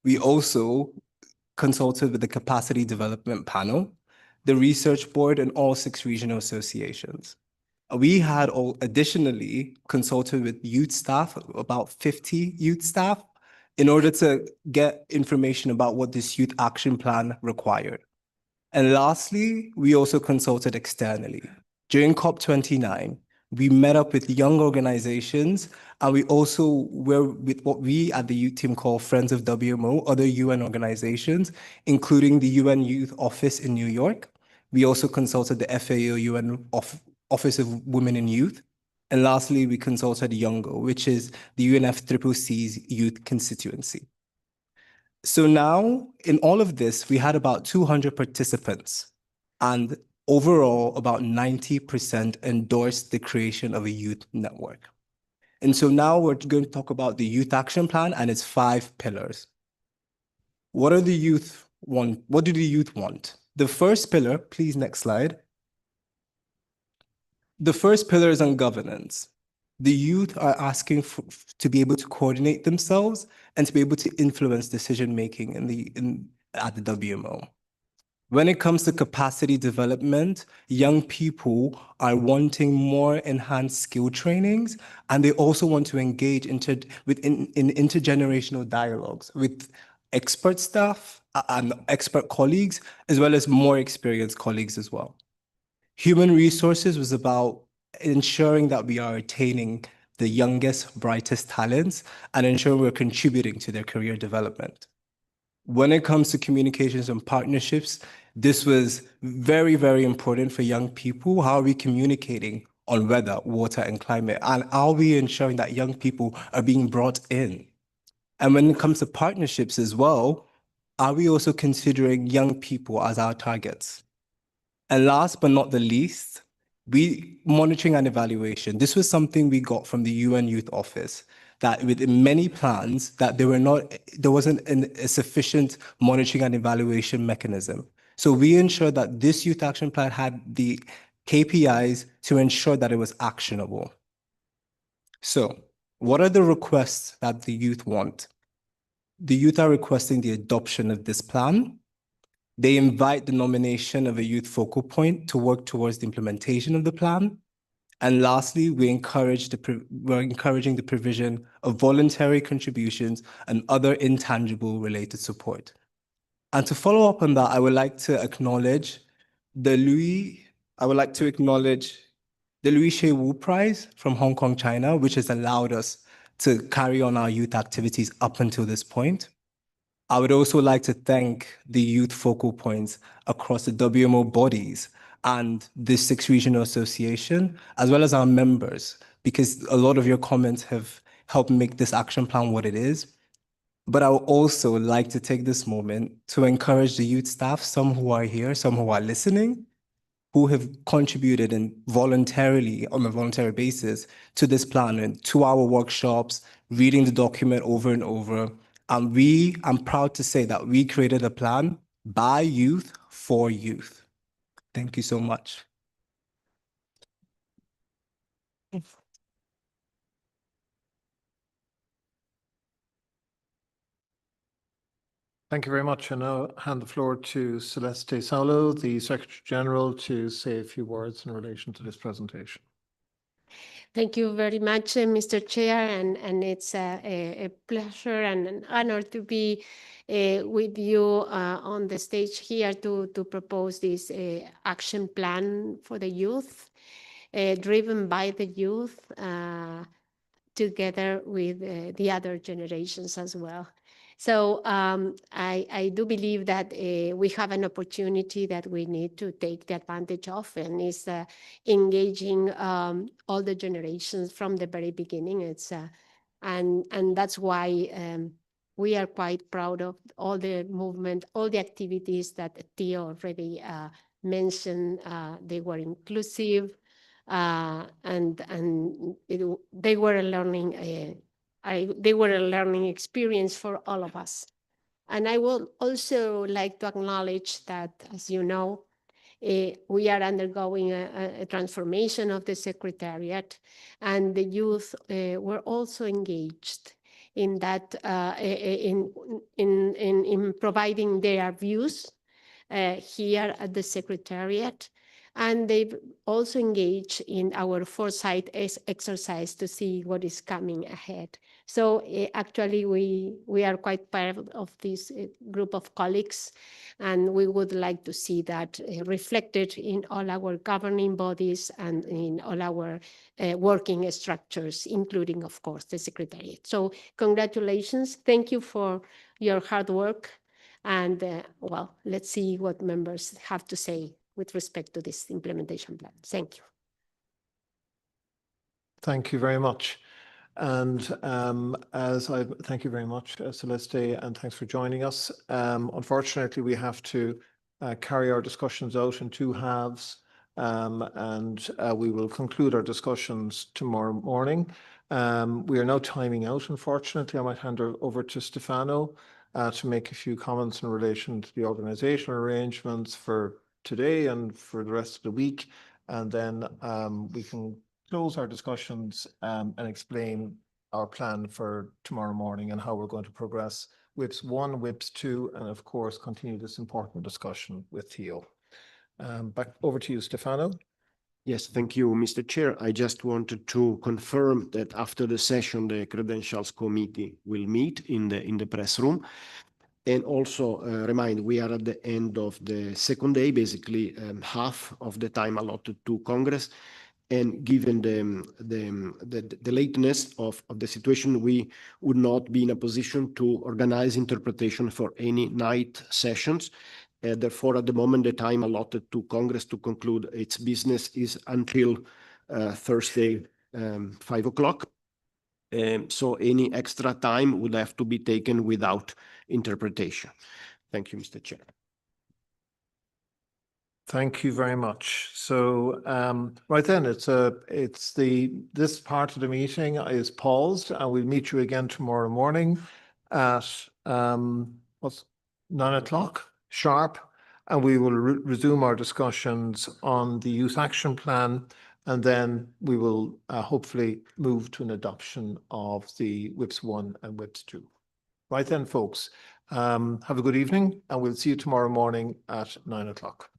We also consulted with the capacity development panel, the research board, and all 6 regional associations. We had additionally consulted with youth staff, about 50 youth staff, in order to get information about what this youth action plan required. And lastly, we also consulted externally. During COP29, we met up with young organizations, and we also were with what we at the youth team call Friends of WMO, other UN organizations, including the UN Youth Office in New York. We also consulted the FAO UN Office of Women and Youth. And lastly, we consulted YOUNGO, which is the UNFCCC's youth constituency. So now, in all of this, we had about 200 participants, and overall, about 90% endorsed the creation of a youth network. And so now we're going to talk about the Youth Action Plan and its 5 pillars. What do the youth want? What do the youth want? The first pillar, please, next slide. The first pillar is on governance. The youth are asking to be able to coordinate themselves and to be able to influence decision-making at the WMO. When it comes to capacity development, young people are wanting more enhanced skill trainings, and they also want to engage in intergenerational dialogues with expert staff and expert colleagues, as well as more experienced colleagues as well. Human resources was about ensuring that we are attaining the youngest, brightest talents and ensuring we're contributing to their career development. When it comes to communications and partnerships, this was very, very important for young people. How are we communicating on weather, water, and climate? And are we ensuring that young people are being brought in? And when it comes to partnerships as well, are we also considering young people as our targets? And last but not the least, monitoring and evaluation. This was something we got from the UN Youth Office, that with many plans, that there wasn't a sufficient monitoring and evaluation mechanism. So we ensured that this Youth Action Plan had the KPIs to ensure that it was actionable. So what are the requests that the youth want? The youth are requesting the adoption of this plan. They invite the nomination of a youth focal point to work towards the implementation of the plan. And lastly, we're encouraging the provision of voluntary contributions and other intangible related support. And to follow up on that, I would like to acknowledge the Louis Hsieh Wu Prize from Hong Kong, China, which has allowed us to carry on our youth activities up until this point. I would also like to thank the youth focal points across the WMO bodies and the 6 regional association, as well as our members, because a lot of your comments have helped make this action plan what it is. But I would also like to take this moment to encourage the youth staff, some who are here, some who are listening, who have contributed voluntarily, on a voluntary basis, to this plan and to our workshops, reading the document over and over. And I'm proud to say that we created a plan by youth for youth. Thank you so much. Thank you very much. I now hand the floor to Celeste Saulo, the Secretary General, to say a few words in relation to this presentation. Thank you very much, Mr. Chair, and it's a pleasure and an honor to be with you on the stage here to propose this action plan for the youth, driven by the youth, together with the other generations as well. So I do believe that we have an opportunity that we need to take the advantage of, and is engaging all the generations from the very beginning. And that's why we are quite proud of all the movement, all the activities that Theo already mentioned. They were inclusive, and they were a learning. They were a learning experience for all of us. And I would also like to acknowledge that, as you know, We are undergoing a transformation of the Secretariat, and the youth were also engaged in that, in providing their views here at the Secretariat. And they've also engaged in our foresight exercise to see what is coming ahead. So actually, we are quite proud of this group of colleagues, and we would like to see that reflected in all our governing bodies and in all our working structures, including, of course, the Secretariat. So congratulations. Thank you for your hard work. And well, let's see what members have to say with respect to this implementation plan. Thank you. Thank you very much. And thank you very much, Celeste, and thanks for joining us. Unfortunately, we have to carry our discussions out in two halves, and we will conclude our discussions tomorrow morning. We are now timing out, unfortunately. I might hand over to Stefano to make a few comments in relation to the organizational arrangements for today and for the rest of the week, and then we can close our discussions and explain our plan for tomorrow morning and how we're going to progress WIPS 1, WIPS 2, and of course continue this important discussion with Theo. Back over to you, Stefano. Yes, thank you, Mr. Chair. I just wanted to confirm that after the session, the Credentials Committee will meet in the press room. And also remind, we are at the end of the second day, basically half of the time allotted to Congress. And given the lateness of the situation, we would not be in a position to organize interpretation for any night sessions. Therefore, at the moment, the time allotted to Congress to conclude its business is until Thursday, 5 o'clock. So any extra time would have to be taken without interpretation. Thank you, Mr. Chair. Thank you very much. So right then, this part of the meeting is paused, and we'll meet you again tomorrow morning at 9 o'clock sharp, and we will resume our discussions on the Youth Action Plan, and then we will hopefully move to an adoption of the WIPS 1 and WIPS 2. Right then, folks, have a good evening, and we'll see you tomorrow morning at 9 o'clock.